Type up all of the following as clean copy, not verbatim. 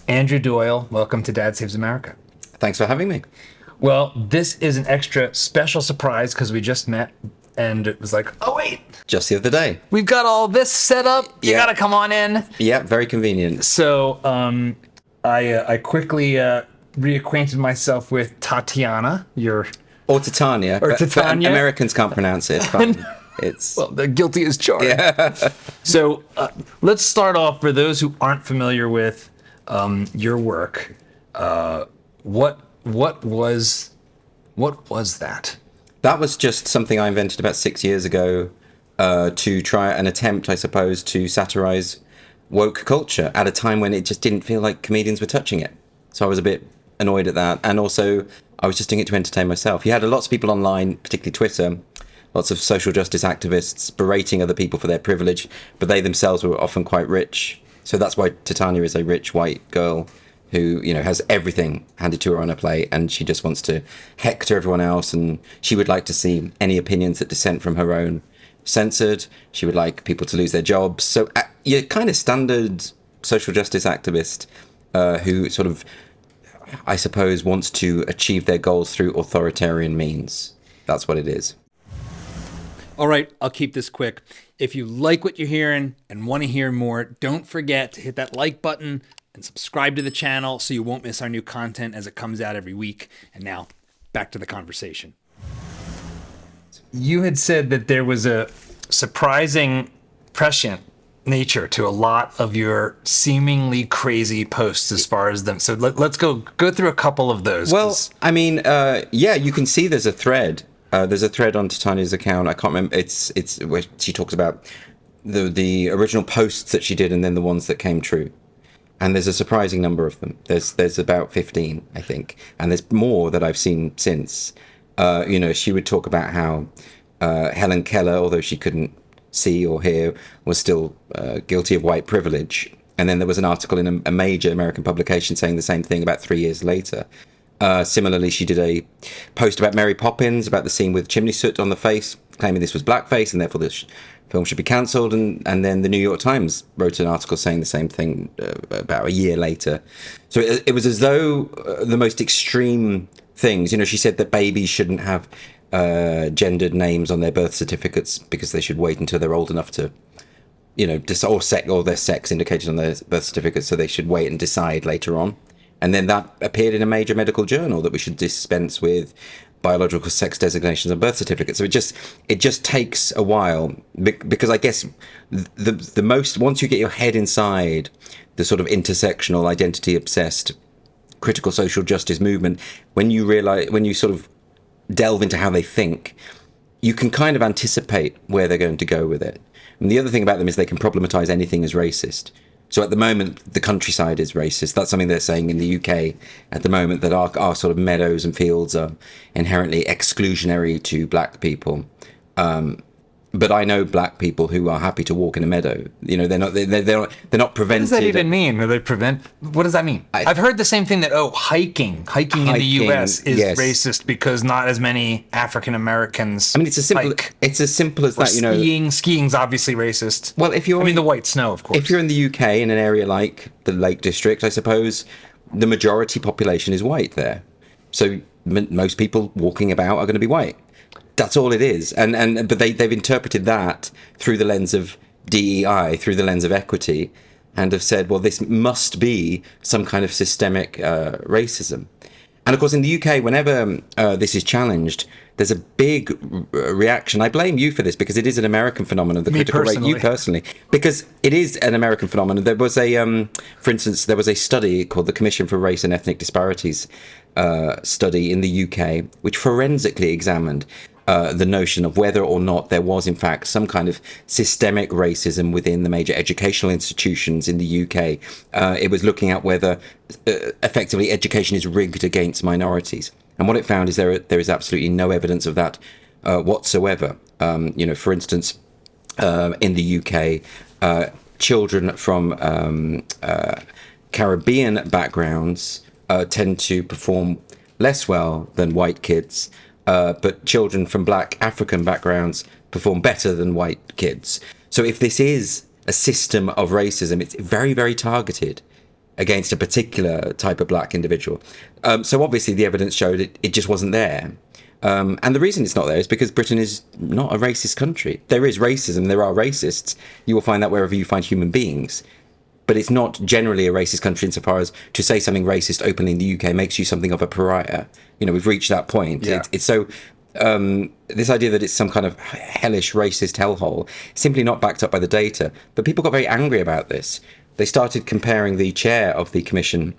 Andrew Doyle, welcome to Dad Saves America. Thanks for having me. Well, this is an extra special surprise because we just met and it was like, oh wait, Just the other day. we've got all this set up. You Yeah. gotta come on in. Yeah, very convenient. So I quickly reacquainted myself with Tatiana, your Or Titania. Or but Titania. Americans can't pronounce it. Fine. It's the guilty as charged. yeah. So let's start off for those who aren't familiar with your work. What was that? That was just something I invented about 6 years ago to try an attempt, I suppose, to satirize woke culture at a time when it just didn't feel like comedians were touching it. So I was a bit annoyed at that. And also, I was just doing it to entertain myself. You had lots of people online, particularly Twitter, lots of social justice activists berating other people for their privilege, but they themselves were often quite rich. So that's why Titania is a rich white girl who, has everything handed to her on a plate, and she just wants to hector everyone else, and she would like to see any opinions that dissent from her own censored. She would like people to lose their jobs. So you're kind of standard social justice activist who sort of, I suppose, wants to achieve their goals through authoritarian means. That's what it is. All right, I'll keep this quick. If you like what you're hearing and want to hear more, don't forget to hit that like button and subscribe to the channel so you won't miss our new content as it comes out every week. And now, back to the conversation. You had said that there was a surprising prescient nature to a lot of your seemingly crazy posts as far as them. So let's go through a couple of those. Well, I mean, you can see there's a thread. There's a thread on Titania's account. I can't remember. It's where she talks about the original posts that she did and then the ones that came true. And there's a surprising number of them. There's about 15, I think. And there's more that I've seen since. She would talk about how Helen Keller, although she couldn't see or hear, was still guilty of white privilege. And then there was an article in a major American publication saying the same thing about 3 years later. Similarly, she did a post about Mary Poppins, about the scene with chimney soot on the face, claiming this was blackface and therefore this film should be cancelled. And then the New York Times wrote an article saying the same thing about a year later. So it was as though the most extreme things, she said that babies shouldn't have gendered names on their birth certificates because they should wait until they're old enough to, or their sex indicated on their birth certificates, so they should wait and decide later on. And then that appeared in a major medical journal that we should dispense with biological sex designations on birth certificates. So it just takes a while because I guess the most, once you get your head inside the sort of intersectional, identity obsessed, critical social justice movement, when you sort of delve into how they think, you can kind of anticipate where they're going to go with it. And the other thing about them is they can problematize anything as racist. So at the moment, the countryside is racist. That's something they're saying in the UK at the moment, that our sort of meadows and fields are inherently exclusionary to black people. But I know black people who are happy to walk in a meadow. They're not prevented. What does that even mean? Are they what does that mean? I've heard the same thing that, hiking in the US is racist because not as many African Americans. I mean, it's as simple as that. Skiing's obviously racist. Well, the white snow, of course. If you're in the UK in an area like the Lake District, I suppose the majority population is white there. So most people walking about are going to be white. That's all it is. But they've interpreted that through the lens of DEI, through the lens of equity, and have said, well, this must be some kind of systemic racism. And of course, in the UK, whenever this is challenged, there's a big reaction. I blame you for this because it is an American phenomenon. The critical rate, you personally, because it is an American phenomenon. There was for instance, there was a study called the Commission for Race and Ethnic Disparities study in the UK, which forensically examined the notion of whether or not there was, in fact, some kind of systemic racism within the major educational institutions in the UK. It was looking at whether effectively education is rigged against minorities. And what it found is there is absolutely no evidence of that whatsoever. For instance, in the UK, children from Caribbean backgrounds tend to perform less well than white kids. But children from black African backgrounds perform better than white kids. So if this is a system of racism, it's very, very targeted. against a particular type of black individual. So obviously the evidence showed it just wasn't there. And the reason it's not there is because Britain is not a racist country. There is racism, there are racists. You will find that wherever you find human beings. But it's not generally a racist country insofar as to say something racist openly in the UK makes you something of a pariah. You know, we've reached that point. Yeah. It's so... this idea that it's some kind of hellish racist hellhole is simply not backed up by the data. But people got very angry about this. They started comparing the chair of the commission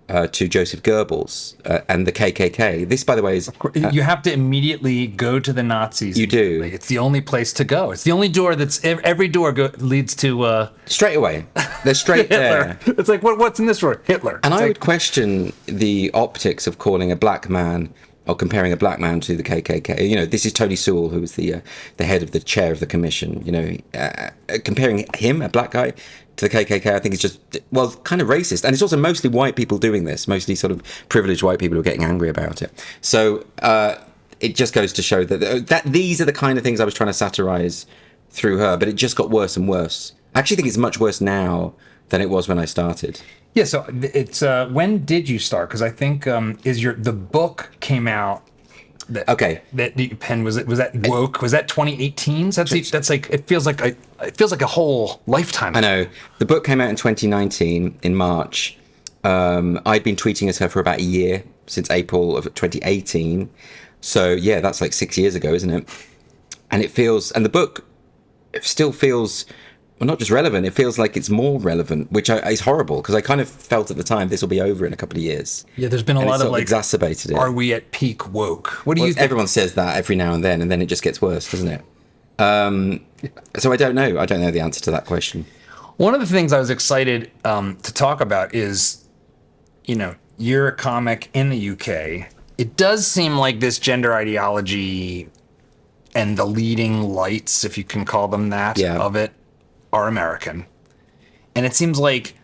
to Joseph Goebbels and the KKK. This, by the way, is... you have to immediately go to the Nazis. You do. It's the only place to go. It's the only door that's... Every door leads to... Straight away. They're straight there. It's like, what's in this door? Hitler. And It's I like, would question the optics of calling a black man or comparing a black man to the KKK. You know, this is Tony Sewell, who was the head of the chair of the commission. You know, comparing him, a black guy, to the KKK, I think it's just, well, kind of racist. And it's also mostly white people doing this, mostly sort of privileged white people who are getting angry about it. So it just goes to show that these are the kind of things I was trying to satirize through her, but it just got worse and worse. I actually think it's much worse now than it was when I started. Yeah, so it's when did you start? Because I think the book came out. That you penned, was that woke? Was that 2018? That's like it feels like a whole lifetime. I know. The book came out in 2019 in March. I'd been tweeting at her for about a year, since April of 2018. So yeah, that's like 6 years ago, isn't it? And the book still feels, well, not just relevant, it feels like it's more relevant, which is horrible, because I kind of felt at the time this will be over in a couple of years. Yeah, there's been a lot of like exacerbated it. Are we at peak woke? What do you think? Everyone says that every now and then it just gets worse, doesn't it? So I don't know. I don't know the answer to that question. One of the things I was excited to talk about is, you know, you're a comic in the UK. It does seem like this gender ideology and the leading lights, if you can call them that, of it, are American. And it seems like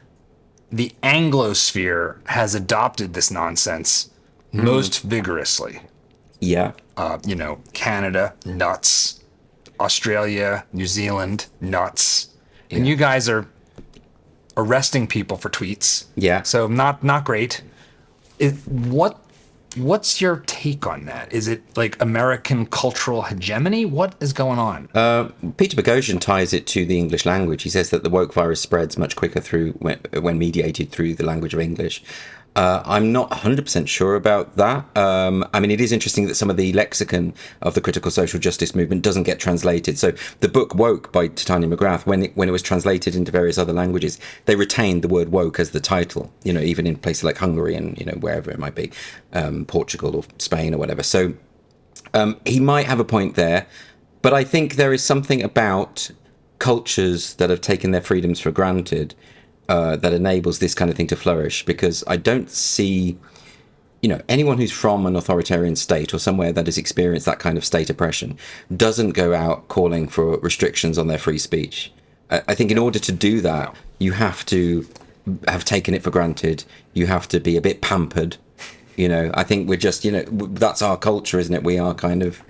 the Anglosphere has adopted this nonsense most vigorously. Yeah. You know, Canada, nuts. Australia, New Zealand, nuts. Yeah. And you guys are arresting people for tweets. Yeah. So not great. What's your take on that? Is it like American cultural hegemony? What is going on? Peter Boghossian ties it to the English language. He says that the woke virus spreads much quicker when mediated through the language of English. I'm not 100% sure about that. I mean, it is interesting that some of the lexicon of the critical social justice movement doesn't get translated. So the book Woke by Titania McGrath, when it was translated into various other languages, they retained the word woke as the title, you know, even in places like Hungary and, you know, wherever it might be, Portugal or Spain or whatever. So he might have a point there. But I think there is something about cultures that have taken their freedoms for granted that enables this kind of thing to flourish, because I don't see, you know, anyone who's from an authoritarian state or somewhere that has experienced that kind of state oppression doesn't go out calling for restrictions on their free speech. I think in order to do that, you have to have taken it for granted. You have to be a bit pampered. You know, I think we're just, you know, that's our culture, isn't it? We are kind of,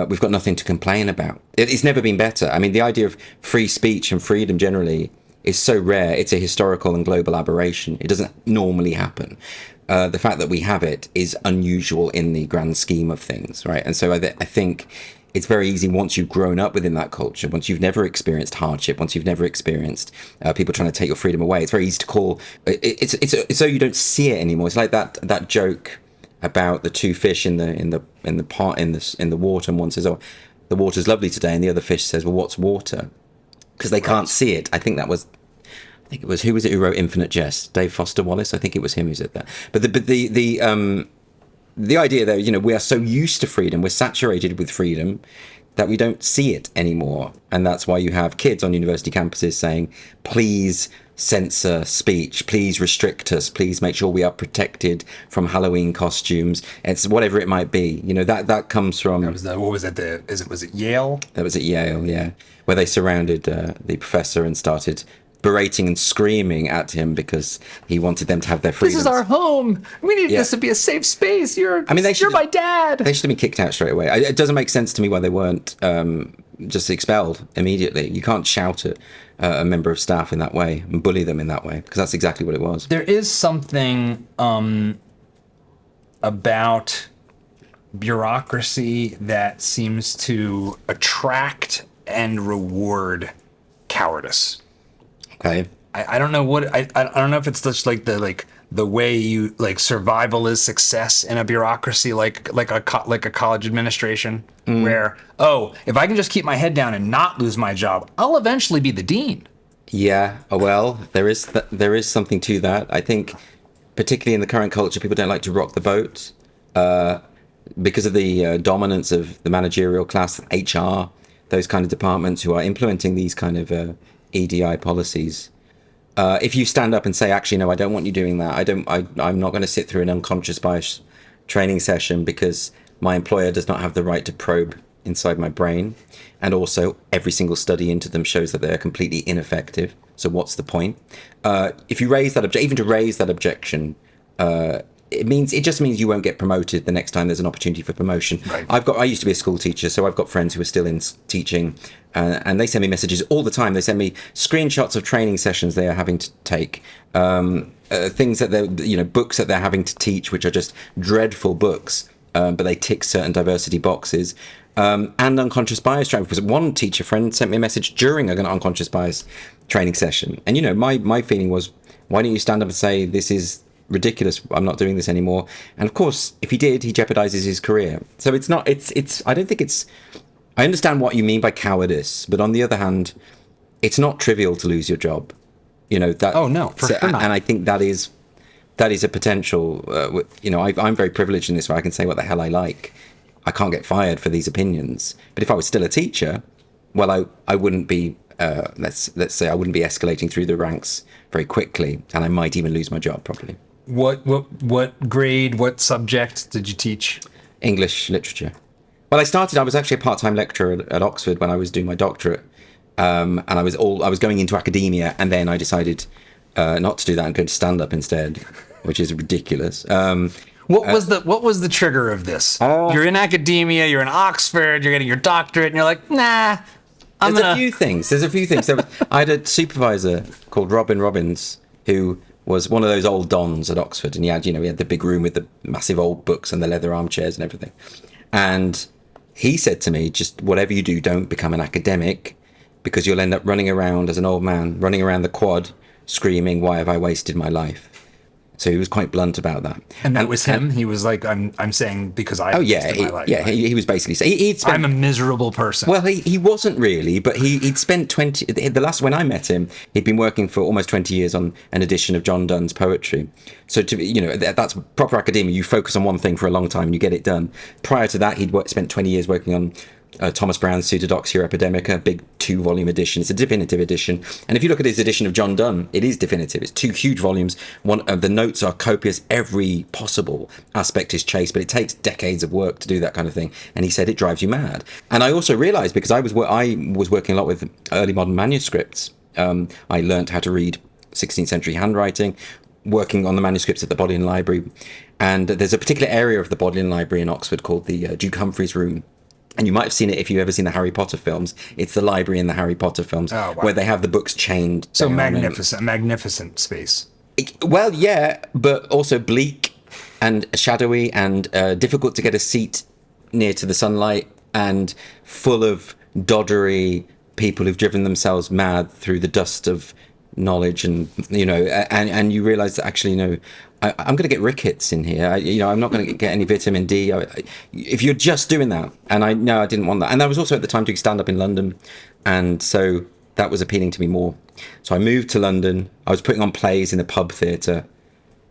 we've got nothing to complain about. It's never been better. I mean, the idea of free speech and freedom generally is so rare. It's a historical and global aberration. It doesn't normally happen. The fact that we have it is unusual in the grand scheme of things, right? And so I think it's very easy once you've grown up within that culture, once you've never experienced hardship, once you've never experienced people trying to take your freedom away, it's very easy to call. It's so you don't see it anymore. It's like that joke about the two fish in the water, and one says, "Oh, the water's lovely today," and the other fish says, "Well, what's water?" Because they can't see it. I think it was who was it who wrote Infinite Jest? Dave Foster Wallace. I think it was him who said that. But the idea there, you know, we are so used to freedom, we're saturated with freedom, that we don't see it anymore. And that's why you have kids on university campuses saying, please censor speech, please restrict us, please make sure we are protected from Halloween costumes. It's whatever it might be. You know, that comes from... Was it Yale? That was at Yale, yeah. Where they surrounded the professor and started berating and screaming at him because he wanted them to have their freedom. This is our home. We need this to be a safe space. You're my dad. They should have been kicked out straight away. It doesn't make sense to me why they weren't just expelled immediately. You can't shout at a member of staff in that way and bully them in that way, because that's exactly what it was. There is something about bureaucracy that seems to attract and reward cowardice. Okay. I don't know what I don't know if it's just like the way you like survival is success in a bureaucracy like a college administration where if I can just keep my head down and not lose my job, I'll eventually be the dean. Yeah, well, there is something to that. I think, particularly in the current culture, people don't like to rock the boat because of the dominance of the managerial class, HR, those kind of departments who are implementing these kind of EDI policies. If you stand up and say, actually, no, I don't want you doing that. I'm not going to sit through an unconscious bias training session because my employer does not have the right to probe inside my brain. And also every single study into them shows that they're completely ineffective. So what's the point? If you raise that even to raise that objection, it just means you won't get promoted the next time there's an opportunity for promotion. Right. I used to be a school teacher, so I've got friends who are still in teaching, and they send me messages all the time. They send me screenshots of training sessions they are having to take, things that they're, books that they're having to teach, which are just dreadful books, but they tick certain diversity boxes, and unconscious bias training. Because one teacher friend sent me a message during an unconscious bias training session, and my feeling was, why don't you stand up and say, this is ridiculous, I'm not doing this anymore? And of course, if he did, he jeopardizes his career. So I understand what you mean by cowardice, but on the other hand, it's not trivial to lose your job. Oh no, for sure not. And I think that is a potential. I'm very privileged in this way. I can say what the hell I like. I can't get fired for these opinions. But if I was still a teacher, well, I wouldn't be. Let's say I wouldn't be escalating through the ranks very quickly, and I might even lose my job probably. What grade, what subject did you teach? English literature. Well, I was actually a part-time lecturer at Oxford when I was doing my doctorate, and I was going into academia, and then I decided not to do that and go to stand-up instead, which is ridiculous. What was the trigger of this? You're in academia, you're in Oxford, you're getting your doctorate, and you're like, nah. There's a few things. I had a supervisor called Robin Robbins who was one of those old dons at Oxford, and he had the big room with the massive old books and the leather armchairs and everything. And he said to me, just whatever you do, don't become an academic, because you'll end up running around as an old man, running around the quad, screaming, why have I wasted my life? So he was quite blunt about that. And that was him? He was like, I'm saying because I wasted my life. Yeah, he was basically saying... I'm a miserable person. Well, he wasn't really, but he'd spent when I met him, he'd been working for almost 20 years on an edition of John Donne's poetry. So, that's proper academia. You focus on one thing for a long time and you get it done. Prior to that, he'd spent 20 years working on Thomas Brown's Pseudodoxia Epidemica, big 2-volume edition. It's a definitive edition. And if you look at his edition of John Donne, it is definitive. It's 2 huge volumes. One of the notes are copious. Every possible aspect is chased, but it takes decades of work to do that kind of thing. And he said it drives you mad. And I also realized, because I was working a lot with early modern manuscripts, I learned how to read 16th century handwriting, working on the manuscripts at the Bodleian Library. And there's a particular area of the Bodleian Library in Oxford called the Duke Humphreys Room. And you might have seen it if you've ever seen the Harry Potter films. It's the library in the Harry Potter films where they have the books chained. So magnificent space. Well, yeah, but also bleak and shadowy and difficult to get a seat near to the sunlight and full of doddery people who've driven themselves mad through the dust of knowledge, and and you realize that actually I'm going to get rickets in here. I'm not going to get any vitamin D. If you're just doing that, and I didn't want that. And I was also at the time doing stand up in London, and so that was appealing to me more. So I moved to London. I was putting on plays in a pub theatre.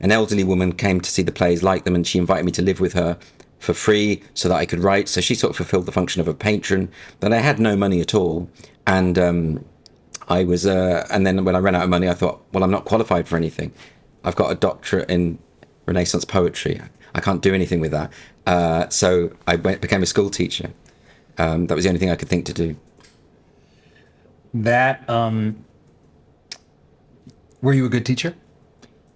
An elderly woman came to see the plays, liked them, and she invited me to live with her for free so that I could write. So she sort of fulfilled the function of a patron. But I had no money at all, and I was. And then when I ran out of money, I thought, well, I'm not qualified for anything. I've got a doctorate in Renaissance poetry. I can't do anything with that. So I became a school teacher. That was the only thing I could think to do. That, were you a good teacher?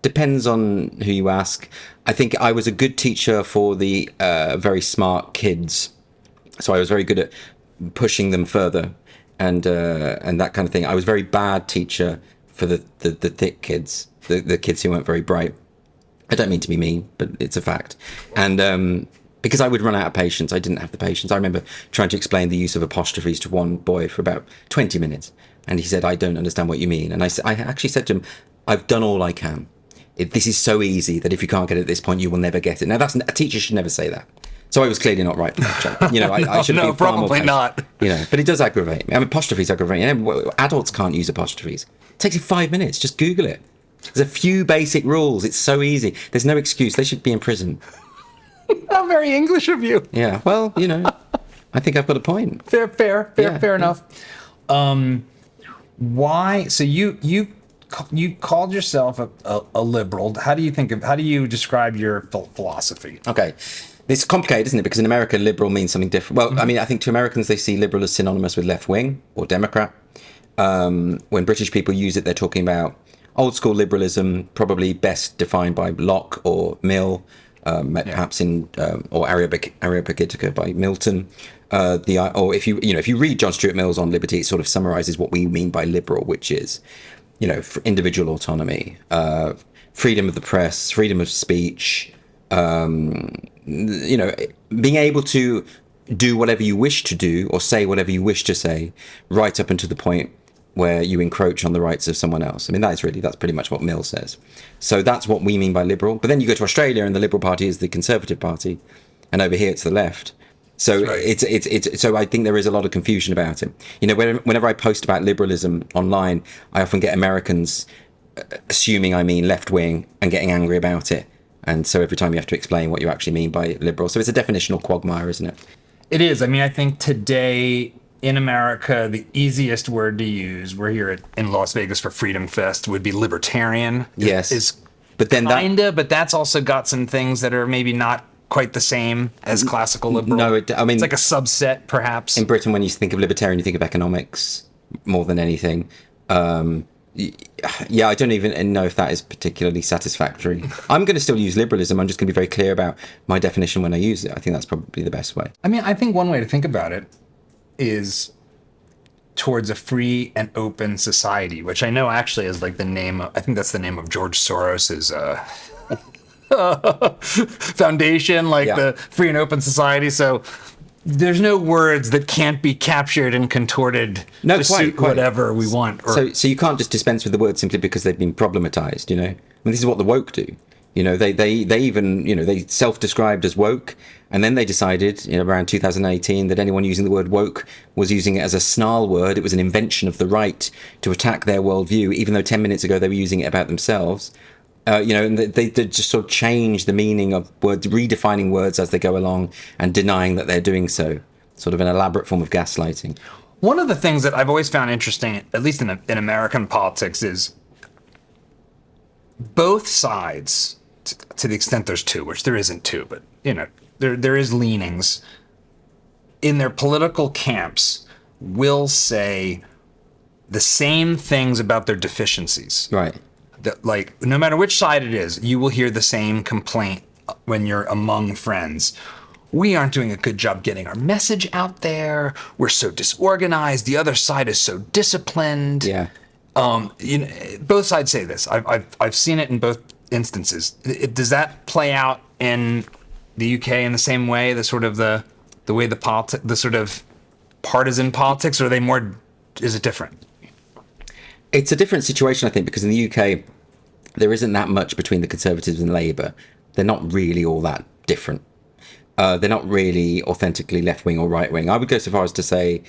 Depends on who you ask. I think I was a good teacher for the very smart kids. So I was very good at pushing them further and that kind of thing. I was a very bad teacher for the thick kids, the kids who weren't very bright. I don't mean to be mean, but it's a fact. And because I would run out of patience, I didn't have the patience. I remember trying to explain the use of apostrophes to one boy for about 20 minutes. And he said, I don't understand what you mean. And I actually said to him, I've done all I can. This is so easy that if you can't get it at this point, you will never get it. Now, a teacher should never say that. So I was clearly not right for that job. You know, I should have been far more probably patient. not. You know, but it does aggravate me. I mean, apostrophes aggravate me. You know, adults can't use apostrophes. It takes you 5 minutes. Just Google it. There's a few basic rules. It's so easy. There's no excuse. They should be in prison. How very English of you. Yeah. Well, you know, I think I've got a point. Fair enough. Why? So you called yourself a liberal. How do you describe your philosophy? Okay. It's complicated, isn't it? Because in America, liberal means something different. Well, I mean, I think to Americans, they see liberal as synonymous with left wing or Democrat. When British people use it, they're talking about old school liberalism, probably best defined by Locke or Mill, perhaps in or Areopagitica by Milton. Or if you read John Stuart Mill's On Liberty, it sort of summarizes what we mean by liberal, which is, you know, individual autonomy, freedom of the press, freedom of speech, you know, being able to do whatever you wish to do or say whatever you wish to say, right up until the point where you encroach on the rights of someone else. I mean, that's pretty much what Mill says. So that's what we mean by liberal. But then you go to Australia and the Liberal Party is the Conservative Party, and over here it's the left. So right. it's so I think there is a lot of confusion about it. You know, whenever I post about liberalism online, I often get Americans assuming I mean left wing and getting angry about it. And so every time you have to explain what you actually mean by liberal. So it's a definitional quagmire, isn't it? It is. I mean, I think today in America, the easiest word to use, we're here in Las Vegas for Freedom Fest, would be libertarian. Yes. But then but that's also got some things that are maybe not quite the same as classical liberal. No, I mean, it's like a subset, perhaps. In Britain, when you think of libertarian, you think of economics more than anything. Yeah, I don't even know if that is particularly satisfactory. I'm going to still use liberalism. I'm just going to be very clear about my definition when I use it. I think that's probably the best way. I mean, I think one way to think about it is towards a free and open society, which I know actually is like the name of, I think that's the name of George Soros's foundation, the free and open society. So there's no words that can't be captured and contorted to suit whatever we want. So you can't just dispense with the word simply because they've been problematized, you know? I mean, this is what the woke do. You know, they even, you know, they self-described as woke, and then they decided, you know, around 2018 that anyone using the word woke was using it as a snarl word. It was an invention of the right to attack their worldview, even though 10 minutes ago they were using it about themselves. You know, and they just sort of change the meaning of words, redefining words as they go along and denying that they're doing so. Sort of an elaborate form of gaslighting. One of the things that I've always found interesting, at least in American politics, is both sides, to the extent there's two, which there isn't two, but, you know, there is leanings in their political camps, will say the same things about their deficiencies. Right. That, like, no matter which side it is, you will hear the same complaint when you're among friends. We aren't doing a good job getting our message out there. We're so disorganized. The other side is so disciplined. Yeah. You know, both sides say this. I've seen it in both instances. Does that play out in the UK in the same way? The sort of the way the sort of partisan politics, or are they more? Is it different? It's a different situation, I think, because in the UK, there isn't that much between the Conservatives and Labour. They're not really all that different. They're not really authentically left-wing or right-wing. I would go so far as to say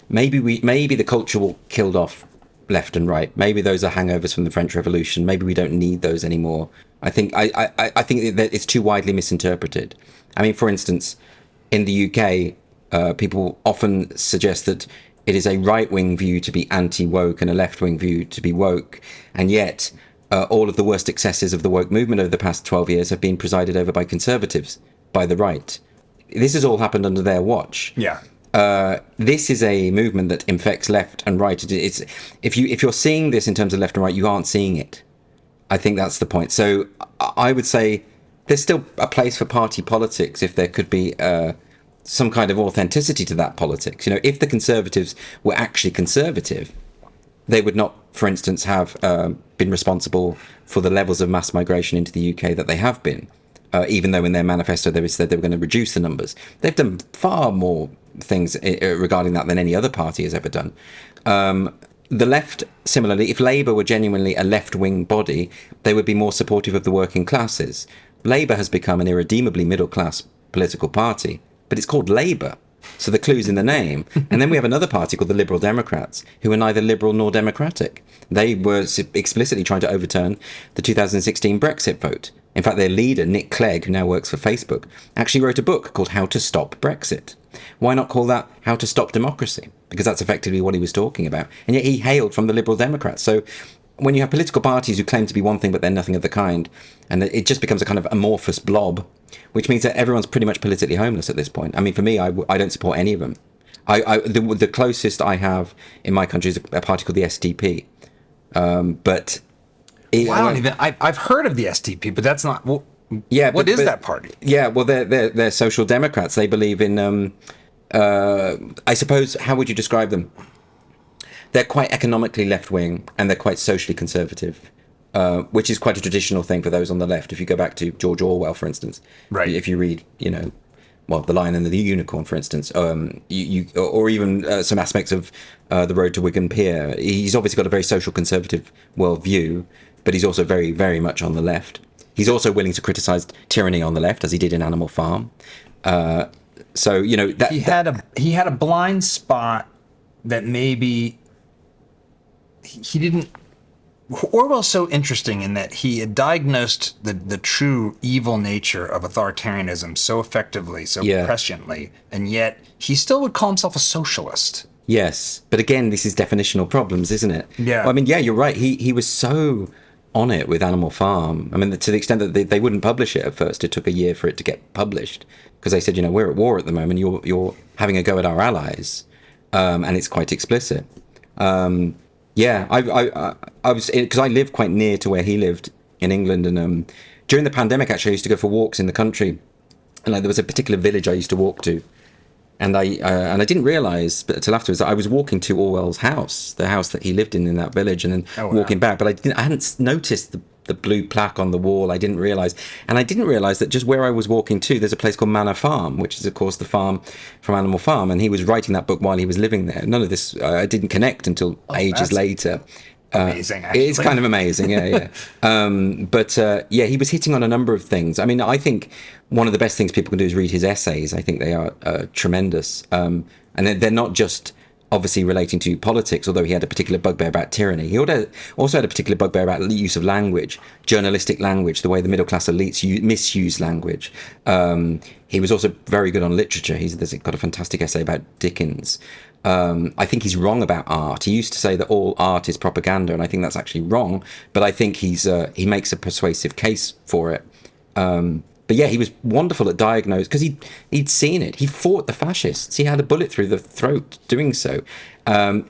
maybe the culture will killed off left and right. Maybe those are hangovers from the French Revolution. Maybe we don't need those anymore. I think that it's too widely misinterpreted. I mean, for instance, in the UK, people often suggest that it is a right-wing view to be anti-woke and a left-wing view to be woke. And yet, all of the worst excesses of the woke movement over the past 12 years have been presided over by conservatives, by the right. This has all happened under their watch. Yeah. This is a movement that infects left and right. It's if you're seeing this in terms of left and right, you aren't seeing it. I think that's the point. So I would say there's still a place for party politics if there could be some kind of authenticity to that politics. You know, if the Conservatives were actually conservative, they would not, for instance, have been responsible for the levels of mass migration into the UK that they have been, even though in their manifesto they said they were going to reduce the numbers. They've done far more things regarding that than any other party has ever done. The left, similarly, if Labour were genuinely a left-wing body, they would be more supportive of the working classes. Labour has become an irredeemably middle-class political party, but it's called Labour. So the clue's in the name. And then we have another party called the Liberal Democrats, who are neither liberal nor democratic. They were explicitly trying to overturn the 2016 Brexit vote. In fact, their leader, Nick Clegg, who now works for Facebook, actually wrote a book called How to Stop Brexit. Why not call that How to Stop Democracy? Because that's effectively what he was talking about. And yet he hailed from the Liberal Democrats. So when you have political parties who claim to be one thing but they're nothing of the kind, and it just becomes a kind of amorphous blob, which means that everyone's pretty much politically homeless at this point. I mean, for me, I don't support any of them. The closest I have in my country is a party called the SDP. But I've heard of the SDP, but that's not. Well, yeah, what is that party? Yeah, well, they're social democrats. They believe in. I suppose, how would you describe them? They're quite economically left-wing and they're quite socially conservative, which is quite a traditional thing for those on the left. If you go back to George Orwell, for instance, right? If you read, well, The Lion and the Unicorn, for instance, or even some aspects of The Road to Wigan Pier, he's obviously got a very social conservative worldview, but he's also very, very much on the left. He's also willing to criticise tyranny on the left, as he did in Animal Farm. So that he had a blind spot that maybe he didn't. Orwell's so interesting in that he had diagnosed the true evil nature of authoritarianism so effectively, so presciently, and yet he still would call himself a socialist. Yes, but again, this is definitional problems, isn't it? Yeah. Well, I mean, yeah, you're right. He was so on it with Animal Farm. I mean, to the extent that they wouldn't publish it at first. It took a year for it to get published because they said, we're at war at the moment. You're having a go at our allies, and it's quite explicit. Yeah, I was, because I live quite near to where he lived in England, and during the pandemic, actually, I used to go for walks in the country, and there was a particular village I used to walk to, and I didn't realise until afterwards that I was walking to Orwell's house, the house that he lived in that village, and then walking back, but I hadn't noticed the blue plaque on the wall. I didn't realise, and I didn't realise that just where I was walking to, there's a place called Manor Farm, which is of course the farm from Animal Farm, and he was writing that book while he was living there. None of this I didn't connect until ages later. Amazing, actually. It's kind of amazing, yeah. But he was hitting on a number of things. I mean, I think one of the best things people can do is read his essays. I think they are tremendous, and they're not just obviously relating to politics, although he had a particular bugbear about tyranny. He also had a particular bugbear about the use of language, journalistic language, the way the middle class elites misuse language. He was also very good on literature. He's got a fantastic essay about Dickens. I think he's wrong about art. He used to say that all art is propaganda, and I think that's actually wrong, but I think he makes a persuasive case for it. But yeah, he was wonderful at diagnosing, because he'd seen it. He fought the fascists. He had a bullet through the throat doing so.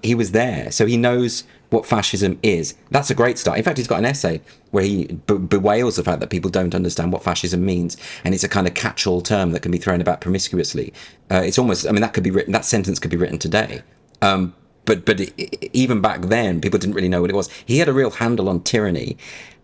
He was there, so he knows what fascism is. That's a great start. In fact, he's got an essay where he bewails the fact that people don't understand what fascism means, and it's a kind of catch-all term that can be thrown about promiscuously. It's almost, I mean, that could be written. That sentence could be written today. But even back then, people didn't really know what it was. He had a real handle on tyranny,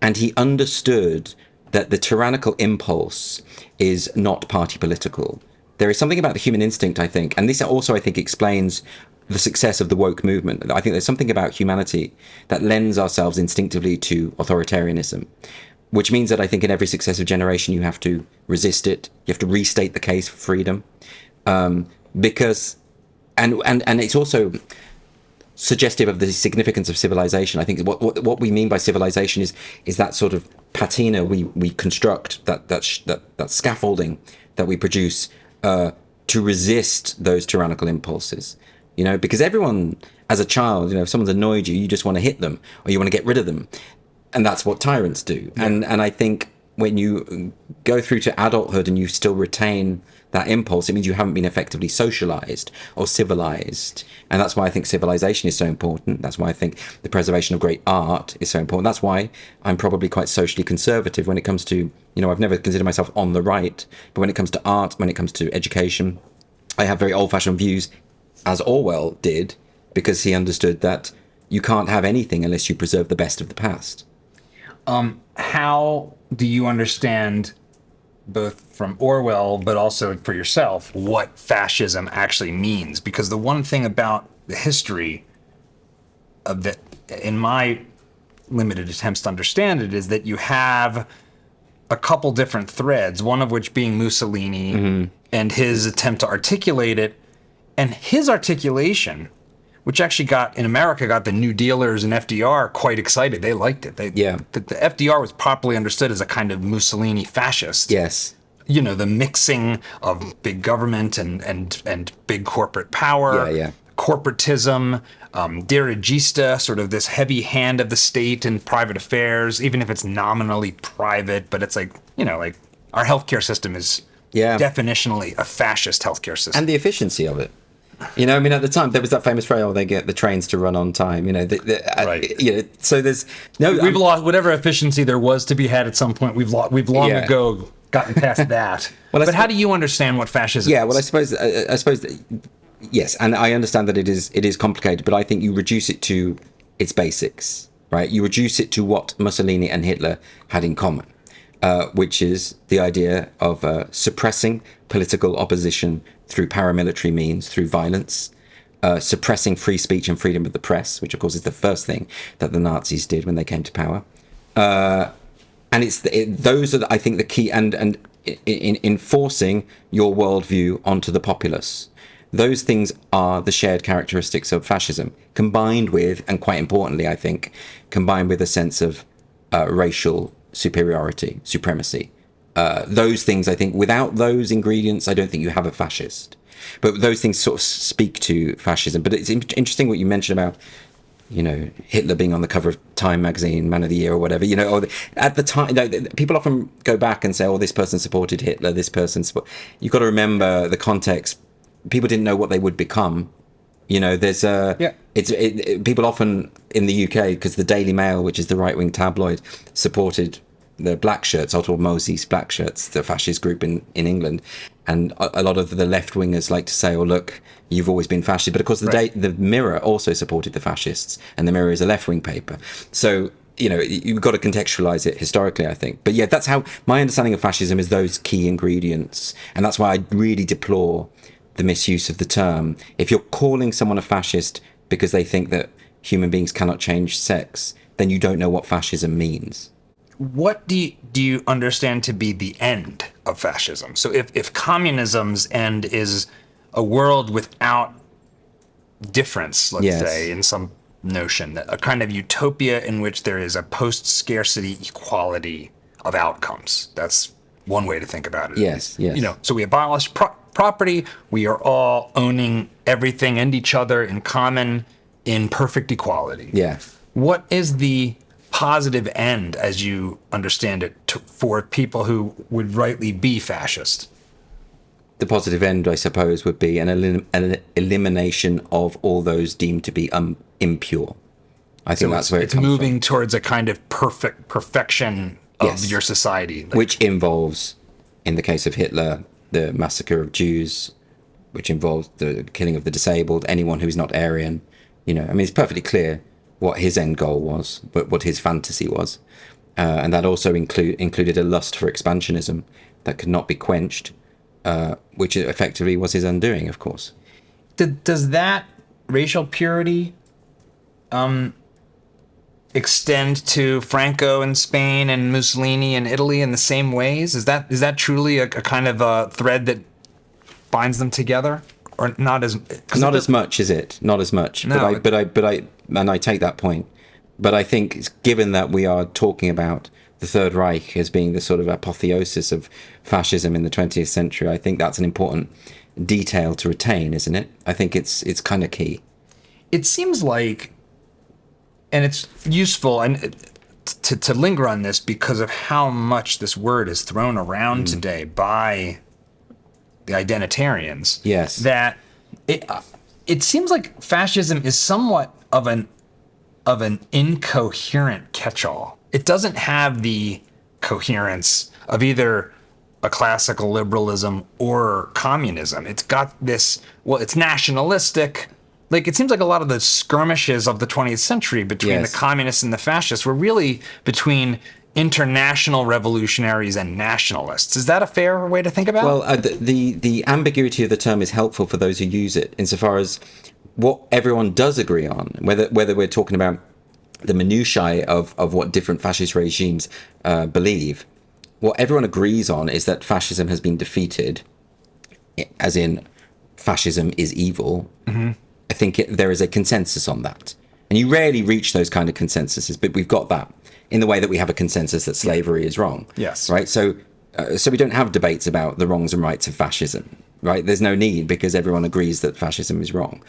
and he understood that the tyrannical impulse is not party political. There is something about the human instinct, I think, and this also, I think, explains the success of the woke movement. I think there's something about humanity that lends ourselves instinctively to authoritarianism, which means that I think in every successive generation you have to resist it. You have to restate the case for freedom, because, and it's also suggestive of the significance of civilization. I think what we mean by civilization is that sort of patina we construct, that scaffolding that we produce to resist those tyrannical impulses. Because everyone, as a child, if someone's annoyed you just want to hit them or you want to get rid of them, and that's what tyrants do. Yeah. And I think when you go through to adulthood and you still retain that impulse, it means you haven't been effectively socialized or civilized. And that's why I think civilization is so important. That's why I think the preservation of great art is so important. That's why I'm probably quite socially conservative when it comes to, I've never considered myself on the right, but when it comes to art, when it comes to education, I have very old-fashioned views, as Orwell did, because he understood that you can't have anything unless you preserve the best of the past. How do you understand, both from Orwell, but also for yourself, what fascism actually means? Because the one thing about the history of that, in my limited attempts to understand it, is that you have a couple different threads, one of which being Mussolini and his attempt to articulate it, and his articulation, which actually got the New Dealers and FDR quite excited. They liked it. The FDR was properly understood as a kind of Mussolini fascist. Yes. You know, the mixing of big government and big corporate power, corporatism, dirigista, sort of this heavy hand of the state in private affairs, even if it's nominally private, but it's like, you know, like our healthcare system is definitionally a fascist healthcare system. And the efficiency of it. You know, I mean, at the time, there was that famous phrase, they get the trains to run on time, you know. Right. You know, so there's no... We've lost whatever efficiency there was to be had at some point. We've long ago gotten past that. But how do you understand what fascism is? Yeah, well, I suppose yes, and I understand that it is complicated, but I think you reduce it to its basics, right? You reduce it to what Mussolini and Hitler had in common, which is the idea of suppressing political opposition through paramilitary means, through violence, suppressing free speech and freedom of the press, which of course is the first thing that the Nazis did when they came to power. And those are, I think, the key, and in enforcing your worldview onto the populace. Those things are the shared characteristics of fascism, combined with, and quite importantly, I think, combined with a sense of racial superiority, supremacy. Those things, I think, without those ingredients, I don't think you have a fascist. But those things sort of speak to fascism. But it's interesting what you mentioned about, you know, Hitler being on the cover of Time magazine, Man of the Year or whatever, you know, or at the time, you know, people often go back and say, oh, this person supported Hitler, this person you've got to remember the context. People didn't know what they would become. You know, there's people often in the UK, because the Daily Mail, which is the right-wing tabloid, supported the Black Shirts, Otto Mosey's Black Shirts, the fascist group in England. And a lot of the left-wingers like to say, oh, look, you've always been fascist. But of course, the Mirror also supported the fascists, and the Mirror is a left-wing paper. So, you know, you've got to contextualize it historically, I think. But yeah, that's how my understanding of fascism is, those key ingredients. And that's why I really deplore the misuse of the term. If you're calling someone a fascist because they think that human beings cannot change sex, then you don't know what fascism means. What do you understand to be the end of fascism? So if communism's end is a world without difference, let's say, in some notion, that a kind of utopia in which there is a post-scarcity equality of outcomes. That's one way to think about it. Yes. You know, so we abolish property. We are all owning everything and each other in common in perfect equality. Yeah. What is the positive end, as you understand it, for people who would rightly be fascist? The positive end, I suppose, would be an elimination of all those deemed to be impure. I think that's where it's moving towards a kind of perfection of your society, which involves, in the case of Hitler, the massacre of Jews, which involves the killing of the disabled, anyone who's not Aryan. You know, I mean, it's perfectly clear what his end goal was, but what his fantasy was. And that also included a lust for expansionism that could not be quenched, which effectively was his undoing, of course. Does that racial purity extend to Franco in Spain and Mussolini in Italy in the same ways? Is that truly a kind of a thread that binds them together? Or not as much, is it? Not as much. No. But I take that point. But I think, given that we are talking about the Third Reich as being the sort of apotheosis of fascism in the 20th century, I think that's an important detail to retain, isn't it? I think it's kind of key. It seems like, and it's useful and to linger on this because of how much this word is thrown around today by the identitarians. Yes. That it seems like fascism is somewhat of an incoherent catch-all. It doesn't have the coherence of either a classical liberalism or communism. It's got this, well, it's nationalistic. Like, it seems like a lot of the skirmishes of the 20th century between the communists and the fascists were really between international revolutionaries and nationalists. Is that a fair way to think about it? Well, the ambiguity of the term is helpful for those who use it, insofar as what everyone does agree on, whether we're talking about the minutiae of what different fascist regimes believe. What everyone agrees on is that fascism has been defeated, as in fascism is evil. Mm-hmm. I think there is a consensus on that. And you rarely reach those kind of consensuses, but we've got that in the way that we have a consensus that slavery is wrong. Yes. Right? So we don't have debates about the wrongs and rights of fascism, right? There's no need, because everyone agrees that fascism is wrong.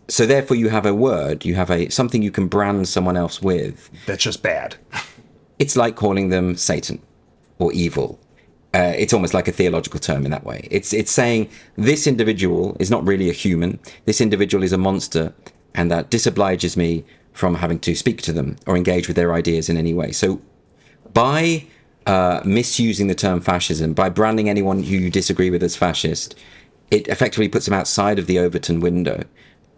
So therefore you have a word, you have something you can brand someone else with. That's just bad. It's like calling them Satan or evil. It's almost like a theological term in that way. It's saying this individual is not really a human. This individual is a monster, and that disobliges me from having to speak to them or engage with their ideas in any way. So by misusing the term fascism, by branding anyone who you disagree with as fascist, it effectively puts them outside of the Overton window,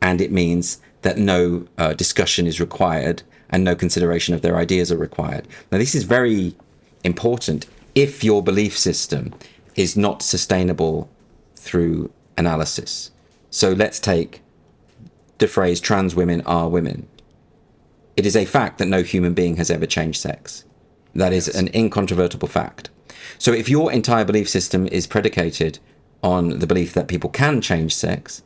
and it means that no discussion is required and no consideration of their ideas are required. Now, this is very important if your belief system is not sustainable through analysis. So let's take the phrase trans women are women. It is a fact that no human being has ever changed sex. That is an incontrovertible fact. So if your entire belief system is predicated on the belief that people can change sex,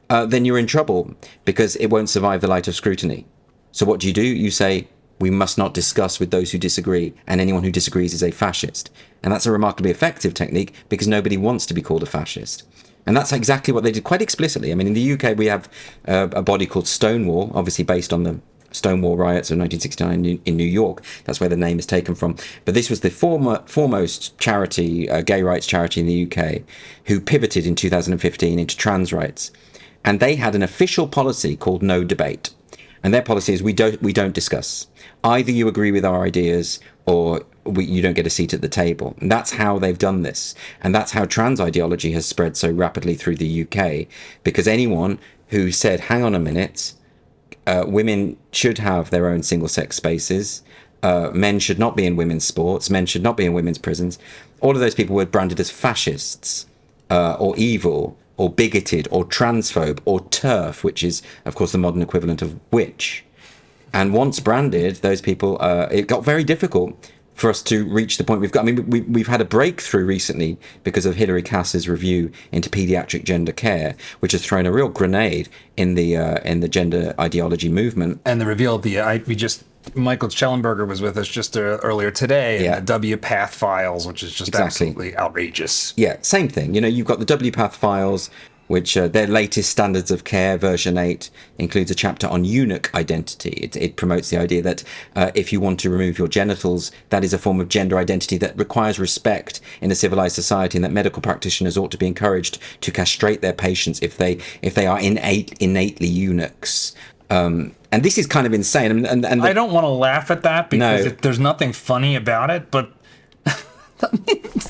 then you're in trouble, because it won't survive the light of scrutiny. So what do? You say, we must not discuss with those who disagree, and anyone who disagrees is a fascist. And that's a remarkably effective technique, because nobody wants to be called a fascist. And that's exactly what they did quite explicitly. I mean, in the UK, we have a body called Stonewall, obviously based on the Stonewall riots of 1969 in New York. That's where the name is taken from. But this was the foremost charity, gay rights charity in the UK, who pivoted in 2015 into trans rights. And they had an official policy called no debate. And their policy is we don't discuss. Either you agree with our ideas or you don't get a seat at the table. And that's how they've done this. And that's how trans ideology has spread so rapidly through the UK. Because anyone who said, hang on a minute, women should have their own single-sex spaces, men should not be in women's sports, men should not be in women's prisons, all of those people were branded as fascists or evil, or bigoted, or transphobe, or TERF, which is, of course, the modern equivalent of witch. And once branded, those people, it got very difficult for us to reach the point we've got. I mean, we've had a breakthrough recently because of Hilary Cass's review into pediatric gender care, which has thrown a real grenade in the gender ideology movement. And the reveal of Michael Schellenberger was with us just earlier today, in the WPATH files, which is just absolutely outrageous. Yeah, same thing. You know, you've got the WPATH files, which their latest standards of care, version 8, includes a chapter on eunuch identity. It promotes the idea that if you want to remove your genitals, that is a form of gender identity that requires respect in a civilized society, and that medical practitioners ought to be encouraged to castrate their patients if they are innately eunuchs. And this is kind of insane. And I don't want to laugh at that, because there's nothing funny about it, but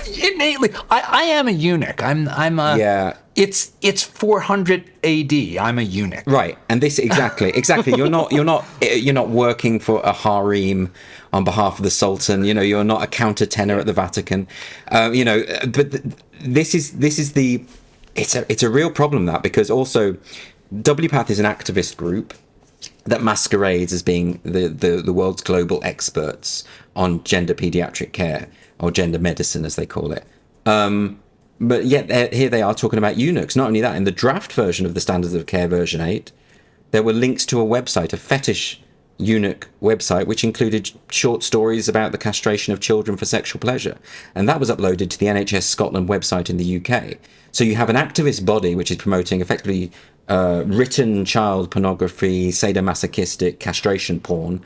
innately, I am a eunuch. It's 400 AD. I'm a eunuch. Right. And this exactly. You're not working for a harem on behalf of the Sultan. You know, you're not a countertenor at the Vatican. But this is it's a real problem, that, because also WPATH is an activist group that masquerades as being the world's global experts on gender pediatric care, or gender medicine as they call it. But yet here they are talking about eunuchs. Not only that, in the draft version of the Standards of Care version 8, there were links to a website, a fetish eunuch website, which included short stories about the castration of children for sexual pleasure. And that was uploaded to the NHS Scotland website in the UK. So you have an activist body which is promoting effectively written child pornography, sadomasochistic castration porn,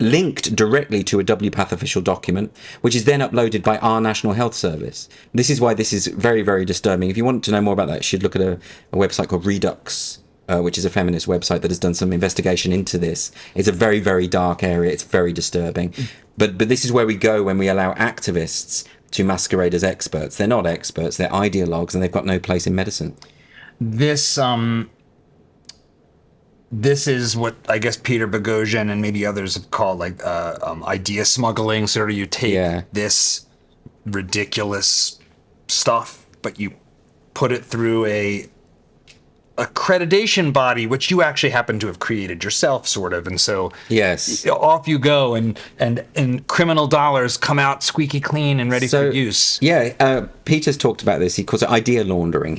linked directly to a WPATH official document, which is then uploaded by our National Health Service. This is why this is very, very disturbing. If you want to know more about that, you should look at a website called Redux, which is a feminist website that has done some investigation into this. It's a very, very dark area. It's very disturbing. But this is where we go when we allow activists to masquerade as experts. They're not experts, they're ideologues, and they've got no place in medicine. This is what I guess Peter Boghossian and maybe others have called like idea smuggling. Sort of you take this ridiculous stuff, but you put it through a accreditation body, which you actually happen to have created yourself, sort of. And so off you go, and criminal dollars come out squeaky clean and ready for use. Peter's talked about this. He calls it idea laundering.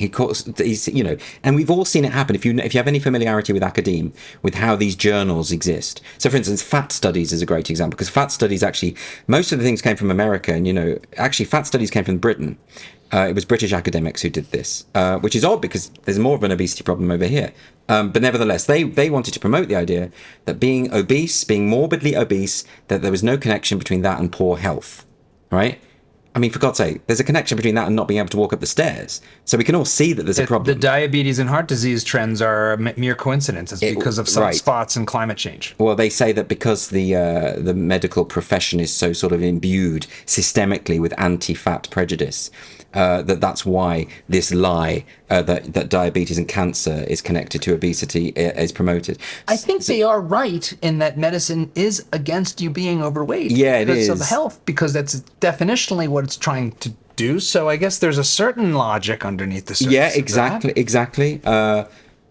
And we've all seen it happen. If you have any familiarity with academe, with how these journals exist. So for instance, fat studies is a great example, because fat studies, actually most of the things came from America, and actually fat studies came from Britain. It was British academics who did this, which is odd because there's more of an obesity problem over here. But nevertheless, they wanted to promote the idea that being obese, being morbidly obese, that there was no connection between that and poor health, right? I mean, for God's sake, there's a connection between that and not being able to walk up the stairs. So we can all see that there's a problem. The diabetes and heart disease trends are mere coincidences because of sunspots and climate change. Well, they say that because the medical profession is so sort of imbued systemically with anti-fat prejudice, that's why this lie that diabetes and cancer is connected to obesity is promoted. I think they are right in that medicine is against you being overweight. Yeah, it is. Because of health, because that's definitionally what it's trying to do. So I guess there's a certain logic underneath the surface. Yeah, exactly.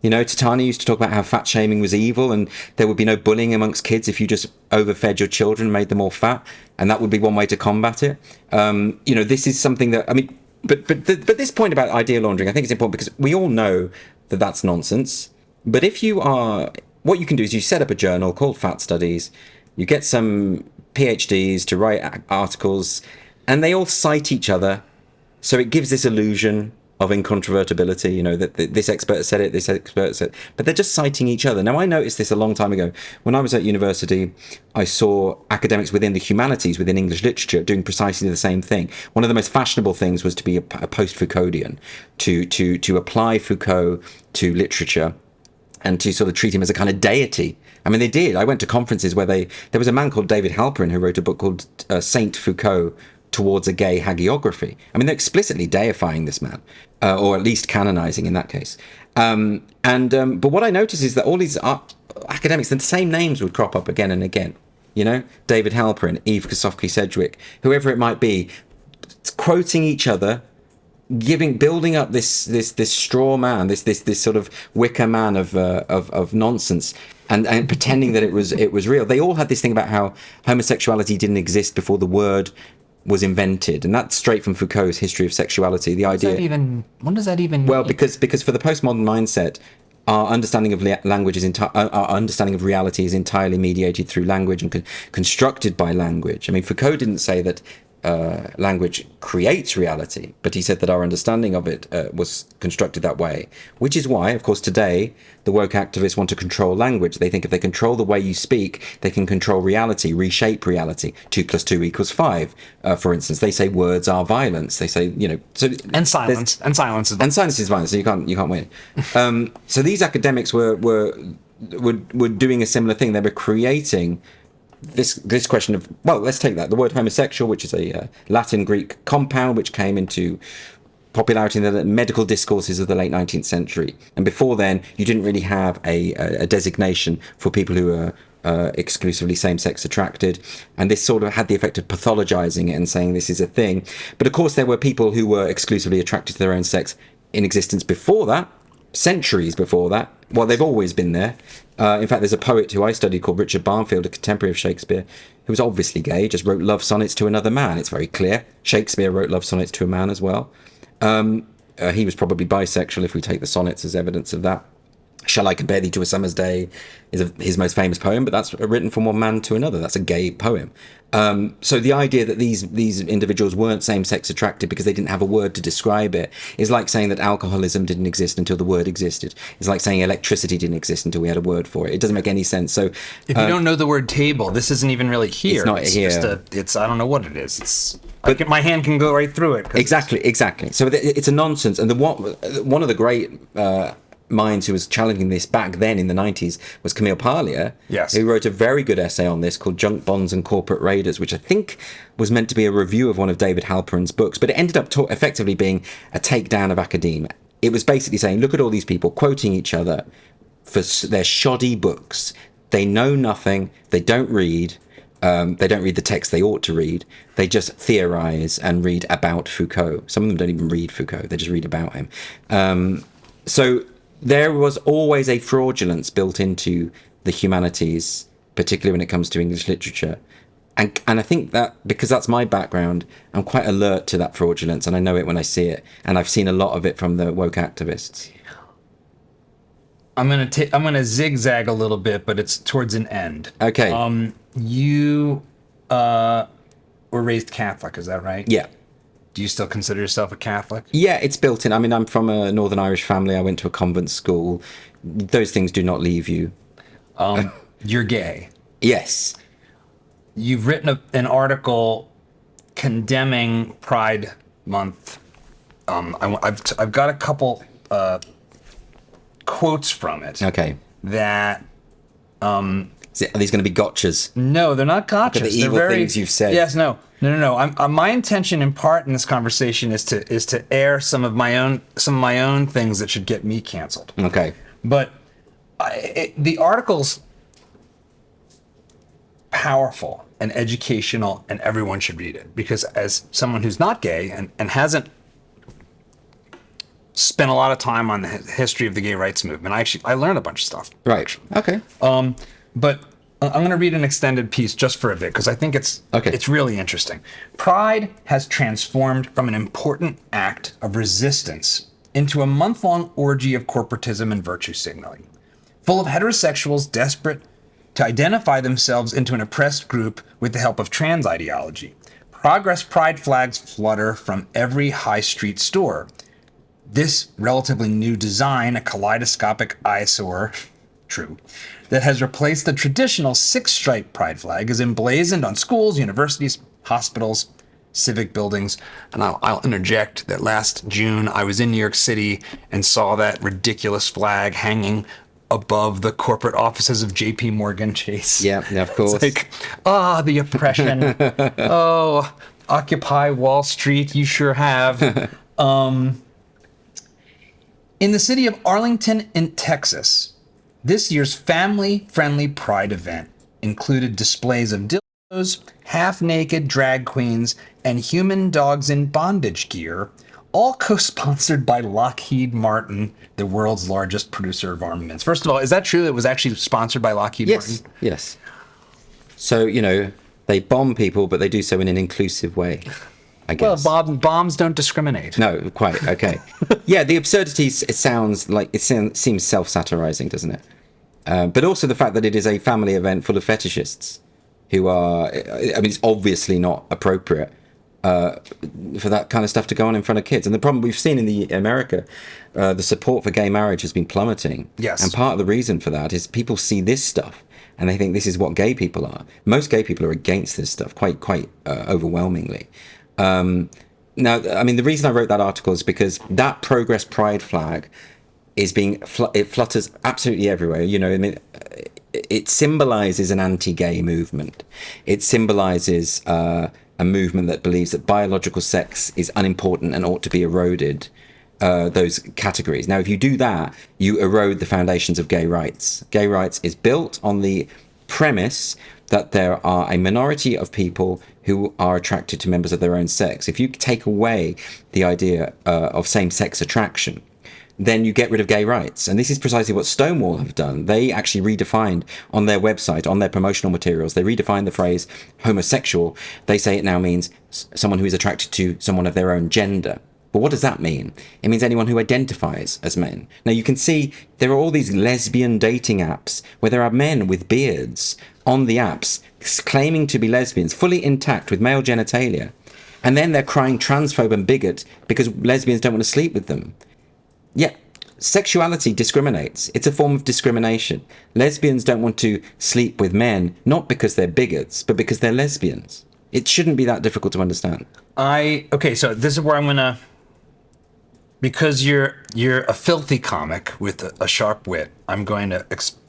Titania used to talk about how fat shaming was evil, and there would be no bullying amongst kids if you just overfed your children and made them all fat, and that would be one way to combat it. This is something that, I mean, but this point about idea laundering, I think it's important because we all know that that's nonsense. But what you can do is you set up a journal called Fat Studies, you get some PhDs to write articles, and they all cite each other, so it gives this illusion of incontrovertibility, that this expert said it, this expert said, but they're just citing each other. Now, I noticed this a long time ago. When I was at university, I saw academics within the humanities, within English literature, doing precisely the same thing. One of the most fashionable things was to be a post-Foucauldian, to apply Foucault to literature and to sort of treat him as a kind of deity. I mean, they did. I went to conferences where there was a man called David Halperin who wrote a book called Saint Foucault Towards a Gay Hagiography. I mean, they're explicitly deifying this man, or at least canonizing in that case. But what I noticed is that all these academics, the same names would crop up again and again. David Halperin, Eve Kosofsky-Sedgwick, whoever it might be, quoting each other, building up this straw man, this sort of wicker man of nonsense, and pretending that it was real. They all had this thing about how homosexuality didn't exist before the word was invented, and that's straight from Foucault's History of Sexuality. The idea. What does that even mean? Well, because for the postmodern mindset, our understanding of language our understanding of reality is entirely mediated through language and constructed by language. I mean, Foucault didn't say that language creates reality, but he said that our understanding of it was constructed that way, which is why, of course, today the woke activists want to control language. They think if they control the way you speak, they can control reality, reshape reality. 2 + 2 = 5, for instance. They say words are violence. They say, and silence is violence. So you can't win. So these academics were doing a similar thing. They were creating this question of, well, let's take that, the word homosexual, which is a Latin Greek compound which came into popularity in the medical discourses of the late 19th century, and before then you didn't really have a designation for people who were exclusively same-sex attracted, and this sort of had the effect of pathologizing it and saying this is a thing. But of course there were people who were exclusively attracted to their own sex in existence before that, centuries before that. Well, they've always been there. In fact, there's a poet who I studied called Richard Barnfield, a contemporary of Shakespeare, who was obviously gay, just wrote love sonnets to another man. It's very clear. Shakespeare wrote love sonnets to a man as well. He was probably bisexual, if we take the sonnets as evidence of that. Shall I Compare Thee to a Summer's Day is his most famous poem, but that's written from one man to another. That's a gay poem. So the idea that these individuals weren't same-sex attracted because they didn't have a word to describe it is like saying that alcoholism didn't exist until the word existed. It's like saying electricity didn't exist until we had a word for it. It doesn't make any sense. So if you don't know the word table, this isn't even really here. It's not here. Just I don't know what it is. My hand can go right through it. Exactly. So it's a nonsense. And one of the great minds who was challenging this back then in the 90s was Camille Paglia, Yes. who wrote a very good essay on this called Junk Bonds and Corporate Raiders, which I think was meant to be a review of one of David Halperin's books, but it ended up effectively being a takedown of academia. It was basically saying, look at all these people quoting each other for their shoddy books. They know nothing. They don't read. They don't read the text they ought to read. They just theorize and read about Foucault. Some of them don't even read Foucault. They just read about him. So there was always a fraudulence built into the humanities, particularly when it comes to English literature. And I think that because that's my background, I'm quite alert to that fraudulence, and I know it when I see it. And I've seen a lot of it from the woke activists. I'm gonna zigzag a little bit, but it's towards an end. Okay. You were raised Catholic, is that right? Yeah. Do you still consider yourself a Catholic? Yeah, it's built in. I mean, I'm from a Northern Irish family. I went to a convent school. Those things do not leave you. You're gay. Yes. You've written an article condemning Pride Month. I've got a couple quotes from it. Okay. That Are these going to be gotchas? no, they're not gotchas. The evil they're things you've said. Yes, no. My intention, in part, in this conversation is to air some of my own things that should get me canceled. Okay. But the article's powerful and educational, and everyone should read it, because as someone who's not gay and hasn't spent a lot of time on the history of the gay rights movement, I learned a bunch of stuff. Right. Okay. But I'm going to read an extended piece just for a bit, because I think it's really interesting. Pride has transformed from an important act of resistance into a month-long orgy of corporatism and virtue signaling, full of heterosexuals desperate to identify themselves into an oppressed group with the help of trans ideology. Progress pride flags flutter from every high street store. This relatively new design, a kaleidoscopic eyesore, true, that has replaced the traditional six-stripe pride flag, is emblazoned on schools, universities, hospitals, civic buildings. And I'll interject that last June I was in New York City and saw that ridiculous flag hanging above the corporate offices of JP Morgan Chase. Yeah, of course. It's like, the oppression. Oh, Occupy Wall Street, you sure have. In the city of Arlington in Texas, this year's family-friendly Pride event included displays of dildos, half-naked drag queens, and human dogs in bondage gear, all co-sponsored by Lockheed Martin, the world's largest producer of armaments. First of all, is that true? It was actually sponsored by Lockheed Martin? Yes. So, they bomb people, but they do so in an inclusive way, I guess. Well, bombs don't discriminate. No, quite. Okay. Yeah, the absurdities, it seems self-satirizing, doesn't it? But also the fact that it is a family event full of fetishists who are, it's obviously not appropriate for that kind of stuff to go on in front of kids. And the problem we've seen in America, the support for gay marriage has been plummeting. Yes. And part of the reason for that is people see this stuff and they think this is what gay people are. Most gay people are against this stuff quite overwhelmingly. Now, the reason I wrote that article is because that Progress Pride flag is it flutters absolutely everywhere. It symbolizes an anti-gay movement. It symbolizes a movement that believes that biological sex is unimportant and ought to be eroded, those categories. Now, if you do that, you erode the foundations of gay rights. Gay rights is built on the premise that there are a minority of people who are attracted to members of their own sex. If you take away the idea of same-sex attraction, then you get rid of gay rights. And this is precisely what Stonewall have done. They actually redefined on their website, on their promotional materials, they redefined the phrase homosexual. They say it now means someone who is attracted to someone of their own gender. But what does that mean? It means anyone who identifies as men. Now you can see there are all these lesbian dating apps where there are men with beards on the apps claiming to be lesbians, fully intact with male genitalia. And then they're crying transphobe and bigot because lesbians don't want to sleep with them. Yeah, sexuality discriminates. It's a form of discrimination. Lesbians don't want to sleep with men, not because they're bigots, but because they're lesbians. It shouldn't be that difficult to understand. Okay, so this is where I'm gonna because you're a filthy comic with a sharp wit, I'm going to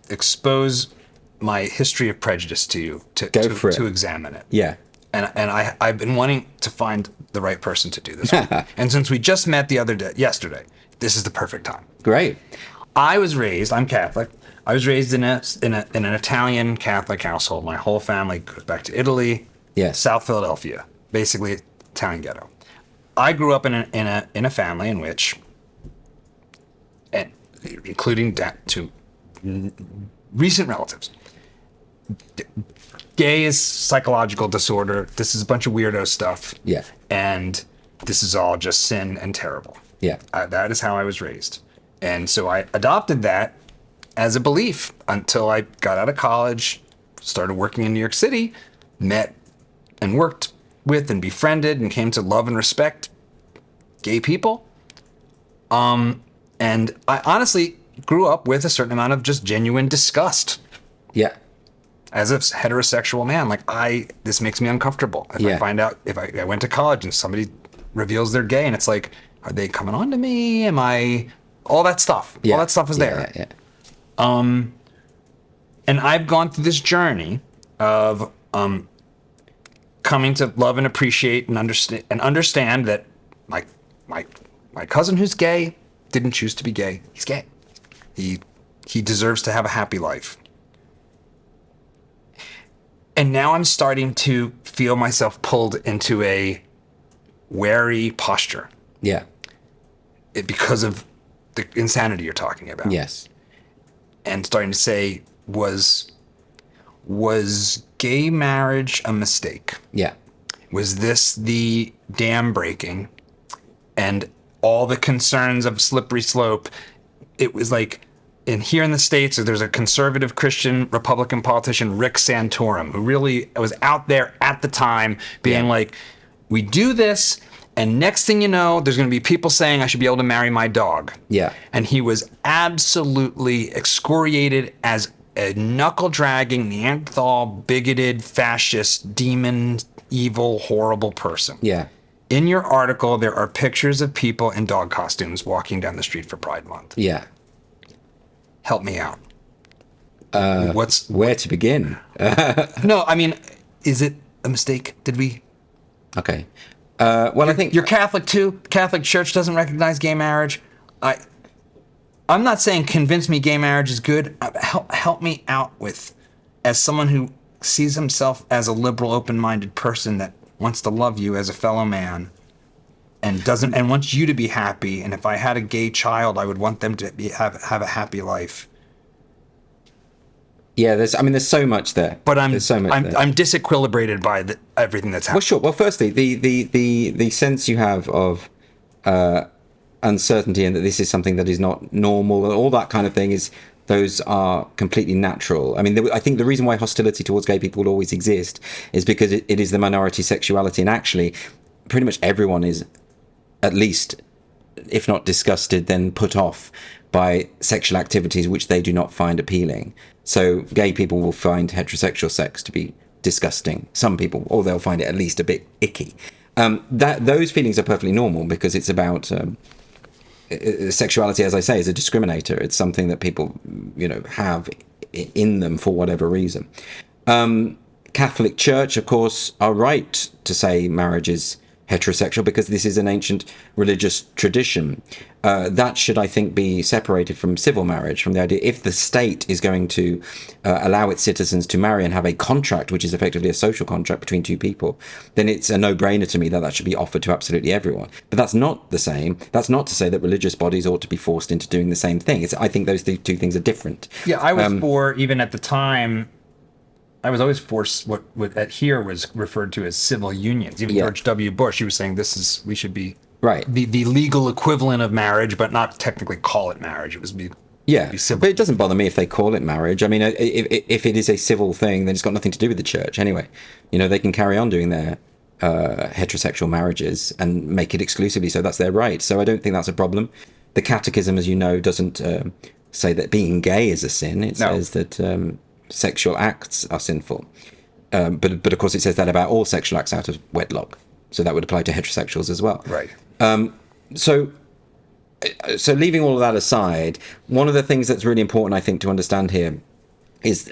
expose my history of prejudice to you to examine it. Yeah. And I've been wanting to find the right person to do this with. And since we just met yesterday, this is the perfect time. Great. I'm Catholic. I was raised in an Italian Catholic household. My whole family goes back to Italy, Yes. South Philadelphia, basically Italian ghetto. I grew up in a family in which, and including to recent relatives, gay is psychological disorder. This is a bunch of weirdo stuff. Yeah. And this is all just sin and terrible. Yeah. That is how I was raised. And so I adopted that as a belief until I got out of college, started working in New York City, met and worked with and befriended and came to love and respect gay people. And I honestly grew up with a certain amount of just genuine disgust. Yeah. As a heterosexual man, this makes me uncomfortable. If I find out, if I went to college and somebody reveals they're gay and it's like, are they coming on to me? Am I, all that stuff. Yeah. All that stuff is there. Yeah. And I've gone through this journey of coming to love and appreciate and understand that my cousin who's gay didn't choose to be gay. He's gay. He deserves to have a happy life. And now I'm starting to feel myself pulled into a wary posture. Yeah. Because of the insanity you're talking about. Yes. And starting to say, was gay marriage a mistake? Yeah. Was this the dam breaking and all the concerns of slippery slope? It was like, here in the States, there's a conservative Christian Republican politician, Rick Santorum, who really was out there at the time being like, we do this, and next thing you know, there's going to be people saying I should be able to marry my dog. Yeah. And he was absolutely excoriated as a knuckle-dragging, Neanderthal, bigoted, fascist, demon, evil, horrible person. Yeah. In your article, there are pictures of people in dog costumes walking down the street for Pride Month. Yeah. Help me out. Where to begin? No, I mean, is it a mistake? Did we? Okay. I think You're Catholic too. Catholic Church doesn't recognize gay marriage. I'm not saying convince me gay marriage is good. Help me out with, as someone who sees himself as a liberal, open-minded person that wants to love you as a fellow man, and wants you to be happy. And if I had a gay child, I would want them to have a happy life. Yeah, there's so much there. But I'm there. disequilibrated by everything that's happening. Well, sure. Well, firstly, the sense you have of uncertainty and that this is something that is not normal and all that kind of thing those are completely natural. I mean, I think the reason why hostility towards gay people will always exist is because it is the minority sexuality, and actually, pretty much everyone is at least, if not disgusted, then put off by sexual activities which they do not find appealing. So gay people will find heterosexual sex to be disgusting. Some people, or they'll find it at least a bit icky. Those feelings are perfectly normal because it's about sexuality, as I say, is a discriminator. It's something that people, have in them for whatever reason. Catholic Church, of course, are right to say marriage is heterosexual because this is an ancient religious tradition. That should, I think, be separated from civil marriage, from the idea if the state is going to allow its citizens to marry and have a contract, which is effectively a social contract between two people, then it's a no-brainer to me that should be offered to absolutely everyone. But that's not the same. That's not to say that religious bodies ought to be forced into doing the same thing. I think those two things are different. Yeah, I was for, even at the time, I was always for what at here was referred to as civil unions. Even George W. Bush, he was saying we should be right the legal equivalent of marriage, but not technically call it marriage. It was be civil. But it doesn't bother me if they call it marriage. I mean, if it is a civil thing, then it's got nothing to do with the church anyway. They can carry on doing their heterosexual marriages and make it exclusively so. That's their right. So I don't think that's a problem. The Catechism, as you know, doesn't say that being gay is a sin. It says that sexual acts are sinful, but of course it says that about all sexual acts out of wedlock, so that would apply to heterosexuals as well. Right. So so leaving all of that aside, one of the things that's really important, I think, to understand here is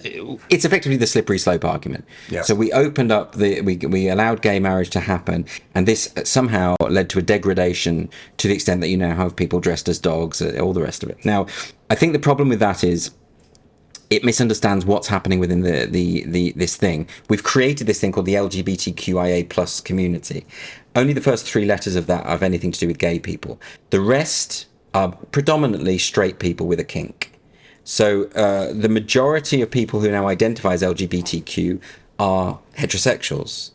it's effectively the slippery slope argument. Yes. So we opened up we allowed gay marriage to happen, and this somehow led to a degradation to the extent that you now have people dressed as dogs, all the rest of it. Now, I think the problem with that is it misunderstands what's happening within this thing. We've created this thing called the LGBTQIA plus community. Only the first 3 letters of that have anything to do with gay people. The rest are predominantly straight people with a kink. So the majority of people who now identify as LGBTQ are heterosexuals.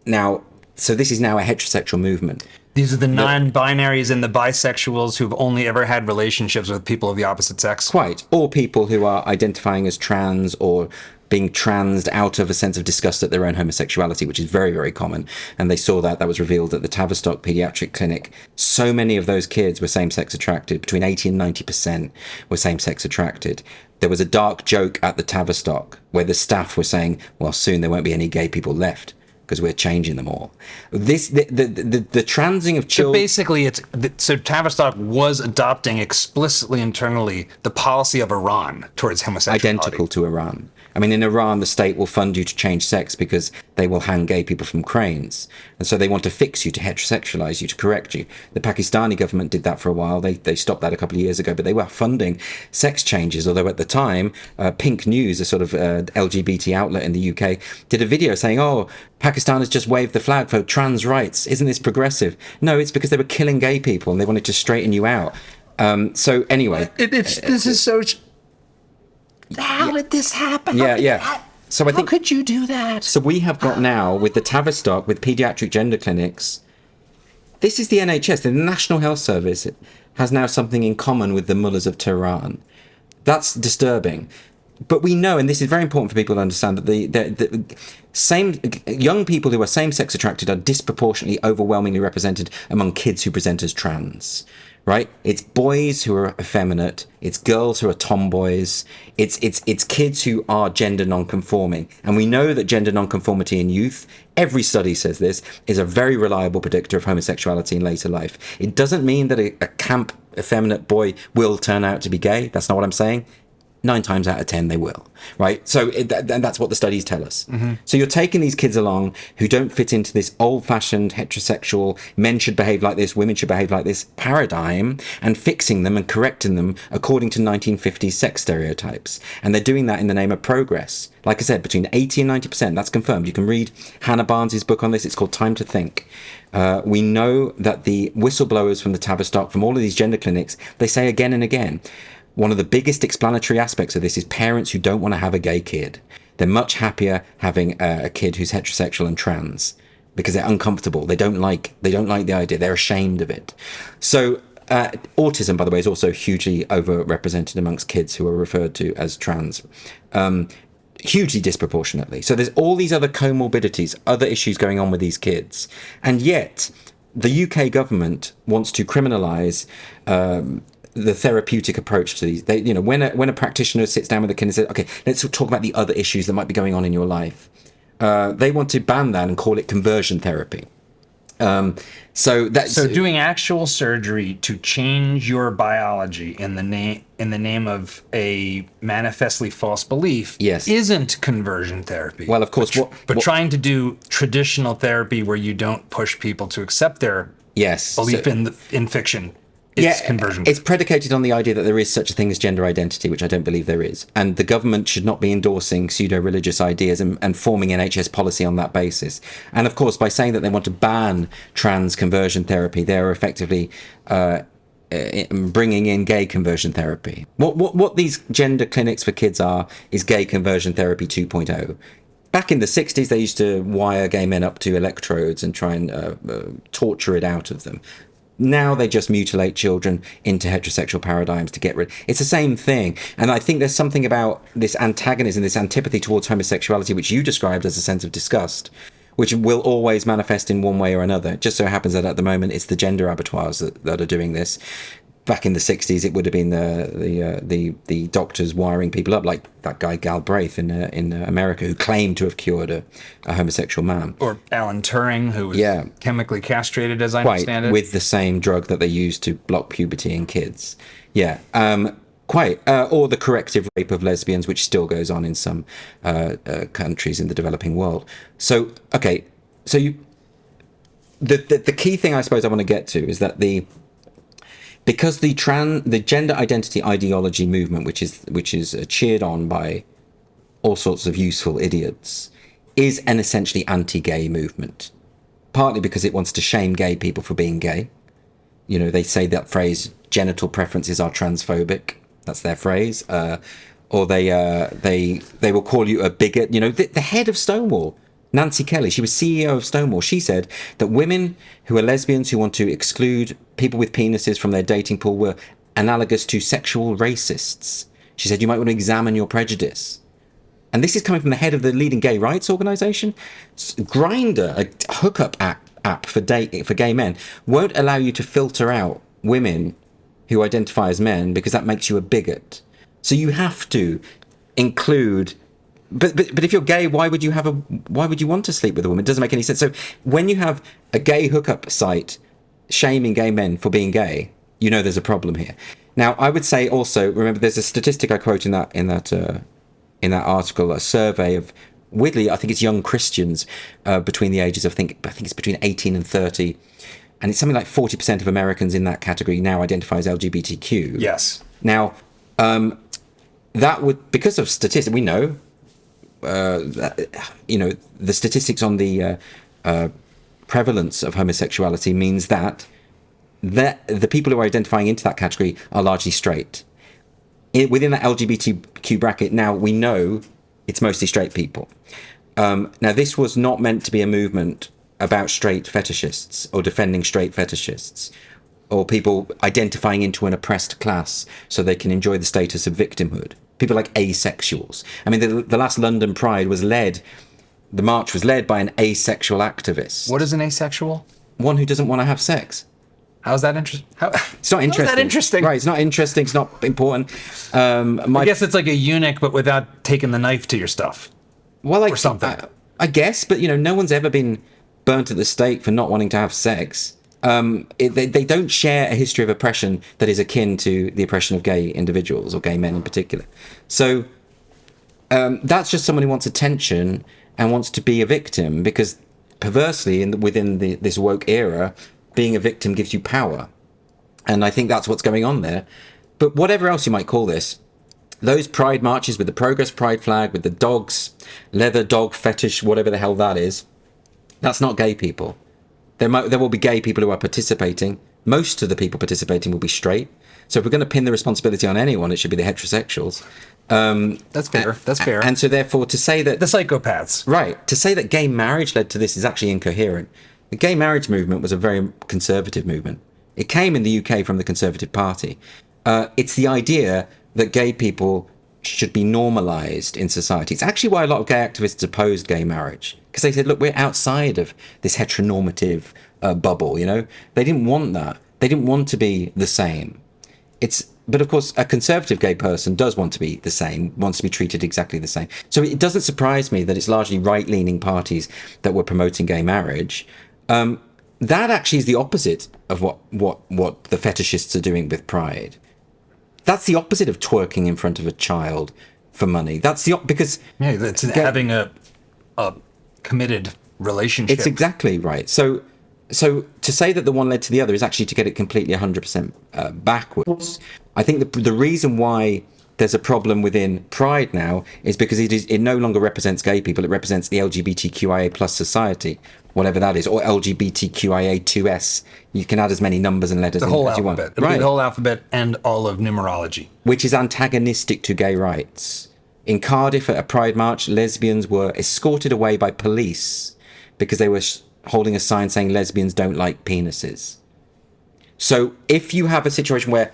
Now, so this is now a heterosexual movement. These are the non-binaries and the bisexuals who've only ever had relationships with people of the opposite sex. Quite. Or people who are identifying as trans or being transed out of a sense of disgust at their own homosexuality, which is very, very common. And they saw that was revealed at the Tavistock Pediatric Clinic. So many of those kids were same-sex attracted. Between 80 and 90% were same-sex attracted. There was a dark joke at the Tavistock where the staff were saying, well, soon there won't be any gay people left, because we're changing them all. The transing of children. So basically, so Tavistock was adopting explicitly internally the policy of Iran towards homosexuality. Identical to Iran. I mean, in Iran, the state will fund you to change sex because they will hang gay people from cranes. And so they want to fix you, to heterosexualize you, to correct you. The Pakistani government did that for a while. They stopped that a couple of years ago, but they were funding sex changes. Although at the time, Pink News, a sort of LGBT outlet in the UK, did a video saying, oh, Pakistan has just waved the flag for trans rights. Isn't this progressive? No, it's because they were killing gay people and they wanted to straighten you out. So anyway. This is so... How did this happen? Yeah. So I think, how could you do that? So we have got now, with the Tavistock, with paediatric gender clinics, this is the NHS, the National Health Service, has now something in common with the mullahs of Tehran. That's disturbing. But we know, and this is very important for people to understand, that the same young people who are same-sex attracted are disproportionately, overwhelmingly represented among kids who present as trans. Right? It's boys who are effeminate. It's girls who are tomboys. It's kids who are gender non-conforming. And we know that gender non-conformity in youth, every study says this, is a very reliable predictor of homosexuality in later life. It doesn't mean that a camp, effeminate boy will turn out to be gay. That's not what I'm saying. 9 times out of 10 they will, right? So and that's what the studies tell us. Mm-hmm. So you're taking these kids along who don't fit into this old-fashioned heterosexual men should behave like this, women should behave like this paradigm, and fixing them and correcting them according to 1950s sex stereotypes. And they're doing that in the name of progress. Like I said, between 80 and 90%, that's confirmed. You can read Hannah Barnes's book on this. It's called Time to Think. We know that the whistleblowers from the Tavistock, from all of these gender clinics, they say again and again, one of the biggest explanatory aspects of this is parents who don't want to have a gay kid. They're much happier having a kid who's heterosexual and trans because they're uncomfortable. They don't like the idea. They're ashamed of it. So autism, by the way, is also hugely overrepresented amongst kids who are referred to as trans, hugely disproportionately. So there's all these other comorbidities, other issues going on with these kids. And yet the UK government wants to criminalise the therapeutic approach to these. They, when a practitioner sits down with a kid and says, okay, let's talk about the other issues that might be going on in your life, they want to ban that and call it conversion therapy. So doing actual surgery to change your biology in the name of a manifestly false belief, yes, isn't conversion therapy. Well, of course, but trying to do traditional therapy where you don't push people to accept their belief in fiction. It's conversion. It's predicated on the idea that there is such a thing as gender identity, which I don't believe there is. And the government should not be endorsing pseudo-religious ideas and forming NHS policy on that basis. And of course, by saying that they want to ban trans conversion therapy, they're effectively bringing in gay conversion therapy. What these gender clinics for kids are is gay conversion therapy 2.0. Back in the 60s, they used to wire gay men up to electrodes and try and torture it out of them. Now they just mutilate children into heterosexual paradigms to get rid. It's the same thing. And I think there's something about this antagonism, this antipathy towards homosexuality, which you described as a sense of disgust, which will always manifest in one way or another. It just so happens that at the moment it's the gender abattoirs that are doing this. back in the 60s, it would have been the doctors wiring people up, like that guy Galbraith in America, who claimed to have cured a homosexual man. Or Alan Turing, who was chemically castrated, as I understand it. With the same drug that they used to block puberty in kids. Yeah. Or the corrective rape of lesbians, which still goes on in some countries in the developing world. So, okay. So the key thing I suppose I want to get to is that because the gender identity ideology movement, which is cheered on by all sorts of useful idiots, is an essentially anti-gay movement. Partly because it wants to shame gay people for being gay. You know, they say that phrase, genital preferences are transphobic. That's their phrase. Or they will call you a bigot. You know, the head of Stonewall, Nancy Kelly, she was CEO of Stonewall. She said that women who are lesbians who want to exclude people with penises from their dating pool were analogous to sexual racists. She said you might want to examine your prejudice. And this is coming from the head of the leading gay rights organization. Grindr, a hookup app for gay men, won't allow you to filter out women who identify as men because that makes you a bigot. So you have to include. But if you're gay, why would you want to sleep with a woman? It doesn't make any sense. So when you have a gay hookup site shaming gay men for being gay, you know there's a problem here. Now, I would say also, remember, there's a statistic I quote in that article, a survey of, weirdly, I think it's young Christians between the ages of, I think it's between 18 and 30, and it's something like 40% of Americans in that category now identify as LGBTQ. Yes. Now, that would, because of statistics, we know. The statistics on the prevalence of homosexuality means that the people who are identifying into that category are largely straight. Within that LGBTQ bracket, now we know it's mostly straight people. Now, this was not meant to be a movement about straight fetishists or defending straight fetishists or people identifying into an oppressed class so they can enjoy the status of victimhood. People like asexuals. I mean, the last London Pride the march was led by an asexual activist. What is an asexual? One who doesn't want to have sex. How's that interesting? It's not interesting. How's that interesting? Right, it's not interesting, it's not important. I guess it's like a eunuch, but without taking the knife to your stuff. Well, or something. I guess, but no one's ever been burnt at the stake for not wanting to have sex. They don't share a history of oppression that is akin to the oppression of gay individuals or gay men in particular. So that's just someone who wants attention and wants to be a victim, because perversely within this woke era, being a victim gives you power. And I think that's what's going on there. But whatever else you might call this, those pride marches with the Progress Pride flag, with the dogs, leather dog fetish, whatever the hell that is, that's not gay people. There will be gay people who are participating. Most of the people participating will be straight. So if we're going to pin the responsibility on anyone, it should be the heterosexuals. That's fair. That's fair. And so therefore to say that... The psychopaths. Right. To say that gay marriage led to this is actually incoherent. The gay marriage movement was a very conservative movement. It came in the UK from the Conservative Party. It's the idea that gay people should be normalised in society. It's actually why a lot of gay activists opposed gay marriage. Because they said, look, we're outside of this heteronormative bubble, They didn't want that. They didn't want to be the same. But of course, a conservative gay person does want to be the same, wants to be treated exactly the same. So it doesn't surprise me that it's largely right-leaning parties that were promoting gay marriage. That actually is the opposite of what the fetishists are doing with Pride. That's the opposite of twerking in front of a child for money. That's because that's having a committed relationship. It's exactly right. So to say that the one led to the other is actually to get it completely 100% backwards. I think the reason why there's a problem within Pride now is because it no longer represents gay people. It represents the LGBTQIA plus society, whatever that is, or LGBTQIA2S. You can add as many numbers and letters as you want. It'll be the whole alphabet and all of numerology. Which is antagonistic to gay rights. In Cardiff, at a Pride march, lesbians were escorted away by police because they were holding a sign saying lesbians don't like penises. So if you have a situation where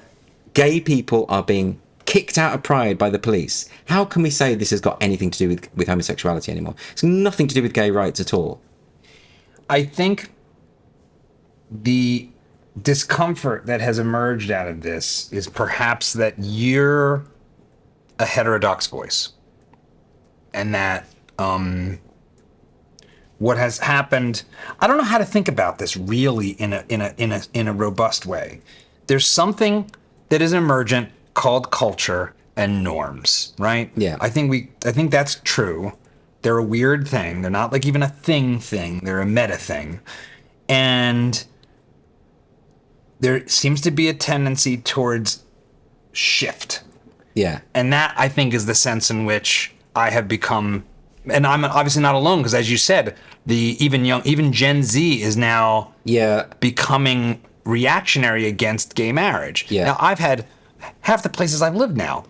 gay people are being kicked out of Pride by the police, how can we say this has got anything to do with homosexuality anymore? It's nothing to do with gay rights at all. I think the discomfort that has emerged out of this is perhaps that you're a heterodox voice, and that what has happened, I don't know how to think about this really in a robust way. There's something that is emergent called culture and norms, right? Yeah. I think that's true. They're a weird thing. They're not like even a thing. They're a meta thing. And there seems to be a tendency towards shift. Yeah. And that, I think, is the sense in which I have become, and I'm obviously not alone, because as you said, even Gen Z is now becoming reactionary against gay marriage. Yeah. Now, I've had half the places I've lived now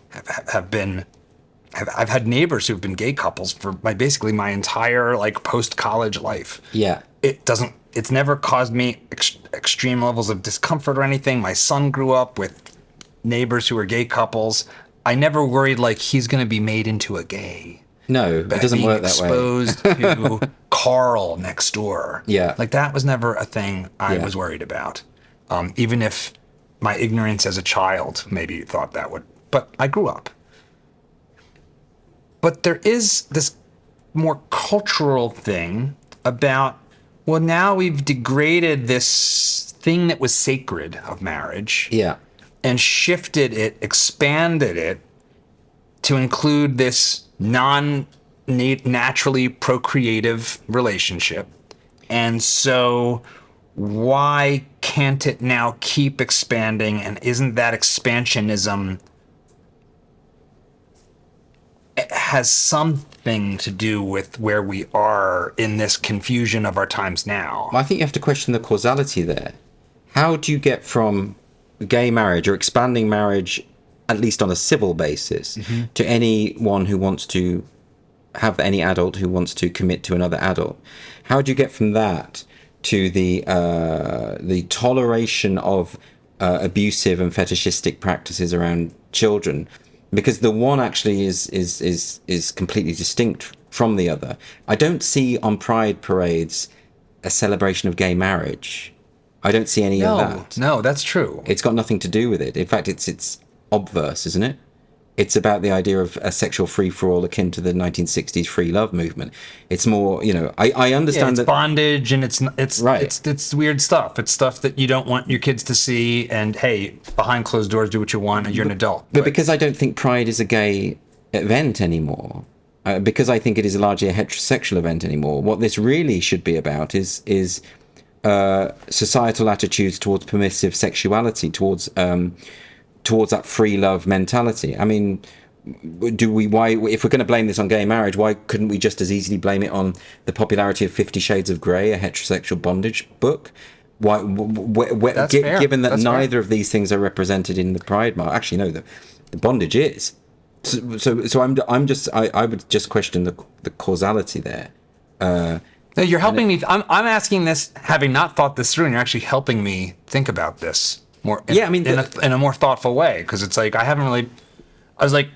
I've had neighbors who've been gay couples for basically my entire like post-college life. Yeah. It's never caused me extreme levels of discomfort or anything. My son grew up with neighbors who were gay couples. I never worried like he's going to be made into a gay. No, it doesn't work that way. Exposed to Carl next door. Yeah. Like that was never a thing I was worried about. Even if my ignorance as a child maybe thought that would, but I grew up. But there is this more cultural thing about, well, now we've degraded this thing that was sacred of marriage. Yeah. And shifted it, expanded it to include this naturally procreative relationship. And so why can't it now keep expanding? And isn't that expansionism has something to do with where we are in this confusion of our times now? I think you have to question the causality there. How do you get from gay marriage or expanding marriage, at least on a civil basis, to anyone who wants to have any adult who wants to commit to another adult? How do you get from that to the toleration of abusive and fetishistic practices around children? Because the one actually is completely distinct from the other. I don't see on pride parades a celebration of gay marriage. I don't see any of that. No, that's true. It's got nothing to do with it. In fact, it's obverse, isn't it? It's about the idea of a sexual free-for-all akin to the 1960s free love movement. It's more, I understand it's that bondage, and it's right. It's weird stuff. It's stuff that you don't want your kids to see. And hey, behind closed doors, do what you want. And you're an adult. But because I don't think Pride is a gay event anymore, because I think it is largely a heterosexual event anymore, what this really should be about is societal attitudes towards permissive sexuality, towards that free love mentality. I mean, if we're going to blame this on gay marriage, why couldn't we just as easily blame it on the popularity of 50 Shades of Grey, a heterosexual bondage book? Why, given that neither of these things are represented in the Pride March? Actually, no, the bondage is. So I would just question the causality there. No, you're helping me. I'm asking this, having not thought this through, and you're actually helping me think about this more. In a more thoughtful way, because it's like I was like,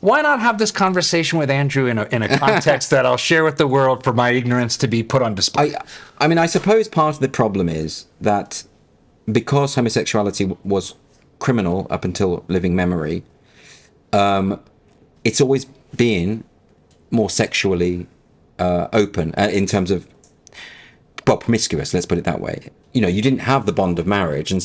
why not have this conversation with Andrew in a context that I'll share with the world for my ignorance to be put on display? I mean, I suppose part of the problem is that because homosexuality was criminal up until living memory, it's always been more sexually open in terms of, well, promiscuous, let's put it that way. You didn't have the bond of marriage, and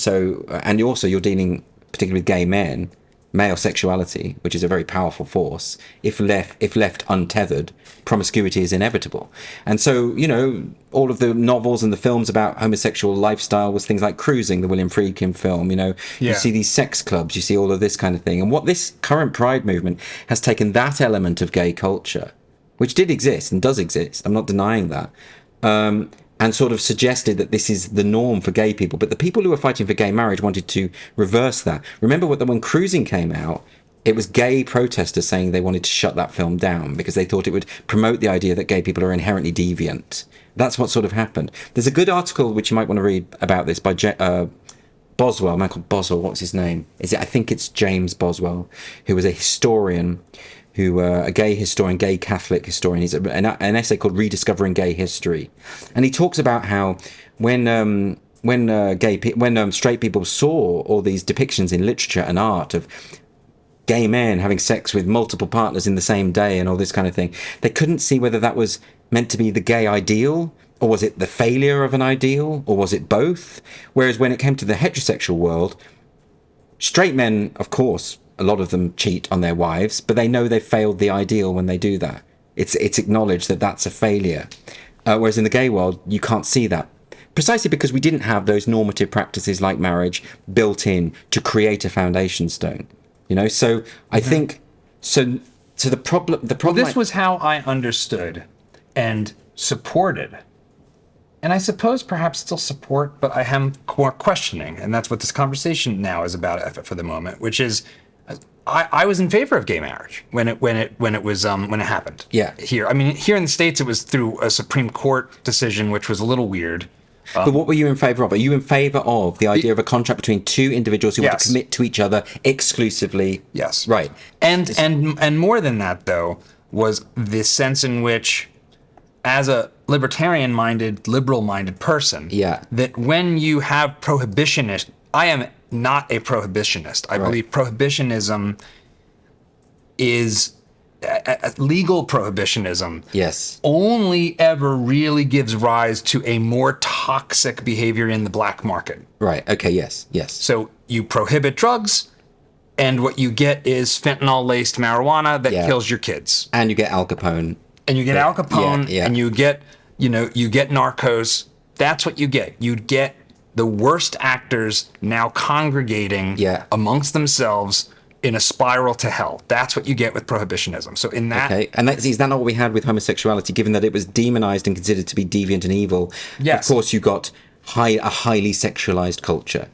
you're dealing particularly with gay men, male sexuality, which is a very powerful force. If left untethered, promiscuity is inevitable. And so, all of the novels and the films about homosexual lifestyle was things like Cruising, the William Friedkin film. You see these sex clubs, you see all of this kind of thing. And what this current Pride movement has taken that element of gay culture, which did exist and does exist, I'm not denying that, and sort of suggested that this is the norm for gay people. But the people who were fighting for gay marriage wanted to reverse that. Remember when Cruising came out, it was gay protesters saying they wanted to shut that film down because they thought it would promote the idea that gay people are inherently deviant. That's what sort of happened. There's a good article which you might want to read about this by Boswell, Michael Boswell, what's his name? I think it's James Boswell, who was a historian, a gay historian, gay Catholic historian. He's an essay called Rediscovering Gay History. And he talks about how when straight people saw all these depictions in literature and art of gay men having sex with multiple partners in the same day and all this kind of thing, they couldn't see whether that was meant to be the gay ideal, or was it the failure of an ideal, or was it both? Whereas when it came to the heterosexual world, straight men, of course, a lot of them cheat on their wives, but they know they've failed the ideal when they do that. It's acknowledged that that's a failure. Whereas in the gay world, you can't see that. Precisely because we didn't have those normative practices like marriage built in to create a foundation stone. You know, so I think, so the problem... Well, this was how I understood and supported, and I suppose perhaps still support, but I am questioning, and that's what this conversation now is about for the moment, which is I was in favor of gay marriage when it happened. Yeah. Here, I mean, here in the States, it was through a Supreme Court decision, which was a little weird. But what were you in favor of? Are you in favor of the idea of a contract between two individuals who want to commit to each other exclusively? Yes. Right. And more than that, though, was the sense in which, as a libertarian-minded, liberal-minded person, that when you have prohibitionist, I am not a prohibitionist. I believe prohibitionism is legal prohibitionism. Yes. Only ever really gives rise to a more toxic behavior in the black market. Right. Okay. Yes. Yes. So you prohibit drugs, and what you get is fentanyl-laced marijuana that kills your kids. And you get Al Capone. And you get Al Capone, and you get, you get narcos. That's what you get. You get the worst actors now congregating amongst themselves in a spiral to hell. That's what you get with prohibitionism. So in that... Okay, and is that not what we had with homosexuality, given that it was demonized and considered to be deviant and evil? Yes. Of course, you got a highly sexualized culture.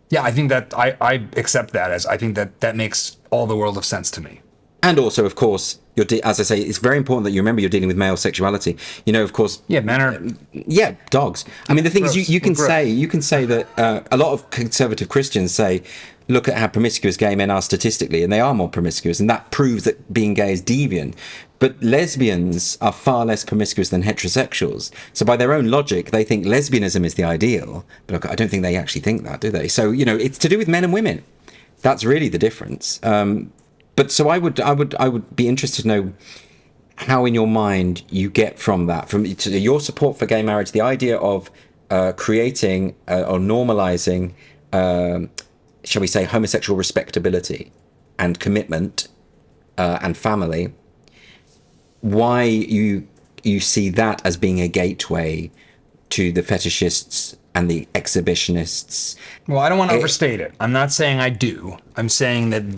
Yeah, I think that I accept that as, I think that makes all the world of sense to me. And also, of course, as I say, it's very important that you remember you're dealing with male sexuality. You know, of course. Yeah, men are. Yeah, dogs. I mean, the thing is, you can say that a lot of conservative Christians say, look at how promiscuous gay men are statistically, and they are more promiscuous, and that proves that being gay is deviant. But lesbians are far less promiscuous than heterosexuals. So by their own logic, they think lesbianism is the ideal. But I don't think they actually think that, do they? So, it's to do with men and women. That's really the difference. But so I would be interested to know how in your mind you get from that, from your support for gay marriage, the idea of creating or normalizing, shall we say, homosexual respectability and commitment and family, why you see that as being a gateway to the fetishists and the exhibitionists. Well, I don't want to overstate it. I'm not saying I do. I'm saying that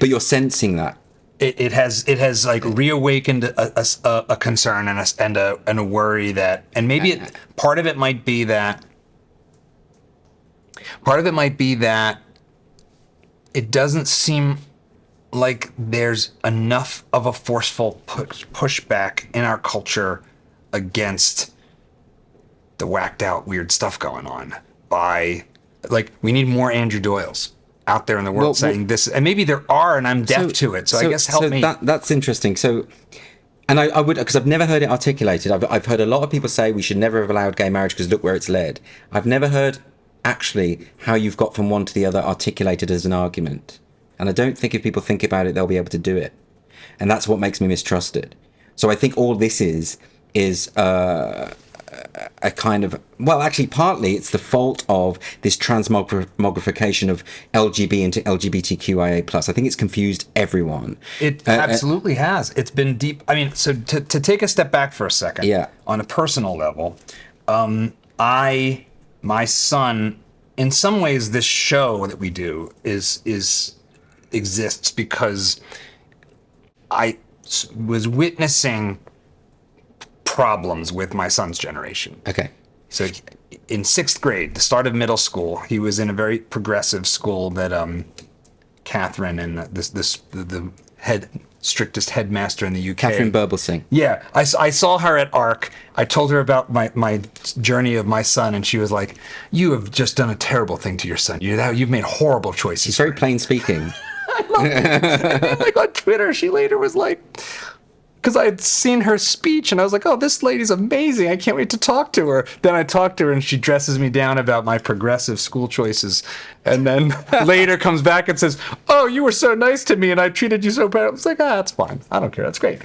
But you're sensing that. It has like reawakened a concern and a worry that, and maybe part of it might be that it doesn't seem like there's enough of a forceful pushback in our culture against the whacked out weird stuff going on we need more Andrew Doyles out there in the world saying this, and maybe there are, and I'm deaf to it. So I guess help me. That's interesting. So, and I would, because I've never heard it articulated. I've heard a lot of people say we should never have allowed gay marriage because look where it's led. I've never heard actually how you've got from one to the other articulated as an argument. And I don't think if people think about it, they'll be able to do it. And that's what makes me mistrust it. So I think all this is a kind of, well, actually, partly it's the fault of this transmogrification of LGB into LGBTQIA+. I think it's confused everyone. It absolutely has. It's been deep. I mean, so to take a step back for a second, on a personal level, my son, in some ways, this show that we do exists because I was witnessing problems with my son's generation. Okay. So in 6th grade, the start of middle school, he was in a very progressive school that Catherine and the strictest headmaster in the UK. Catherine Burblesing. Yeah. I saw her at ARC. I told her about my journey of my son, and she was like, you have just done a terrible thing to your son. You've made horrible choices. He's very plain speaking. I love it. And like on Twitter, she later was like, because I had seen her speech and I was like, oh, this lady's amazing. I can't wait to talk to her. Then I talked to her and she dresses me down about my progressive school choices. And then later comes back and says, oh, you were so nice to me and I treated you so bad. I was like, that's fine. I don't care. That's great.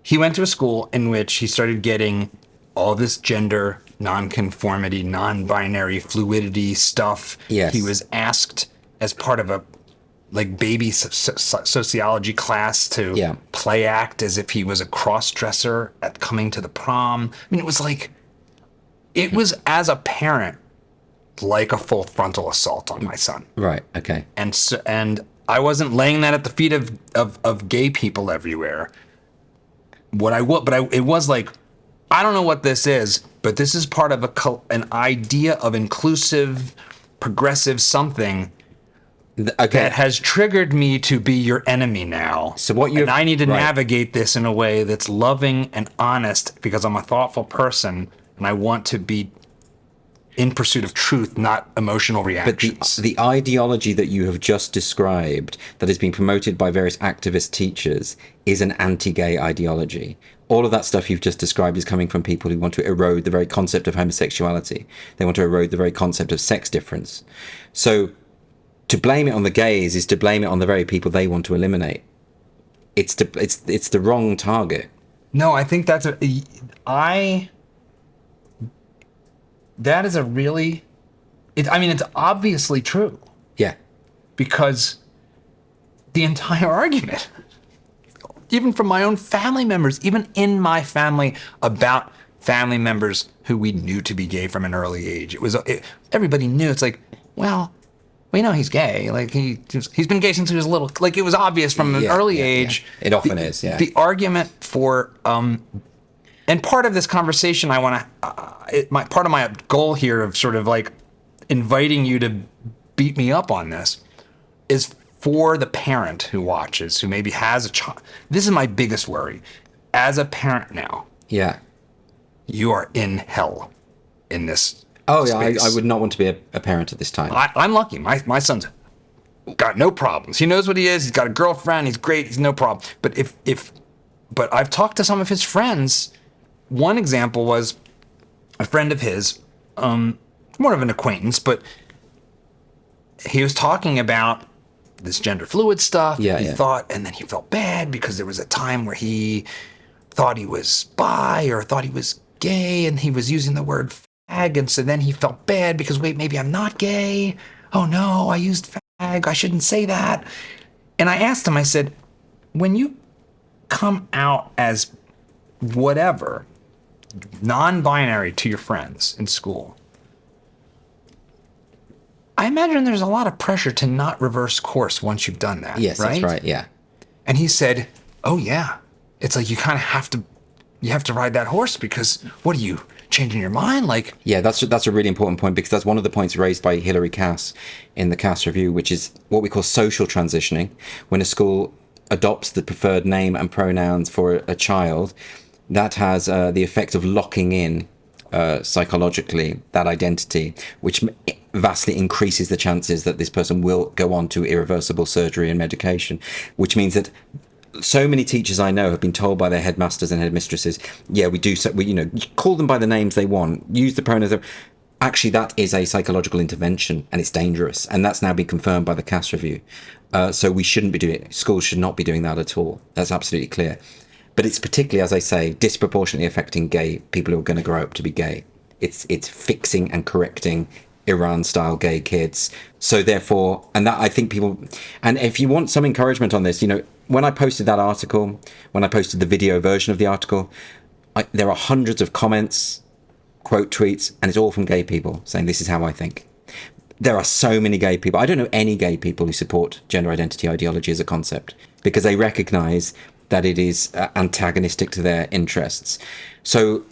He went to a school in which he started getting all this gender nonconformity, non-binary fluidity stuff. Yes. He was asked as part of a baby sociology class to play act as if he was a cross-dresser at coming to the prom. I mean, it was as a parent like a full frontal assault on my son. Right. Okay. And I wasn't laying that at the feet of gay people everywhere. It was like, I don't know what this is, but this is part of an idea of inclusive, progressive something that has triggered me to be your enemy now. And I need to navigate this in a way that's loving and honest because I'm a thoughtful person and I want to be in pursuit of truth, not emotional reactions. But the ideology that you have just described that is being promoted by various activist teachers is an anti-gay ideology. All of that stuff you've just described is coming from people who want to erode the very concept of homosexuality. They want to erode the very concept of sex difference. So to blame it on the gays is to blame it on the very people they want to eliminate. It's the wrong target. No, I think that is a really... it's obviously true. Yeah. Because the entire argument, even from my own family members, even in my family, about family members who we knew to be gay from an early age, everybody knew. It's like, well, we know he's gay. Like he's been gay since he was little. Like it was obvious from an early age. Yeah. It often is. Yeah. The argument for and part of this conversation, I want to. Part of my goal here of sort of like inviting you to beat me up on this is for the parent who watches, who maybe has a child. This is my biggest worry. As a parent now, you are in hell in this. Oh yeah, I would not want to be a parent at this time. I'm lucky. My son's got no problems. He knows what he is. He's got a girlfriend. He's great. He's no problem. But I've talked to some of his friends. One example was a friend of his, more of an acquaintance, but he was talking about this gender fluid stuff. He thought, and then he felt bad because there was a time where he thought he was bi or thought he was gay, and he was using the word fag, and so then he felt bad because, wait, maybe I'm not gay. Oh no, I used fag. I shouldn't say that. And I asked him, I said, when you come out as whatever, non-binary to your friends in school, I imagine there's a lot of pressure to not reverse course once you've done that. Yes, right? That's right, yeah. And he said, oh yeah, it's like you kind of have to ride that horse because what are you, changing your mind? Like, yeah, that's a really important point because that's one of the points raised by Hilary Cass in the Cass Review, which is what we call social transitioning. When a school adopts the preferred name and pronouns for a child, that has the effect of locking in psychologically that identity, which vastly increases the chances that this person will go on to irreversible surgery and medication, which means that so many teachers I know have been told by their headmasters and headmistresses, call them by the names they want, use the pronouns. Actually, that is a psychological intervention and it's dangerous. And that's now been confirmed by the Cass Review. So we shouldn't be doing it. Schools should not be doing that at all. That's absolutely clear. But it's particularly, as I say, disproportionately affecting gay people who are going to grow up to be gay. It's fixing and correcting Iran-style gay kids. So therefore, and that I think people, and if you want some encouragement on this, when I posted that article, when I posted the video version of the article, there are hundreds of comments, quote tweets, and it's all from gay people saying this is how I think. There are so many gay people. I don't know any gay people who support gender identity ideology as a concept because they recognize that it is antagonistic to their interests. So,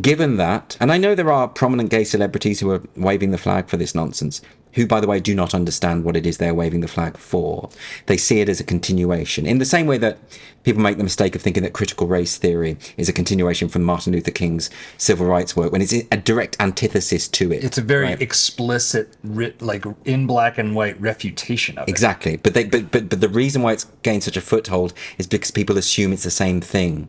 given that, and I know there are prominent gay celebrities who are waving the flag for this nonsense, who, by the way, do not understand what it is they're waving the flag for. They see it as a continuation. In the same way that people make the mistake of thinking that critical race theory is a continuation from Martin Luther King's civil rights work, when it's a direct antithesis to it. It's a very explicit, like in black and white refutation of it. Exactly. But the reason why it's gained such a foothold is because people assume it's the same thing.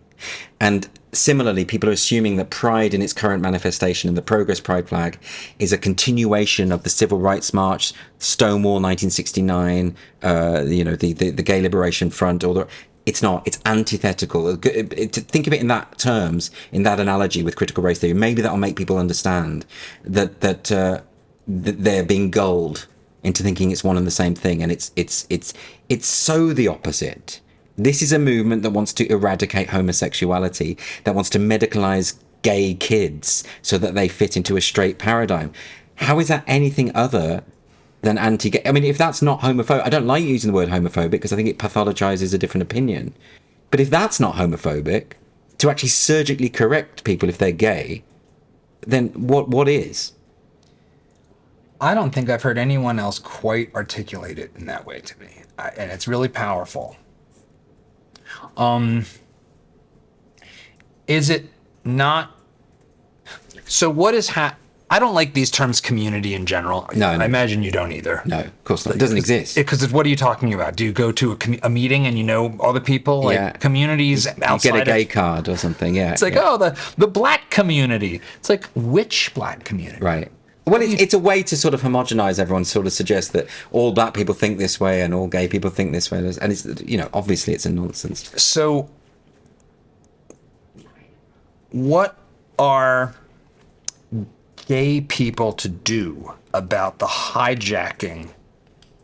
And similarly, people are assuming that Pride in its current manifestation and the Progress Pride flag is a continuation of the Civil Rights March, Stonewall 1969, the Gay Liberation Front. It's not. It's antithetical. Think of it in that terms, in that analogy with critical race theory. Maybe that'll make people understand that they're being gulled into thinking it's one and the same thing, and it's so the opposite. This is a movement that wants to eradicate homosexuality, that wants to medicalize gay kids so that they fit into a straight paradigm. How is that anything other than anti-gay? I mean, if that's not homophobic, I don't like using the word homophobic because I think it pathologizes a different opinion. But if that's not homophobic, to actually surgically correct people if they're gay, then what is? I don't think I've heard anyone else quite articulate it in that way to me. And it's really powerful. Is it not? So what is I don't like these terms community in general. No. I imagine you don't either. No, of course not. It doesn't exist. Because what are you talking about? Do you go to a meeting and you know all the people? Like communities outside. You get a gay card or something, yeah. It's like, the black community. It's like, which black community? Right. Well, it's a way to sort of homogenize everyone, sort of suggest that all black people think this way and all gay people think this way. And it's, obviously it's a nonsense. So what are gay people to do about the hijacking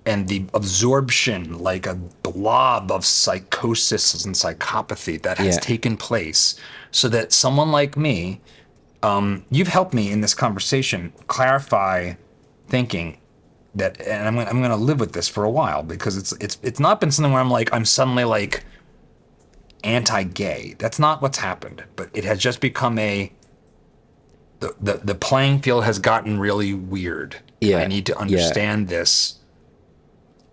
and the absorption, like a blob of psychosis and psychopathy that has taken place, so that someone like me, you've helped me in this conversation clarify thinking that, and I'm going to live with this for a while, because it's not been something where I'm suddenly like anti-gay. That's not what's happened, but it has just become the playing field has gotten really weird. Yeah. I need to understand this,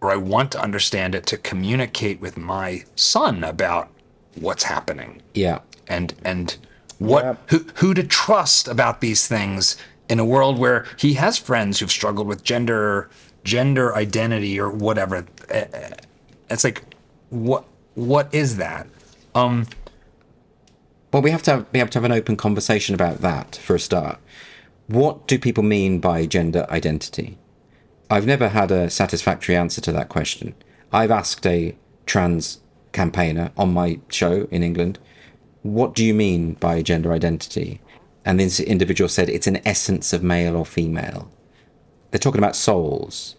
or I want to understand it to communicate with my son about what's happening. Yeah. And what who to trust about these things in a world where he has friends who've struggled with gender identity or whatever. It's like, what is that? Well, we have to have an open conversation about that for a start. What do people mean by gender identity? I've never had a satisfactory answer to that question. I've asked a trans campaigner on my show in England, what do you mean by gender identity? And this individual said it's an essence of male or female. They're talking about souls.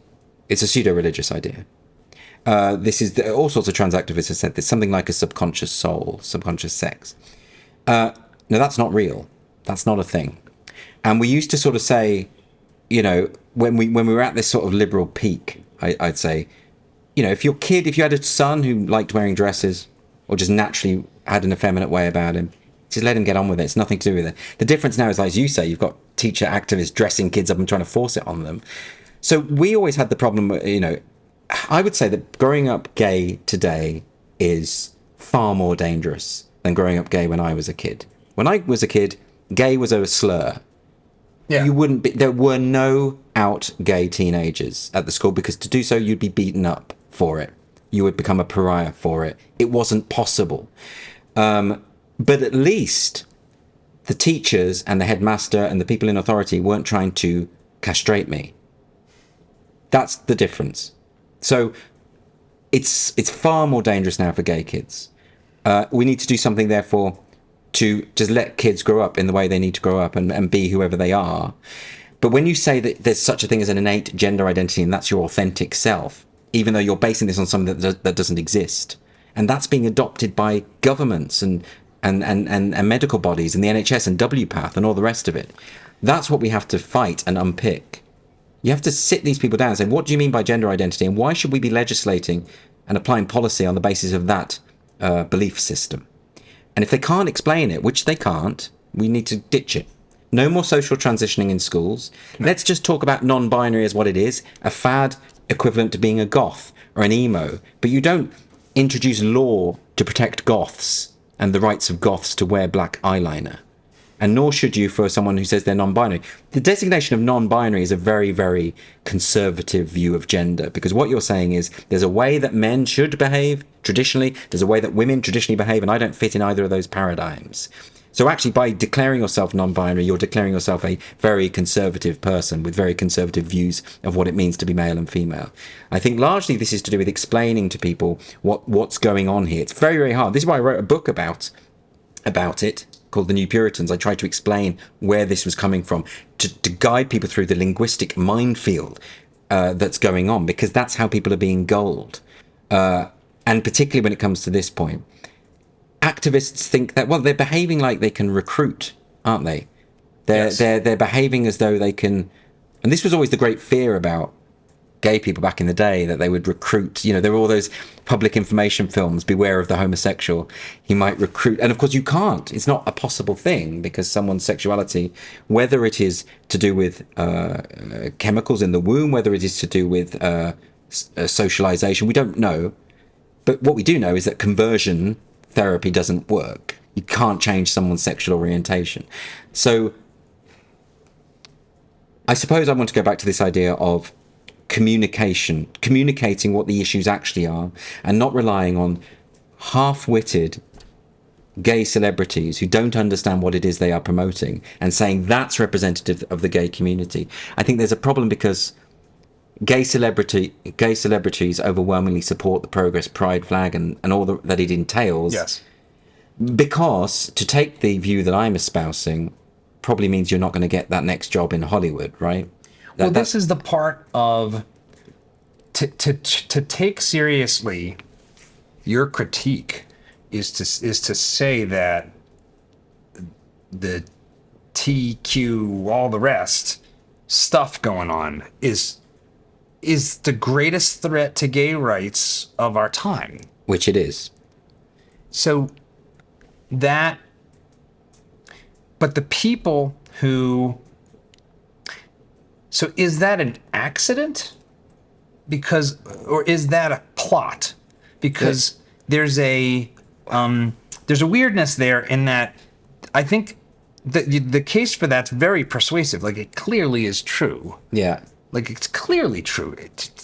It's a pseudo-religious idea. All sorts of trans activists have said this, something like a subconscious soul, subconscious sex. No, that's not real. That's not a thing. And we used to sort of say, when we were at this sort of liberal peak, I'd say, if you had a son who liked wearing dresses or just naturally had an effeminate way about him, just let him get on with it. It's nothing to do with it. The difference now is, like, as you say, you've got teacher activists dressing kids up and trying to force it on them. So we always had the problem, I would say that growing up gay today is far more dangerous than growing up gay when I was a kid. When I was a kid, gay was a slur. Yeah. There were no out gay teenagers at the school, because to do so, you'd be beaten up for it. You would become a pariah for it. It wasn't possible. But at least the teachers and the headmaster and the people in authority weren't trying to castrate me. That's the difference. So it's far more dangerous now for gay kids. We need to do something, therefore, to just let kids grow up in the way they need to grow up and be whoever they are. But when you say that there's such a thing as an innate gender identity and that's your authentic self, even though you're basing this on something that doesn't exist, and that's being adopted by governments and medical bodies and the NHS and WPATH and all the rest of it, that's what we have to fight and unpick. You have to sit these people down and say, what do you mean by gender identity, and why should we be legislating and applying policy on the basis of that belief system? And if they can't explain it, which they can't, We need to ditch it. No more social transitioning in schools. Let's just talk about non-binary as what it is, a fad equivalent to being a goth or an emo. But you don't introduce law to protect goths and the rights of goths to wear black eyeliner. And nor should you for someone who says they're non-binary. The designation of non-binary is a very, very conservative view of gender, because what you're saying is there's a way that men should behave traditionally, there's a way that women traditionally behave, and I don't fit in either of those paradigms. So actually, by declaring yourself non-binary, you're declaring yourself a very conservative person with very conservative views of what it means to be male and female. I think largely this is to do with explaining to people what's going on here. It's very, very hard. This is why I wrote a book about it called The New Puritans. I tried to explain where this was coming from, to guide people through the linguistic minefield that's going on, because that's how people are being gulled. And particularly when it comes to this point. Activists think that, well, they're behaving like they can recruit, aren't they? They're behaving as though they can, and this was always the great fear about gay people back in the day, that they would recruit. You know, there were all those public information films, beware of the homosexual, he might recruit. And of course you can't, it's not a possible thing, because someone's sexuality, whether it is to do with chemicals in the womb, whether it is to do with socialization, we don't know. But what we do know is that conversion therapy doesn't work. You can't change someone's sexual orientation. So I suppose I want to go back to this idea of communicating what the issues actually are, and not relying on half-witted gay celebrities who don't understand what it is they are promoting and saying that's representative of the gay community. I think there's a problem because gay celebrities overwhelmingly support the Progress Pride flag and all that it entails. Yes. Because to take the view that I'm espousing probably means you're not going to get that next job in Hollywood, right? This is the part of to take seriously your critique is to say that the TQ, all the rest stuff going on is the greatest threat to gay rights of our time. Which it is. So but the people who, so is that an accident? Or is that a plot? Because there's a weirdness there in that I think the case for that's very persuasive. Like, it clearly is true. Yeah. Like, it's clearly true.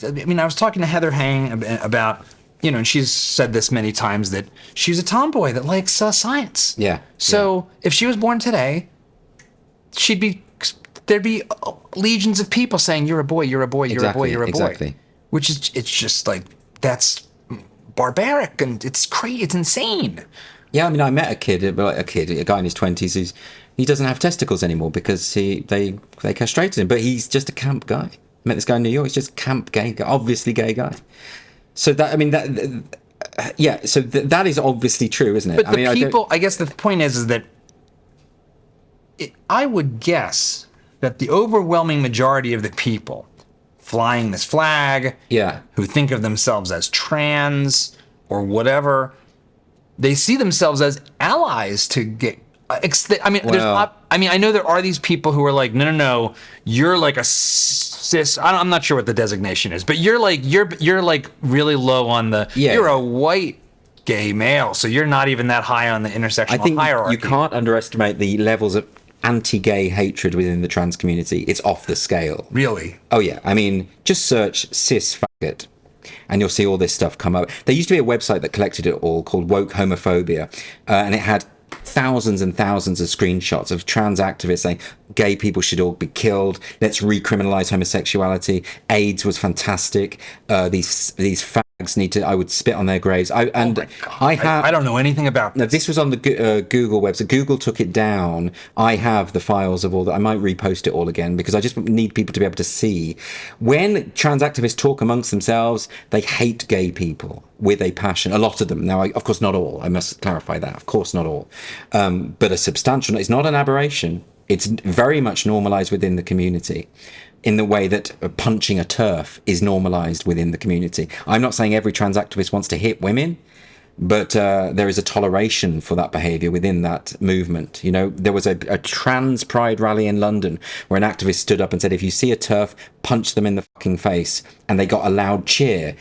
I mean, I was talking to Heather Hang about, and she's said this many times, that she's a tomboy that likes science. Yeah. So if she was born today, there'd be legions of people saying, you're a boy, you're a boy, you're a boy, you're a boy. Exactly. Which is, it's just like, that's barbaric and it's crazy, it's insane. Yeah, I mean, I met a guy in his 20s he doesn't have testicles anymore because they castrated him, but he's just a camp guy. I met this guy in New York, he's just a camp gay guy, obviously gay guy. So that is obviously true, isn't it? But I guess the point is that I would guess that the overwhelming majority of the people flying this flag, who think of themselves as trans or whatever, they see themselves as allies to gay. I mean, I know there are these people who are like, no, you're like a cis. I'm not sure what the designation is, but you're like really low on the. Yeah. You're a white gay male, so you're not even that high on the intersectional hierarchy. You can't underestimate the levels of anti-gay hatred within the trans community. It's off the scale. Really? Oh yeah. I mean, just search cis faggot, and you'll see all this stuff come up. There used to be a website that collected it all called Woke Homophobia, and it had thousands and thousands of screenshots of trans activists saying gay people should all be killed, let's recriminalize homosexuality, AIDS was fantastic, these fags need to, I would spit on their graves. I don't know anything about this. No, this was on the Google website. Google took it down. I have the files of all that. I might repost it all again because I just need people to be able to see. When trans activists talk amongst themselves, they hate gay people with a passion. A lot of them. Now, of course, not all. I must clarify that. Of course, not all. But a substantial, it's not an aberration. It's very much normalized within the community in the way that punching a turf is normalized within the community. I'm not saying every trans activist wants to hit women, but there is a toleration for that behavior within that movement. You know, there was a trans pride rally in London where an activist stood up and said, if you see a TERF, punch them in the fucking face, and they got a loud cheer.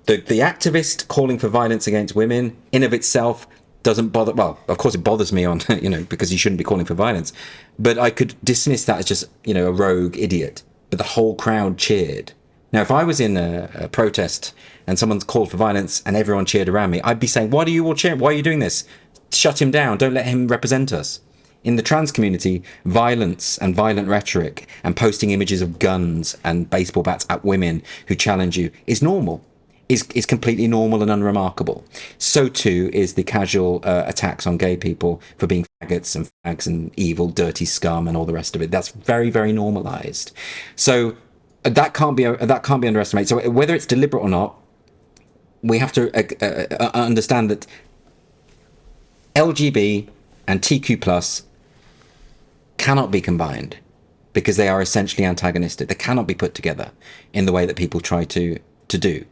The activist calling for violence against women in of itself doesn't bother. Well, of course it bothers me on, you know, because you shouldn't be calling for violence, but I could dismiss that as just, you know, a rogue idiot. But the whole crowd cheered. Now, if I was in a protest and someone's called for violence and everyone cheered around me, I'd be saying, why do you all cheer? Why are you doing this? Shut him down. Don't let him represent us. In the trans community, violence and violent rhetoric and posting images of guns and baseball bats at women who challenge you is normal. Is completely normal and unremarkable. So too is the casual attacks on gay people for being faggots and fags and evil, dirty scum and all the rest of it. That's very, very normalized. So that can't be underestimated. So whether it's deliberate or not, we have to understand that LGB and TQ plus cannot be combined because they are essentially antagonistic. They cannot be put together in the way that people try to do.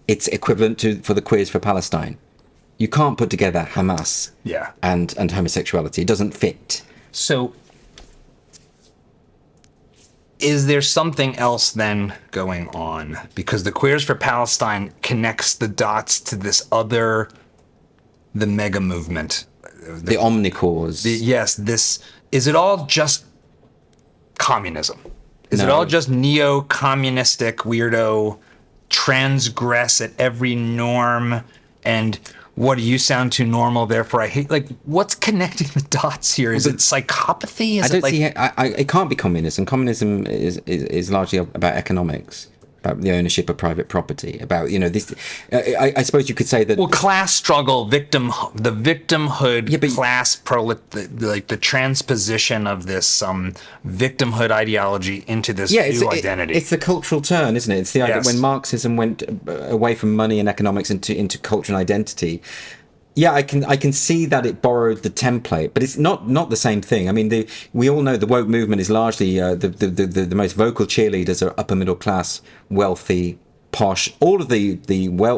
It's equivalent to for the queers for Palestine. You can't put together Hamas and homosexuality. It doesn't fit. So is there something else then going on? Because the Queers for Palestine connects the dots to this other, the mega movement. The omnicause. Is it all just communism? Is it all just neo-communistic weirdo transgress at every norm and what do you sound too normal, therefore I hate? Like, what's connecting the dots here? Is it psychopathy? It can't be communism. Communism is largely about economics, about the ownership of private property, about, you know, this. I suppose you could say that. Well, class struggle, the victimhood, class the transposition of this victimhood ideology into this new identity. It's the cultural turn, isn't it? It's the idea when Marxism went away from money and economics into culture and identity. Yeah, I can see that it borrowed the template, but it's not the same thing. I mean, we all know the woke movement is largely the most vocal cheerleaders are upper middle class, wealthy, posh. All of the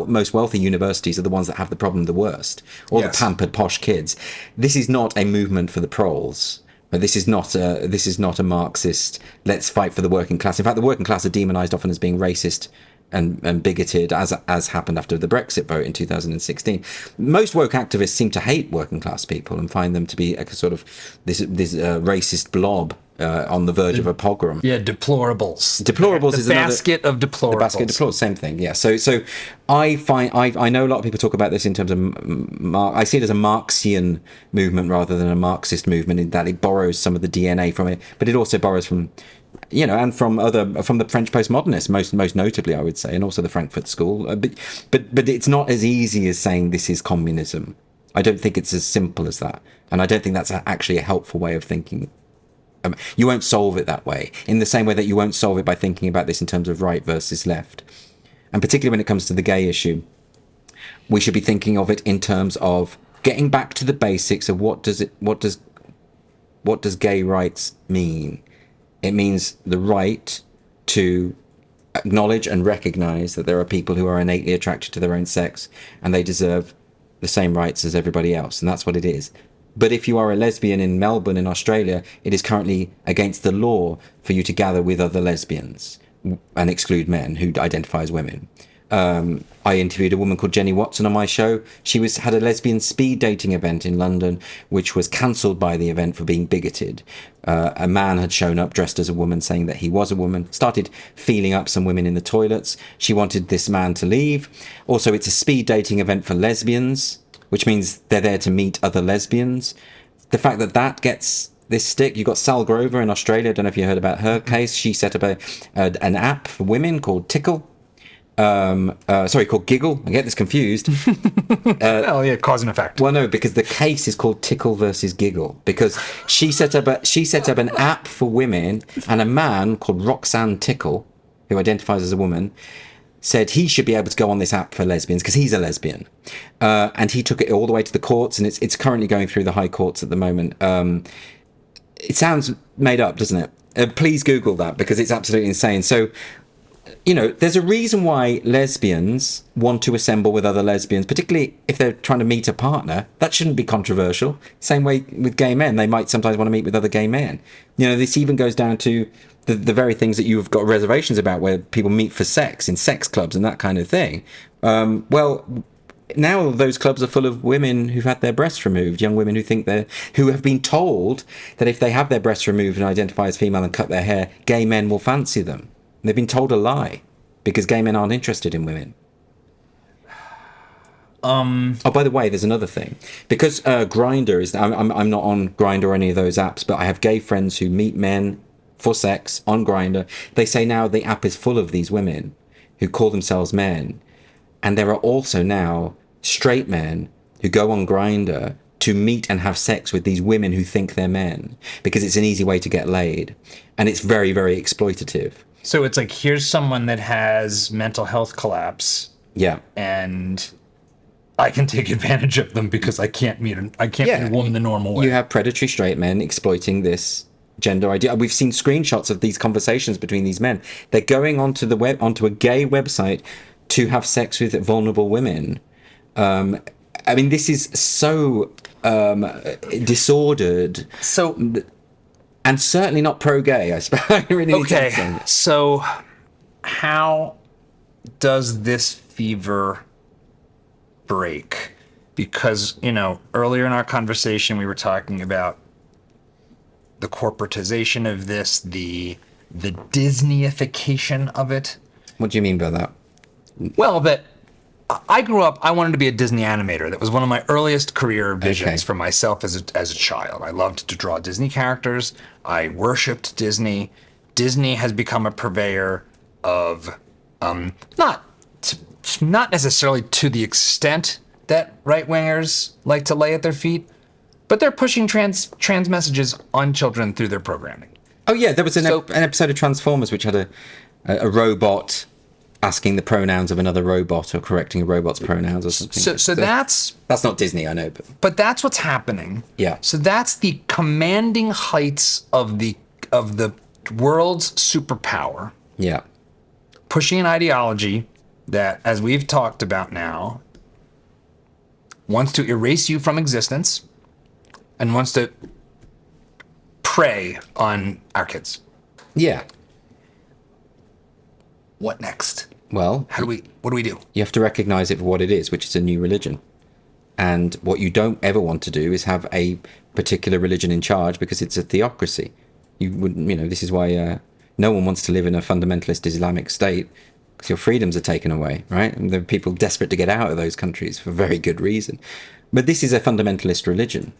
most wealthy universities are the ones that have the problem the worst. All the pampered posh kids. This is not a movement for the proles. But this is not a Marxist. Let's fight for the working class. In fact, the working class are demonized often as being racist and bigoted, as happened after the Brexit vote in 2016. Most woke activists seem to hate working class people and find them to be a sort of this racist blob on the verge of a pogrom. Yeah, deplorables. Deplorables is another basket of deplorables. The basket of deplorables, same thing. Yeah. So I know a lot of people talk about this in terms of I see it as a Marxian movement rather than a Marxist movement, in that it borrows some of the DNA from it, but it also borrows from, you know, and from the French postmodernists, most notably, I would say, and also the Frankfurt School. But it's not as easy as saying this is communism. I don't think it's as simple as that, and I don't think that's actually a helpful way of thinking. You won't solve it that way, in the same way that you won't solve it by thinking about this in terms of right versus left, and particularly when it comes to the gay issue, we should be thinking of it in terms of getting back to the basics of what does gay rights mean. It means the right to acknowledge and recognize that there are people who are innately attracted to their own sex and they deserve the same rights as everybody else. And that's what it is. But if you are a lesbian in Melbourne, in Australia, it is currently against the law for you to gather with other lesbians and exclude men who identify as women. I interviewed a woman called Jenny Watson on my show. She had a lesbian speed dating event in London, which was cancelled by the event for being bigoted. A man had shown up dressed as a woman, saying that he was a woman, started feeling up some women in the toilets. She wanted this man to leave. Also, it's a speed dating event for lesbians, which means they're there to meet other lesbians. The fact that gets this stick. You've got Sal Grover in Australia. I don't know if you heard about her case. She set up an app for women called Tickle. Called Giggle. I get this confused. Cause and effect. Well, no, because the case is called Tickle versus Giggle, because she set up an app for women, and a man called Roxanne Tickle, who identifies as a woman, said he should be able to go on this app for lesbians because he's a lesbian, and he took it all the way to the courts, and it's currently going through the high courts at the moment. It sounds made up, doesn't it? Please Google that, because it's absolutely insane. So, you know, there's a reason why lesbians want to assemble with other lesbians, particularly if they're trying to meet a partner. That shouldn't be controversial. Same way with gay men. They might sometimes want to meet with other gay men. You know, this even goes down to the very things that you've got reservations about, where people meet for sex in sex clubs and that kind of thing. Well, now those clubs are full of women who've had their breasts removed, young women who have been told that if they have their breasts removed and identify as female and cut their hair, gay men will fancy them. They've been told a lie because gay men aren't interested in women. Oh, by the way, there's another thing. Because Grindr is... I'm not on Grindr or any of those apps, but I have gay friends who meet men for sex on Grindr. They say now the app is full of these women who call themselves men. And there are also now straight men who go on Grindr to meet and have sex with these women who think they're men, because it's an easy way to get laid. And it's very, very exploitative. So it's like, here's someone that has mental health collapse. Yeah. And I can take advantage of them because I can't meet a woman the normal way. You have predatory straight men exploiting this gender idea. We've seen screenshots of these conversations between these men. They're going onto a gay website to have sex with vulnerable women. I mean, this is so disordered. So, and certainly not pro-gay, I suppose. Really okay, so how does this fever break? Because, you know, earlier in our conversation, we were talking about the corporatization of this, the Disneyification of it. What do you mean by that? Well, that I grew up, I wanted to be a Disney animator. That was one of my earliest career visions for myself as a child. I loved to draw Disney characters. I worshipped Disney. Disney has become a purveyor of, not necessarily to the extent that right-wingers like to lay at their feet, but they're pushing trans messages on children through their programming. Oh yeah, there was an episode of Transformers which had a robot asking the pronouns of another robot or correcting a robot's pronouns or something. So that's not Disney, I know, but that's what's happening. Yeah. So that's the commanding heights of the world's superpower. Yeah. Pushing an ideology that, as we've talked about now, wants to erase you from existence and wants to prey on our kids. Yeah. What next? Well, what do we do? You have to recognize it for what it is, which is a new religion. And what you don't ever want to do is have a particular religion in charge, because it's a theocracy. You wouldn't, this is why no one wants to live in a fundamentalist Islamic state, because your freedoms are taken away, right? And there are people desperate to get out of those countries for very good reason. But this is a fundamentalist religion.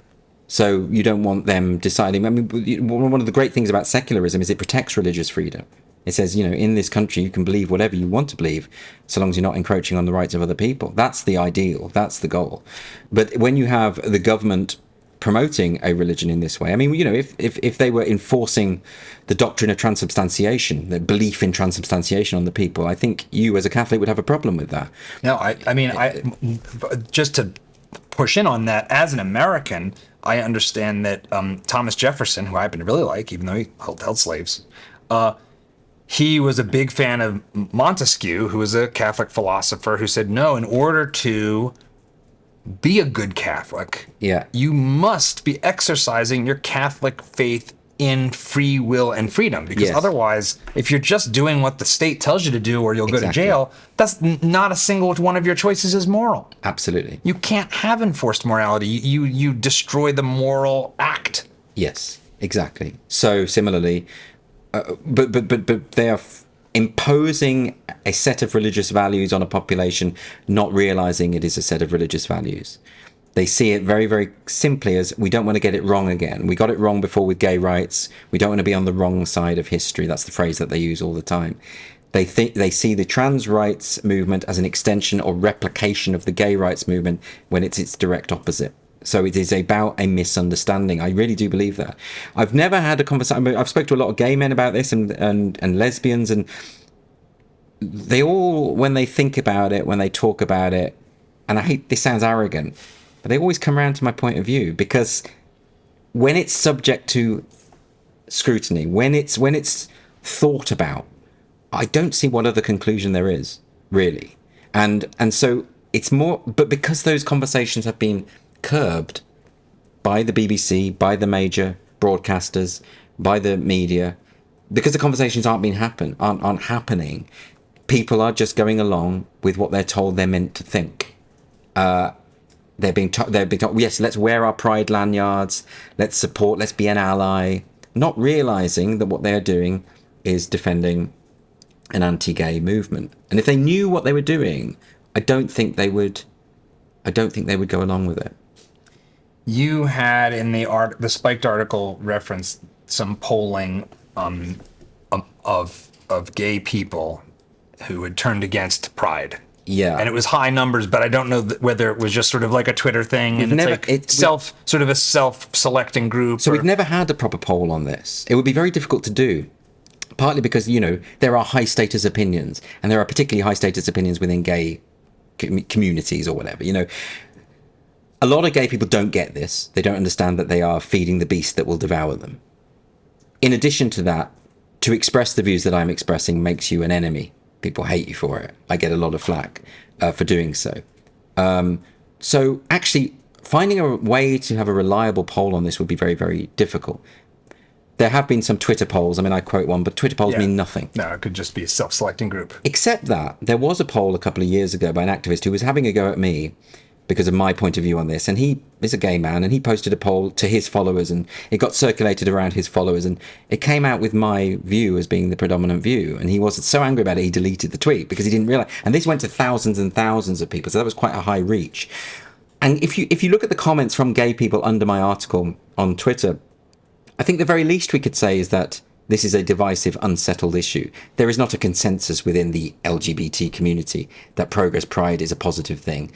So you don't want them deciding. I mean, one of the great things about secularism is it protects religious freedom. It says, in this country, you can believe whatever you want to believe, so long as you're not encroaching on the rights of other people. That's the ideal. That's the goal. But when you have the government promoting a religion in this way, I mean, if they were enforcing the doctrine of transubstantiation, the belief in transubstantiation on the people, I think you as a Catholic would have a problem with that. No, I mean, just to push in on that, as an American, I understand that Thomas Jefferson, who I happen to really like, even though he held slaves, he was a big fan of Montesquieu, who was a Catholic philosopher, who said, no, in order to be a good Catholic, you must be exercising your Catholic faith in free will and freedom. Because otherwise, if you're just doing what the state tells you to do or you'll go to jail, that's not a single one of your choices is moral. Absolutely. You can't have enforced morality. You destroy the moral act. Yes, exactly. So similarly... But they are imposing a set of religious values on a population, not realizing it is a set of religious values. They see it very, very simply as, we don't want to get it wrong again. We got it wrong before with gay rights. We don't want to be on the wrong side of history. That's the phrase that they use all the time. They see the trans rights movement as an extension or replication of the gay rights movement, when it's its direct opposite. So it is about a misunderstanding. I really do believe that. I've never had a conversation. I've spoken to a lot of gay men about this and lesbians, and they all, when they think about it, when they talk about it, and I hate, this sounds arrogant, but they always come around to my point of view, because when it's subject to scrutiny, when it's thought about, I don't see what other conclusion there is, really. And so it's more, but because those conversations have been curbed by the BBC, by the major broadcasters, by the media, because the conversations aren't happening, people are just going along with what they're told they're meant to think. They're being told, yes, let's wear our pride lanyards, let's support, let's be an ally, not realizing that what they're doing is defending an anti-gay movement. And if they knew what they were doing, I don't think they would go along with it. You had in the Spiked article referenced some polling of gay people who had turned against pride. Yeah. And it was high numbers, but I don't know whether it was just sort of like a Twitter thing and sort of a self-selecting group. So we've never had a proper poll on this. It would be very difficult to do, partly because, there are high status opinions, and there are particularly high status opinions within gay communities or whatever. A lot of gay people don't get this. They don't understand that they are feeding the beast that will devour them. In addition to that, to express the views that I'm expressing makes you an enemy. People hate you for it. I get a lot of flack for doing so. So actually, finding a way to have a reliable poll on this would be very, very difficult. There have been some Twitter polls. I mean, I quote one, but Twitter polls mean nothing. No, it could just be a self-selecting group. Except that there was a poll a couple of years ago by an activist who was having a go at me because of my point of view on this. And he is a gay man, and he posted a poll to his followers, and it got circulated around his followers, and it came out with my view as being the predominant view. And he was so angry about it, he deleted the tweet because he didn't realize. And this went to thousands and thousands of people, so that was quite a high reach. And if you look at the comments from gay people under my article on Twitter, I think the very least we could say is that this is a divisive, unsettled issue. There is not a consensus within the LGBT community that progress pride is a positive thing.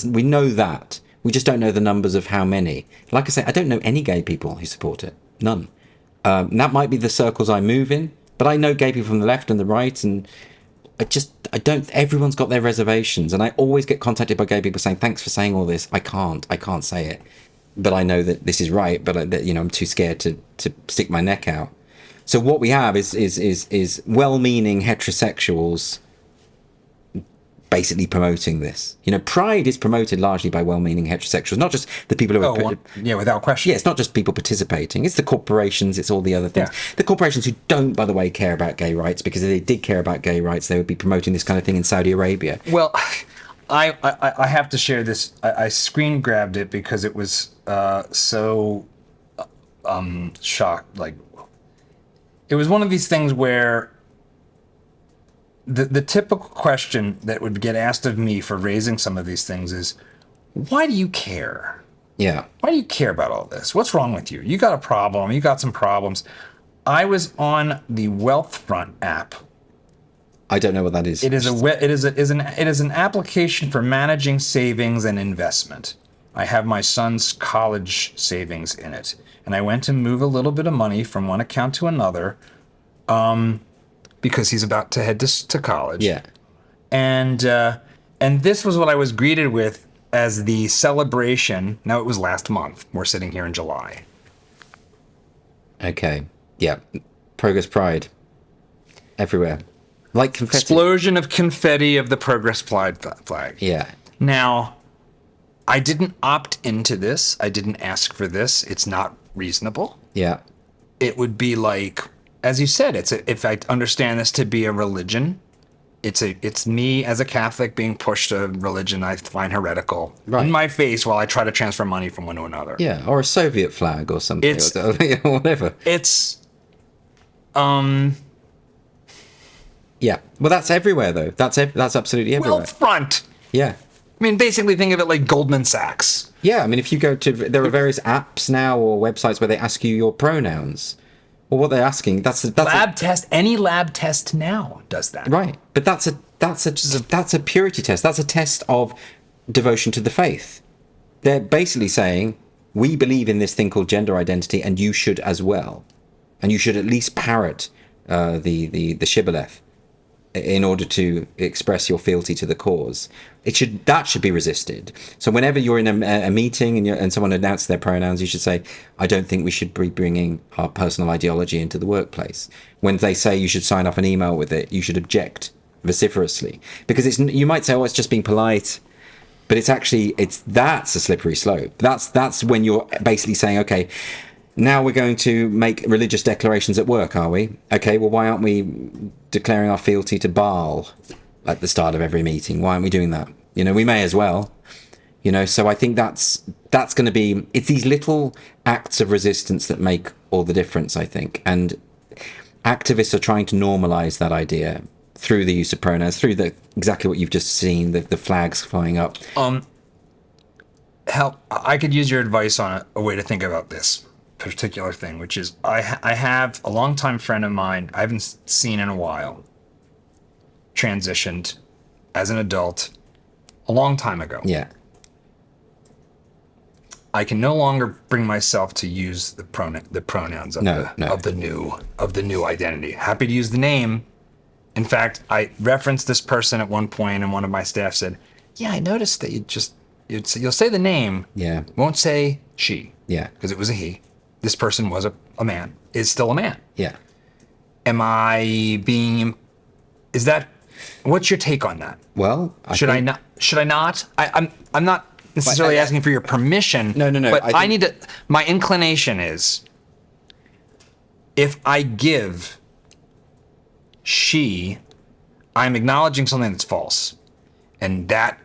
We know that. We just don't know the numbers of how many. Like I say, I don't know any gay people who support it. None. That might be the circles I move in, but I know gay people from the left and the right, and everyone's got their reservations. And I always get contacted by gay people saying, thanks for saying all this. I can't say it. But I know that this is right, but I'm too scared to stick my neck out. So what we have is well-meaning heterosexuals basically promoting this. Pride is promoted largely by well-meaning heterosexuals, not just the people who without question. Yeah, it's not just people participating. It's the corporations. It's all the other things. Yeah. The corporations who don't, by the way, care about gay rights, because if they did care about gay rights, they would be promoting this kind of thing in Saudi Arabia. Well, I have to share this. I screen grabbed it because it was so shocked. Like, it was one of these things where the typical question that would get asked of me for raising some of these things is, why do you care? Yeah. Why do you care about all this? What's wrong with you? You got a problem. You got some problems. I was on the Wealthfront app. I don't know what that is. It is an application for managing savings and investment. I have my son's college savings in it, and I went to move a little bit of money from one account to another, because he's about to head to college. Yeah. And this was what I was greeted with as the celebration. Now, it was last month. We're sitting here in July. Okay. Yeah. Progress pride. Everywhere. Like confetti. Explosion of confetti of the Progress Pride flag. Yeah. Now, I didn't opt into this. I didn't ask for this. It's not reasonable. Yeah. It would be like, as you said, if I understand this to be a religion, it's me as a Catholic being pushed to religion I find heretical in my face while I try to transfer money from one to another. Yeah, or a Soviet flag or something, or whatever. It's yeah. Well, that's everywhere though. That's absolutely everywhere. Wealthfront. Yeah. I mean, basically think of it like Goldman Sachs. Yeah, I mean, if you go to, there are various apps now or websites where they ask you your pronouns. Well, what they're asking, that's test. Any lab test now does that. Right, but that's a purity test. That's a test of devotion to the faith. They're basically saying, we believe in this thing called gender identity, and you should as well, and you should at least parrot the shibboleth. in order to express your fealty to the cause. That should be resisted. So whenever you're in a meeting and someone announces their pronouns, you should say, I don't think we should be bringing our personal ideology into the workplace. When they say you should sign off an email with it, you should object vociferously, because you might say, oh, it's just being polite, but that's a slippery slope. That's when you're basically saying, okay, now we're going to make religious declarations at work, are we? Okay, well, why aren't we declaring our fealty to Baal at the start of every meeting? Why aren't we doing that? We may as well. So I think that's going to be, it's these little acts of resistance that make all the difference, I think. And activists are trying to normalize that idea through the use of pronouns, through exactly what you've just seen, the flags flying up. I could use your advice on a way to think about this particular thing, which is I have a longtime friend of mine I haven't seen in a while, transitioned as an adult a long time ago. Yeah. I can no longer bring myself to use the pronouns of the new identity. Happy to use the name. In fact, I referenced this person at one point, and one of my staff said, "Yeah, I noticed that you'll say the name, won't say she, because it was a he. This person was a man, is still a man. Yeah. Am I being? Is that? What's your take on that? Well, Should I not? I'm not necessarily asking for your permission. No. But I need to. My inclination is, if I give she, I'm acknowledging something that's false. And that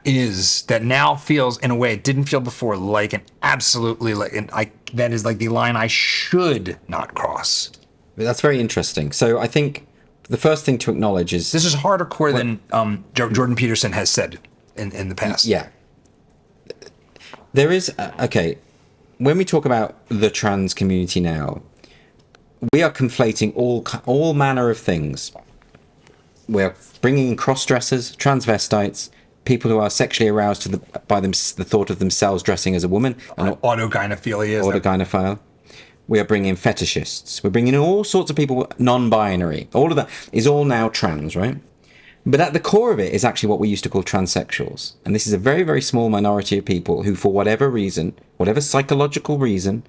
now feels, in a way it didn't feel before, like an absolutely, that is like the line I should not cross. That's very interesting. So I think the first thing to acknowledge is... This is harder core than Jordan Peterson has said in the past. Yeah. There is, when we talk about the trans community now, we are conflating all manner of things. We're bringing in cross-dressers, transvestites, people who are sexually aroused by the thought of themselves dressing as a woman. Autogynephilia. Autogynephile. We are bringing in fetishists. We're bringing in all sorts of people, non-binary. All of that is all now trans, right? But at the core of it is actually what we used to call transsexuals. And this is a very, very small minority of people who, for whatever reason, whatever psychological reason,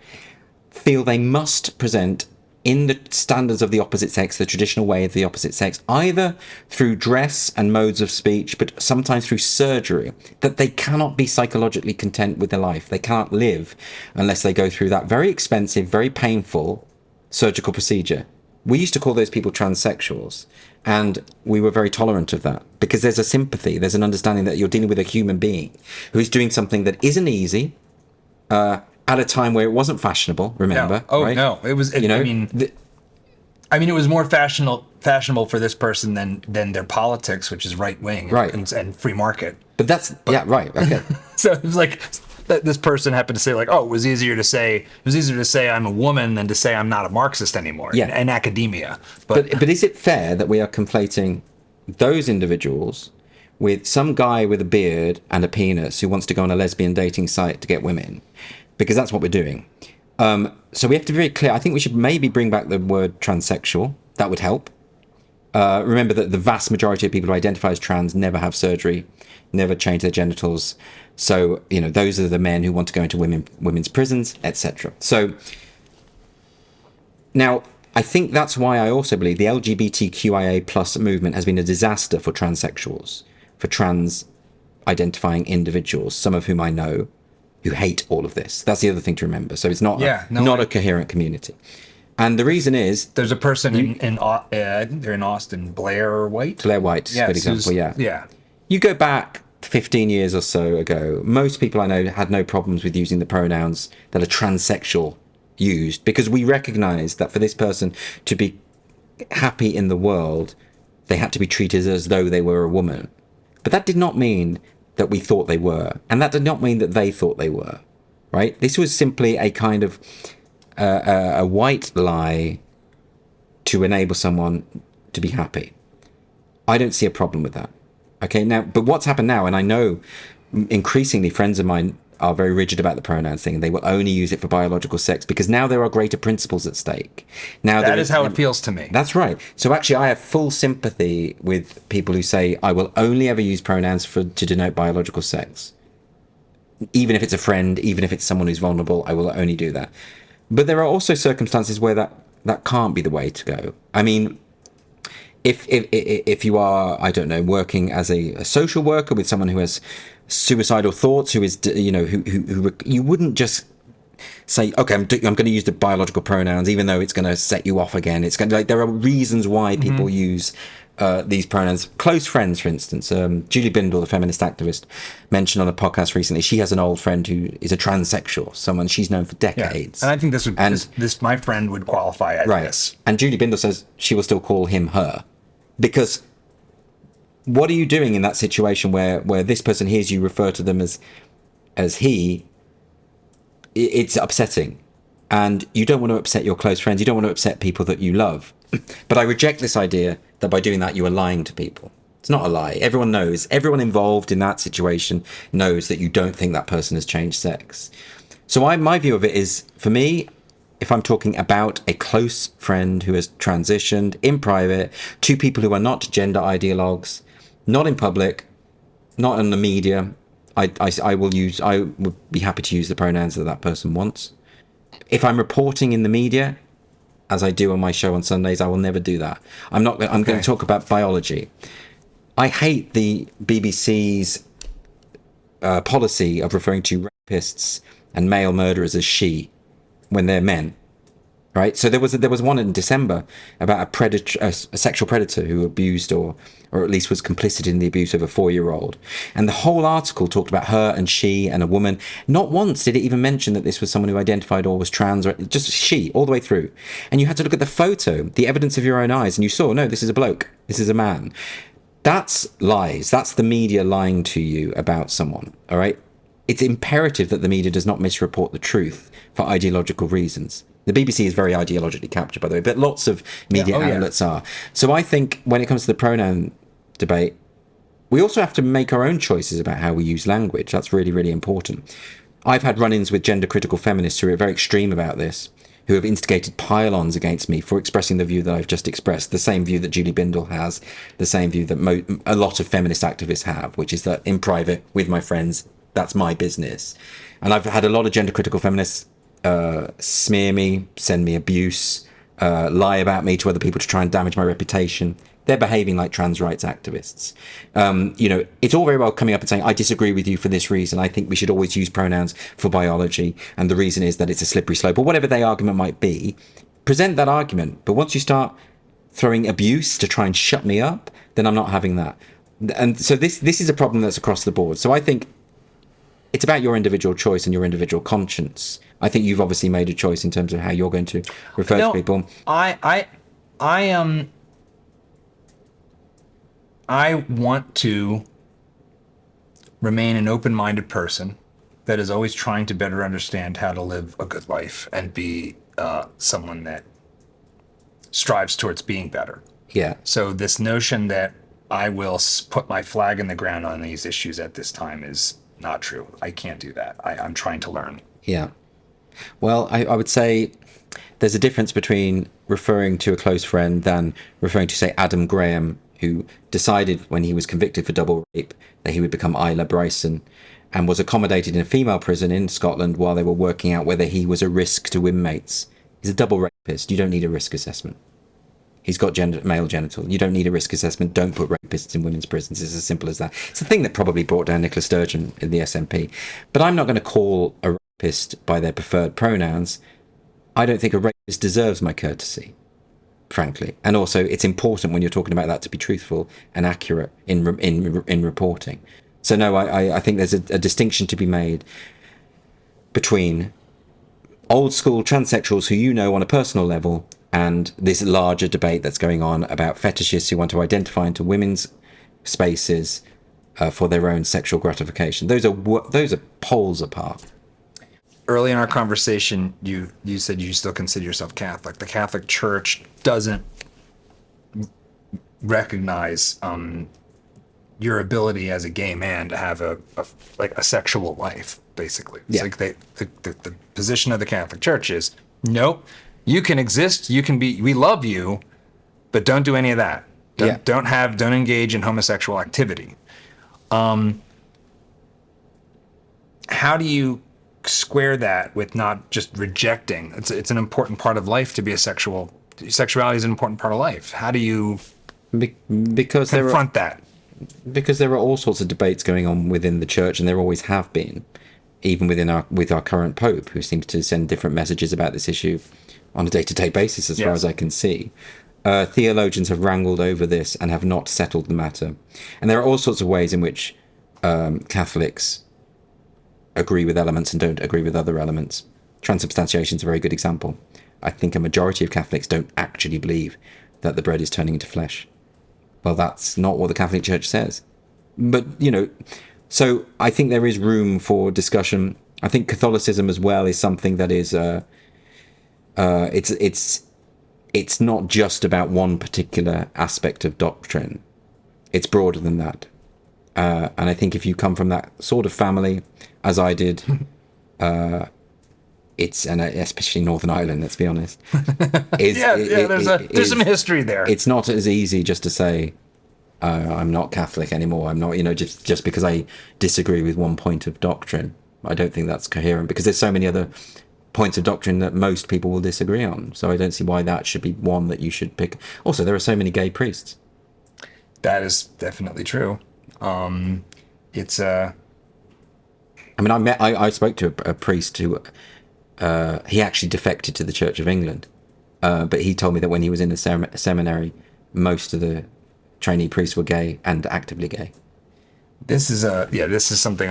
feel they must present in the standards of the opposite sex, the traditional way of the opposite sex, either through dress and modes of speech, but sometimes through surgery, that they cannot be psychologically content with their life. They can't live unless they go through that very expensive, very painful surgical procedure. We used to call those people transsexuals, and we were very tolerant of that because there's a sympathy, there's an understanding that you're dealing with a human being who is doing something that isn't easy, at a time where it wasn't fashionable, remember? No. Oh, right? no. It was, it was more fashionable for this person than their politics, which is right-wing and free market. But right, okay. So it was like, this person happened to say, like, oh, it was easier to say I'm a woman than to say I'm not a Marxist anymore in academia. But is it fair that we are conflating those individuals with some guy with a beard and a penis who wants to go on a lesbian dating site to get women? Because that's what we're doing. So we have to be very clear. I think we should maybe bring back the word transsexual. That would help. Remember that the vast majority of people who identify as trans never have surgery, never change their genitals. So, those are the men who want to go into women's prisons, etc. So now, I think that's why I also believe the LGBTQIA plus movement has been a disaster for transsexuals, for trans identifying individuals, some of whom I know, who hate all of this. That's the other thing to remember. So it's not a coherent community. And the reason is... There's a person I think they're in Austin, Blair White? Blair White, good example, Yeah. You go back 15 years or so ago, most people I know had no problems with using the pronouns that a transsexual used, because we recognized that for this person to be happy in the world, they had to be treated as though they were a woman. But that did not mean that we thought they were, and that did not mean that they thought they were, right? This was simply a kind of a white lie to enable someone to be happy. I don't see a problem with that. Okay, now, but what's happened now, and I know increasingly friends of mine are very rigid about the pronouns thing. They will only use it for biological sex because now there are greater principles at stake. Now That is how it feels to me. That's right. So actually, I have full sympathy with people who say, I will only ever use pronouns to denote biological sex. Even if it's a friend, even if it's someone who's vulnerable, I will only do that. But there are also circumstances where that can't be the way to go. I mean, if you are, I don't know, working as a social worker with someone who has suicidal thoughts, who is, who you wouldn't just say, okay, I'm going to use the biological pronouns, even though it's going to set you off again. It's going to, like, there are reasons why people use these pronouns. Close friends, for instance, Julie Bindel, the feminist activist, mentioned on a podcast recently, she has an old friend who is a transsexual, someone she's known for decades. And I think this my friend would qualify as this. And Julie Bindel says she will still call him her. Because what are you doing in that situation where this person hears you refer to them as he? It's upsetting. And you don't want to upset your close friends. You don't want to upset people that you love. But I reject this idea that by doing that, you are lying to people. It's not a lie. Everyone knows. Everyone involved in that situation knows that you don't think that person has changed sex. So my view of it is, for me, if I'm talking about a close friend who has transitioned in private, two people who are not gender ideologues, not in public, not in the media, I would be happy to use the pronouns that person wants. If I'm reporting in the media, as I do on my show on Sundays, I will never do that. I'm going to talk about biology. I hate the BBC's policy of referring to rapists and male murderers as she when they're men, right? So there was one in December about a sexual predator who abused or at least was complicit in the abuse of a 4-year-old. And the whole article talked about her and she and a woman. Not once did it even mention that this was someone who identified or was trans, or just she, all the way through. And you had to look at the photo, the evidence of your own eyes, and you saw, no, this is a bloke, this is a man. That's lies. That's the media lying to you about someone, all right? It's imperative that the media does not misreport the truth for ideological reasons. The BBC is very ideologically captured, by the way, but lots of media outlets are. So I think when it comes to the pronoun debate, we also have to make our own choices about how we use language. That's really, really important. I've had run-ins with gender-critical feminists who are very extreme about this, who have instigated pile-ons against me for expressing the view that I've just expressed, the same view that Julie Bindel has, the same view that a lot of feminist activists have, which is that in private, with my friends, that's my business. And I've had a lot of gender-critical feminists smear me, send me abuse, lie about me to other people to try and damage my reputation. They're behaving like trans rights activists. It's all very well coming up and saying, I disagree with you for this reason. I think we should always use pronouns for biology. And the reason is that it's a slippery slope, or whatever the argument might be. Present that argument. But once you start throwing abuse to try and shut me up, then I'm not having that. And so this is a problem that's across the board. So I think it's about your individual choice and your individual conscience. I think you've obviously made a choice in terms of how you're going to refer to people. I want to remain an open-minded person that is always trying to better understand how to live a good life and be someone that strives towards being better. Yeah. So this notion that I will put my flag in the ground on these issues at this time is not true. I can't do that. I'm trying to learn. Yeah. Well, I would say there's a difference between referring to a close friend than referring to, say, Adam Graham, who decided when he was convicted for double rape that he would become Isla Bryson, and was accommodated in a female prison in Scotland while they were working out whether he was a risk to inmates. He's a double rapist. You don't need a risk assessment. He's got male genital. You don't need a risk assessment. Don't put rapists in women's prisons. It's as simple as that. It's the thing that probably brought down Nicola Sturgeon in the SNP. But I'm not going to call a rapist by their preferred pronouns. I don't think a rapist deserves my courtesy, frankly. And also, it's important when you're talking about that to be truthful and accurate in reporting. So no, I think there's a distinction to be made between old school transsexuals who you know on a personal level and this larger debate that's going on about fetishists who want to identify into women's spaces for their own sexual gratification. Those are poles apart. Early in our conversation, you said you still consider yourself Catholic. The Catholic Church doesn't recognize your ability as a gay man to have a sexual life, basically. It's Yeah. like the position of the Catholic Church is, nope, you can exist, we love you, but don't do any of that. Don't engage in homosexual activity. How do you square that with not just rejecting? It's an important part of life to be sexuality is an important part of life. How do you Because confront that? Because there are all sorts of debates going on within the church, and there always have been, even with our current pope, who seems to send different messages about this issue on a day-to-day basis, as far as I can see. Theologians have wrangled over this and have not settled the matter. And there are all sorts of ways in which Catholics agree with elements and don't agree with other elements. Transubstantiation is a very good example. I think a majority of Catholics don't actually believe that the bread is turning into flesh. Well, that's not what the Catholic Church says. But, so I think there is room for discussion. I think Catholicism as well is something that is, it's not just about one particular aspect of doctrine. It's broader than that. And I think if you come from that sort of family, as I did, and especially Northern Ireland, let's be honest. There's some history there. It's not as easy just to say, I'm not Catholic anymore. I'm not, just because I disagree with one point of doctrine. I don't think that's coherent, because there's so many other points of doctrine that most people will disagree on. So I don't see why that should be one that you should pick. Also, there are so many gay priests. That is definitely true. I spoke to a priest who he actually defected to the Church of England, but he told me that when he was in the seminary, most of the trainee priests were gay and actively gay. This is something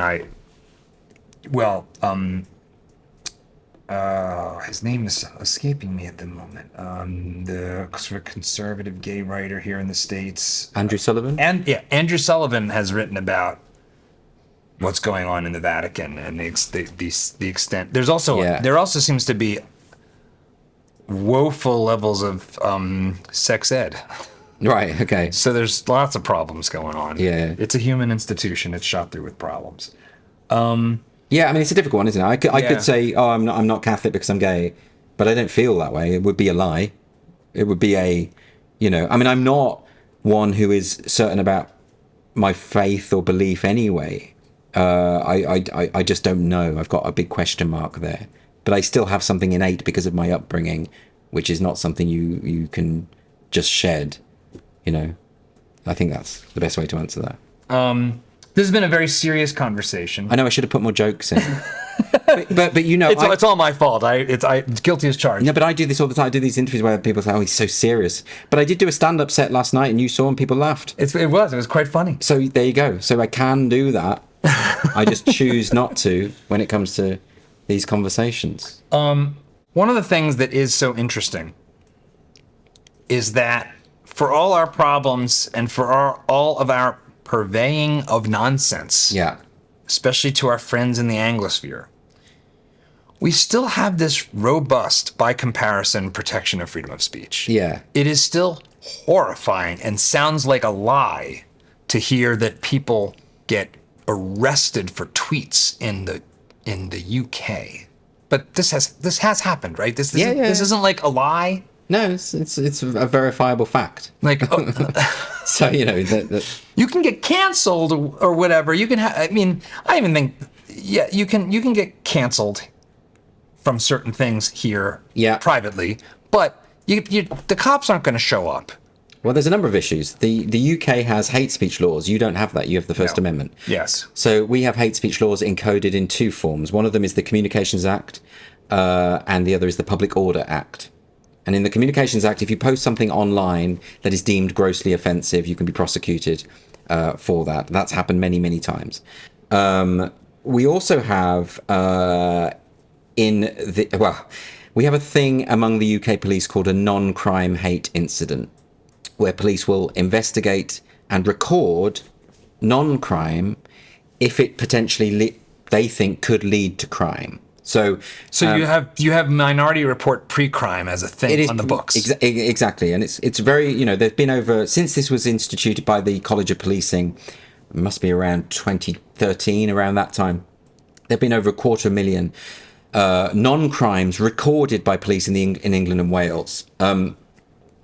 his name is escaping me at the moment. The sort of conservative gay writer here in the States, Andrew Sullivan. Andrew Sullivan has written about what's going on in the Vatican and the extent. There also seems to be woeful levels of sex ed. Right. Okay. So there's lots of problems going on. Yeah. It's a human institution. It's shot through with problems. Yeah, it's a difficult one, isn't it? I could say, I'm not Catholic because I'm gay, but I don't feel that way. It would be a lie. It would be I'm not one who is certain about my faith or belief anyway. I just don't know. I've got a big question mark there. But I still have something innate because of my upbringing, which is not something you can just shed. I think that's the best way to answer that. This has been a very serious conversation. I know I should have put more jokes in. but it's all my fault. It's guilty as charged. No, but I do this all the time. I do these interviews where people say, "Oh, he's so serious." But I did do a stand-up set last night, and you saw, and people laughed. It was quite funny. So there you go. So I can do that. I just choose not to when it comes to these conversations. One of the things that is so interesting is that for all our problems and for all of our purveying of nonsense, especially to our friends in the Anglosphere, we still have this robust, by comparison, protection of freedom of speech. Yeah. It is still horrifying and sounds like a lie to hear that people get arrested for tweets in the UK. But this has happened, right? This isn't like a lie. No, it's a verifiable fact. Like, so that you can get canceled or whatever. You can I even think, you can get canceled from certain things here, privately, but the cops aren't going to show up. Well, there's a number of issues. The UK has hate speech laws. You don't have that. You have the First Amendment. Yes. So we have hate speech laws encoded in two forms. One of them is the Communications Act, and the other is the Public Order Act. And in the Communications Act, if you post something online that is deemed grossly offensive, you can be prosecuted for that. That's happened many, many times. We also have we have a thing among the UK police called a non-crime hate incident, where police will investigate and record non-crime if it potentially they think could lead to crime. So you have Minority Report pre-crime as a thing on the books. Exactly, and it's very there's been over since this was instituted by the College of Policing. must be around 2013, around that time. There've been over 250,000 non-crimes recorded by police in England and Wales.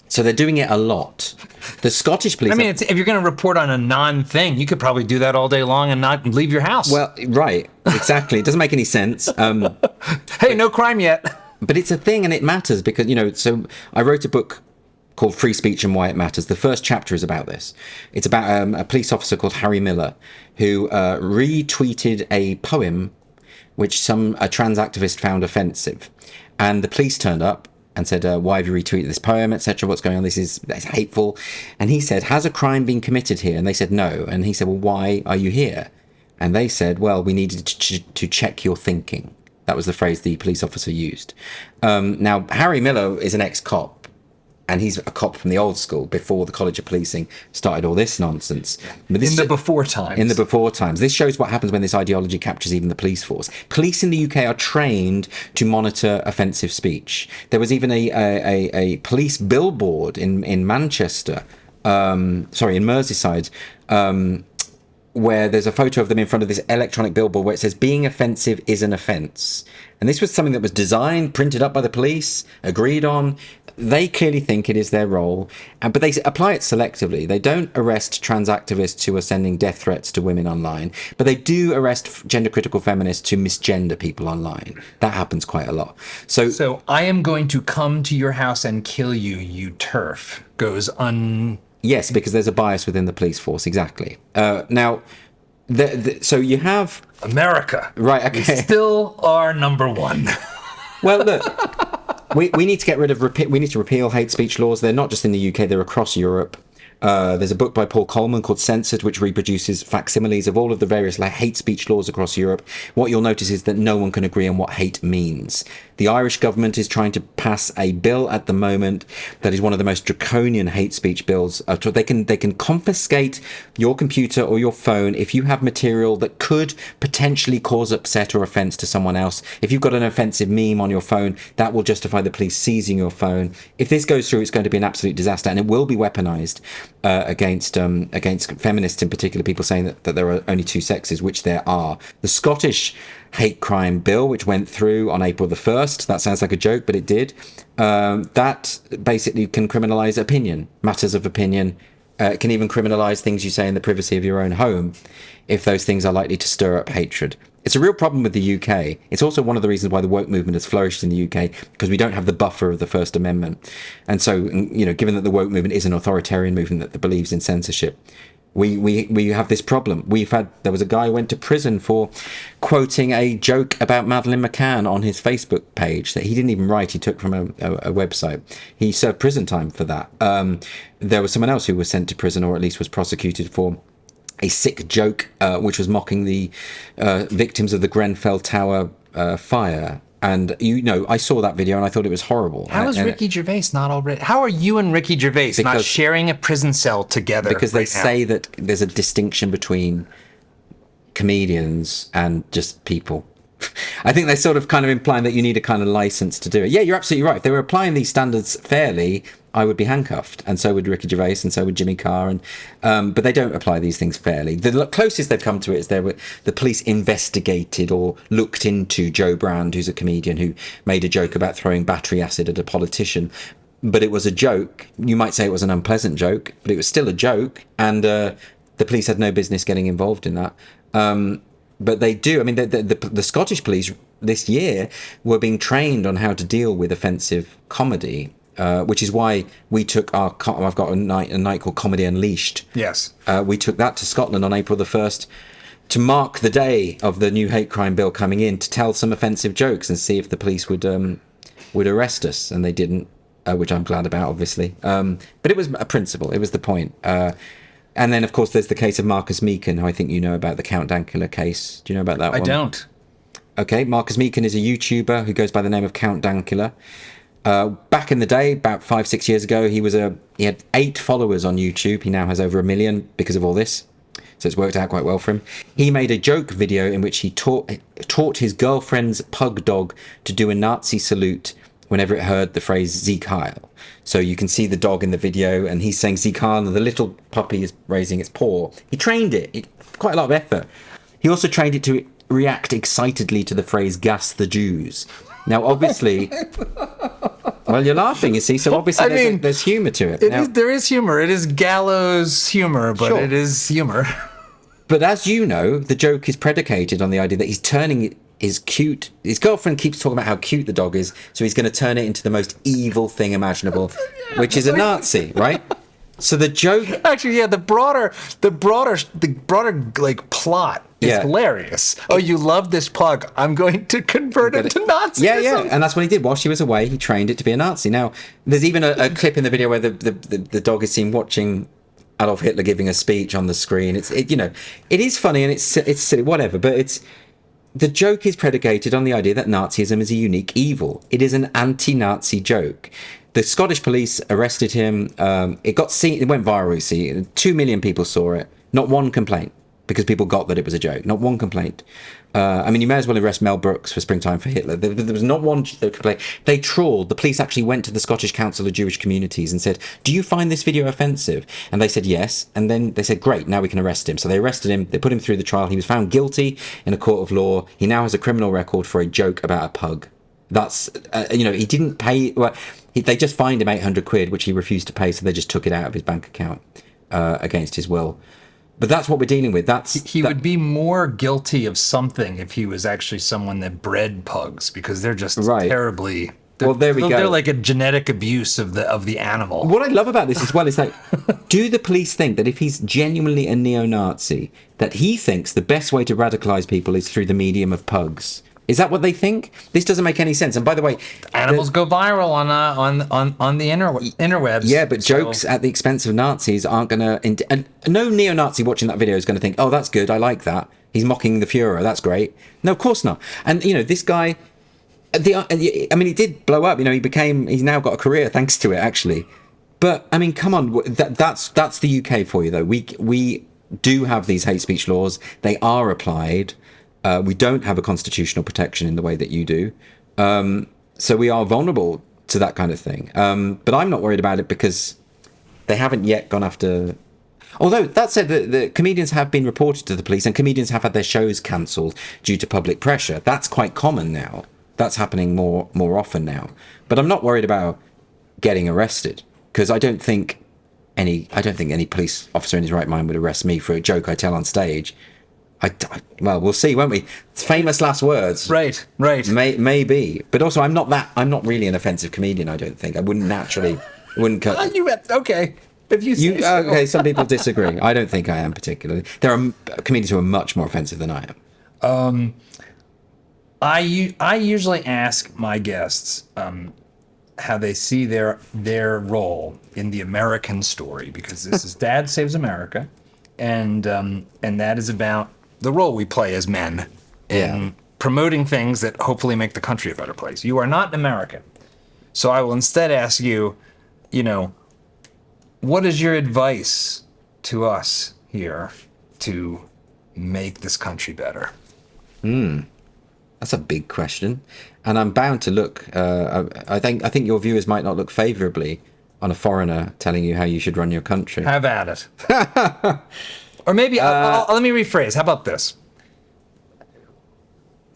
So they're doing it a lot. The Scottish police... I mean, if you're going to report on a non-thing, you could probably do that all day long and not leave your house. Well, right, exactly. It doesn't make any sense. Hey, no crime yet. But it's a thing, and it matters because, so I wrote a book called Free Speech and Why It Matters. The first chapter is about this. It's about a police officer called Harry Miller who retweeted a poem which a trans activist found offensive. And the police turned up and said, why have you retweeted this poem, etc.? What's going on? That's hateful. And he said, has a crime been committed here? And they said, no. And he said, well, why are you here? And they said, well, we needed to check your thinking. That was the phrase the police officer used. Now, Harry Miller is an ex-cop. And he's a cop from the old school before the College of Policing started all this nonsense. But this in the before times. In the before times. This shows what happens when this ideology captures even the police force. Police in the UK are trained to monitor offensive speech. There was even a police billboard in Manchester, in Merseyside, where there's a photo of them in front of this electronic billboard where it says, being offensive is an offence. And this was something that was designed, printed up by the police, agreed on. They clearly think it is their role, but they apply it selectively. They don't arrest trans activists who are sending death threats to women online, but they do arrest gender-critical feminists who misgender people online. That happens quite a lot. So I am going to come to your house and kill you, you TERF, goes un... Yes, because there's a bias within the police force, exactly. Now, so you have... America. Right, okay. We still are number one. Well, look, we need to get rid of... we need to repeal hate speech laws. They're not just in the UK, they're across Europe. There's a book by Paul Coleman called Censored, which reproduces facsimiles of all of the various hate speech laws across Europe. What you'll notice is that no one can agree on what hate means. The Irish government is trying to pass a bill at the moment that is one of the most draconian hate speech bills. They can confiscate your computer or your phone if you have material that could potentially cause upset or offence to someone else. If you've got an offensive meme on your phone, that will justify the police seizing your phone. If this goes through, it's going to be an absolute disaster, and it will be weaponized against feminists in particular, people saying that there are only two sexes, which there are. The Scottish hate crime bill, which went through on April the 1st, that sounds like a joke, but it did, that basically can criminalise opinion, matters of opinion. It can even criminalise things you say in the privacy of your own home if those things are likely to stir up hatred. It's a real problem with the UK. It's also one of the reasons why the woke movement has flourished in the UK, because we don't have the buffer of the First Amendment. And so, given that the woke movement is an authoritarian movement that believes in censorship, we have this problem. There was a guy who went to prison for quoting a joke about Madeleine McCann on his Facebook page that he didn't even write. He took from a website. He served prison time for that. There was someone else who was sent to prison, or at least was prosecuted for a sick joke, which was mocking the victims of the Grenfell Tower fire. And I saw that video and I thought it was horrible. How is Ricky Gervais not already? How are you and Ricky Gervais not sharing a prison cell together? Because they say that there's a distinction between comedians and just people. I think they're sort of kind of implying that you need a kind of license to do it. Yeah, you're absolutely right. If they were applying these standards fairly, I would be handcuffed, and so would Ricky Gervais, and so would Jimmy Carr, but they don't apply these things fairly. The closest they've come to it is the police investigated or looked into Joe Brand, who's a comedian who made a joke about throwing battery acid at a politician, but it was a joke. You might say it was an unpleasant joke, but it was still a joke, and the police had no business getting involved in that. But they do. I mean, the Scottish police this year were being trained on how to deal with offensive comedy, which is why we took I've got a night called Comedy Unleashed. Yes. We took that to Scotland on April the 1st to mark the day of the new hate crime bill coming in, to tell some offensive jokes and see if the police would arrest us, and they didn't, which I'm glad about, obviously. But it was a principle. It was the point. And then, of course, there's the case of Marcus Meekin, who I think you know about, the Count Dankula case. Do you know about that one? I don't. Okay, Marcus Meekin is a YouTuber who goes by the name of Count Dankula. Back in the day, about 5-6 years ago, he had 8 followers on YouTube. He now has over 1 million because of all this. So it's worked out quite well for him. He made a joke video in which he taught his girlfriend's pug dog to do a Nazi salute whenever it heard the phrase Sieg Heil. So you can see the dog in the video, and he's saying Sieg Heil, and the little puppy is raising its paw. He trained it quite a lot of effort. He also trained it to react excitedly to the phrase "gas the Jews." Now, obviously, well, you're laughing, you see, so obviously there's humor to it. There is humor. It is gallows humor, but Sure. it is humor. But as you know, the joke is predicated on the idea that he's turning his girlfriend keeps talking about how cute the dog is, so he's going to turn it into the most evil thing imaginable, which is a Nazi, right? So the joke, Actually, yeah, the broader like plot is Yeah. hilarious. Oh, you love this pug? I'm going to convert it to Nazism. yeah, and that's what he did. While she was away, he trained it to be a Nazi. Now, there's even a clip in the video where the dog is seen watching Adolf Hitler giving a speech on the screen. It is funny and it's silly, whatever. But the joke is predicated on the idea that Nazism is a unique evil. It is an anti-Nazi joke. The Scottish police arrested him. It went viral. You see, 2 million people saw it. Not one complaint, because people got that it was a joke. Not one complaint. You may as well arrest Mel Brooks for Springtime for Hitler. There was not one complaint. They trawled. The police actually went to the Scottish Council of Jewish Communities and said, "Do you find this video offensive?" And they said yes. And then they said, "Great, now we can arrest him." So they arrested him. They put him through the trial. He was found guilty in a court of law. He now has a criminal record for a joke about a pug. That's he didn't pay. Well, they just fined him 800 quid, which he refused to pay. So they just took it out of his bank account against his will. But that's what we're dealing with. He would be more guilty of something if he was actually someone that bred pugs, because they're just terribly. Well, there we go. They're like a genetic abuse of the animal. What I love about this as well is that, do the police think that if he's genuinely a neo-Nazi, that he thinks the best way to radicalize people is through the medium of pugs? Is that what they think? This doesn't make any sense. And by the way, Animals go viral on the interwebs. Yeah, but jokes at the expense of Nazis aren't going to... And no neo-Nazi watching that video is going to think, "Oh, that's good, I like that. He's mocking the Fuhrer, that's great." No, of course not. And, this guy... he did blow up. He's now got a career thanks to it, actually. But, come on, that's the UK for you, though. We do have these hate speech laws. They are applied. We don't have a constitutional protection in the way that you do. So we are vulnerable to that kind of thing. But I'm not worried about it because they haven't yet gone after... Although, that said, the comedians have been reported to the police, and comedians have had their shows cancelled due to public pressure. That's quite common now. That's happening more often now. But I'm not worried about getting arrested, because I don't think any police officer in his right mind would arrest me for a joke I tell on stage. Well, we'll see, won't we? It's famous last words. Right. Maybe. But also, I'm not really an offensive comedian, I don't think. I wouldn't cut... Okay. If you say so. Okay, some people disagree. I don't think I am particularly. There are comedians who are much more offensive than I am. I usually ask my guests how they see their role in the American story, because this is Dad Saves America, and that is about the role we play as men in promoting things that hopefully make the country a better place. You are not an American, so I will instead ask you, what is your advice to us here to make this country better? That's a big question, and I'm bound to look. I think your viewers might not look favourably on a foreigner telling you how you should run your country. Have at it. Or maybe let me rephrase. How about this?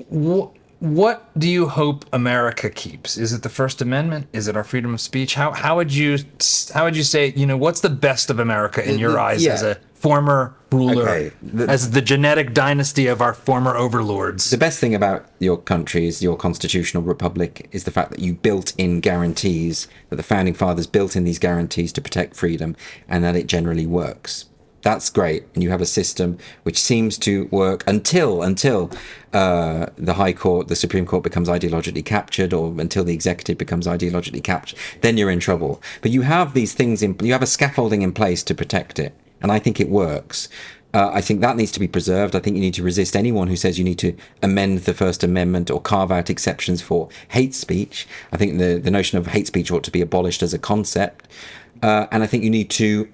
What do you hope America keeps? Is it the First Amendment? Is it our freedom of speech? How would you say? What's the best of America in your eyes as a former ruler, as the genetic dynasty of our former overlords? The best thing about your country is your constitutional republic is the fact that you built in guarantees, that the founding fathers built in these guarantees to protect freedom, and that it generally works. That's great, and you have a system which seems to work until the High Court, the Supreme Court becomes ideologically captured, or until the executive becomes ideologically captured. Then you're in trouble. But you have these things you have a scaffolding in place to protect it, and I think it works. I think that needs to be preserved. I think you need to resist anyone who says you need to amend the First Amendment or carve out exceptions for hate speech. I think the notion of hate speech ought to be abolished as a concept. And I think you need to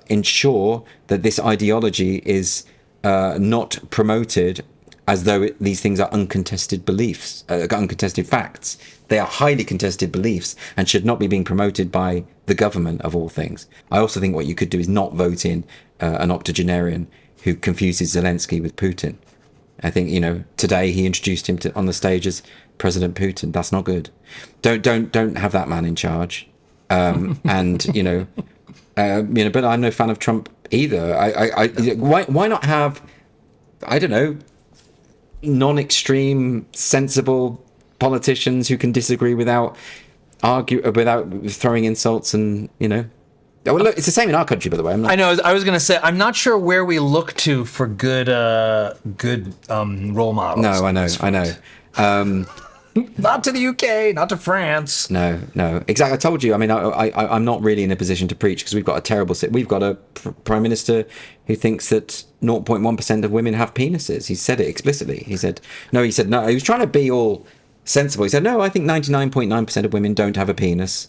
ensure that this ideology is not promoted as though these things are uncontested beliefs, uncontested facts. They are highly contested beliefs and should not be being promoted by the government, of all things. I also think what you could do is not vote in an octogenarian who confuses Zelensky with Putin. I think, today he introduced him on the stage as President Putin. That's not good. Don't have that man in charge. But I'm no fan of Trump either. Why not have, I don't know, non-extreme, sensible politicians who can disagree without throwing insults and. Well, look, it's the same in our country, by the way. I know. I was going to say, I'm not sure where we look to for good role models. No, I know. Not to the UK, not to France. No, exactly. I told you. I mean, I'm not really in a position to preach because we've got a prime minister who thinks that 0.1% of women have penises. He said it explicitly. He said no. He was trying to be all sensible. He said, no, I think 99.9% of women don't have a penis,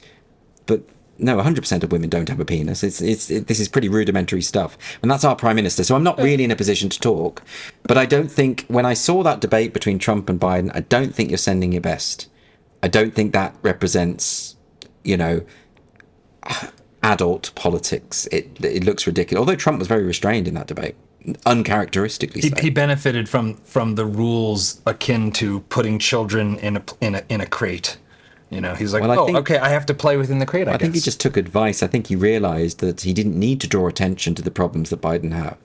but no, 100% of women don't have a penis. This is pretty rudimentary stuff. And that's our prime minister. So I'm not really in a position to talk. But I don't think, when I saw that debate between Trump and Biden, I don't think you're sending your best. I don't think that represents, adult politics. It looks ridiculous. Although Trump was very restrained in that debate. Uncharacteristically so. He benefited from the rules akin to putting children in a crate. He's like, okay, I have to play within the crate, I guess. think he just took advice. I think he realized that he didn't need to draw attention to the problems that Biden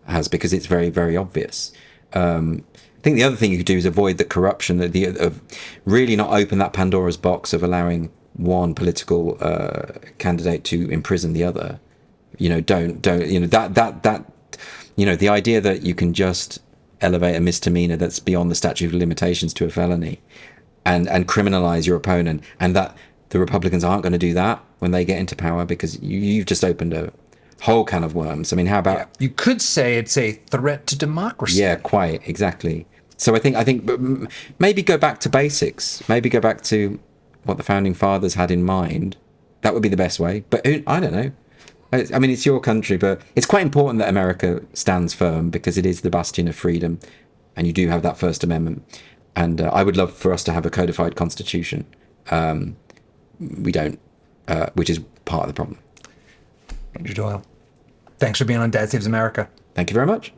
has because it's very, very obvious. I think the other thing you could do is avoid the corruption, of really not open that Pandora's box of allowing one political candidate to imprison the other. The idea that you can just elevate a misdemeanor that's beyond the statute of limitations to a felony and criminalize your opponent, and that the Republicans aren't going to do that when they get into power because you've just opened a whole can of worms. I mean, how about... Yeah. You could say it's a threat to democracy. Yeah, quite, exactly. So I think maybe go back to basics. Maybe go back to what the founding fathers had in mind. That would be the best way. But I don't know. I mean, it's your country, but it's quite important that America stands firm because it is the bastion of freedom, and you do have that First Amendment. And I would love for us to have a codified constitution. We don't, which is part of the problem. Andrew Doyle, thanks for being on Dad Saves America. Thank you very much.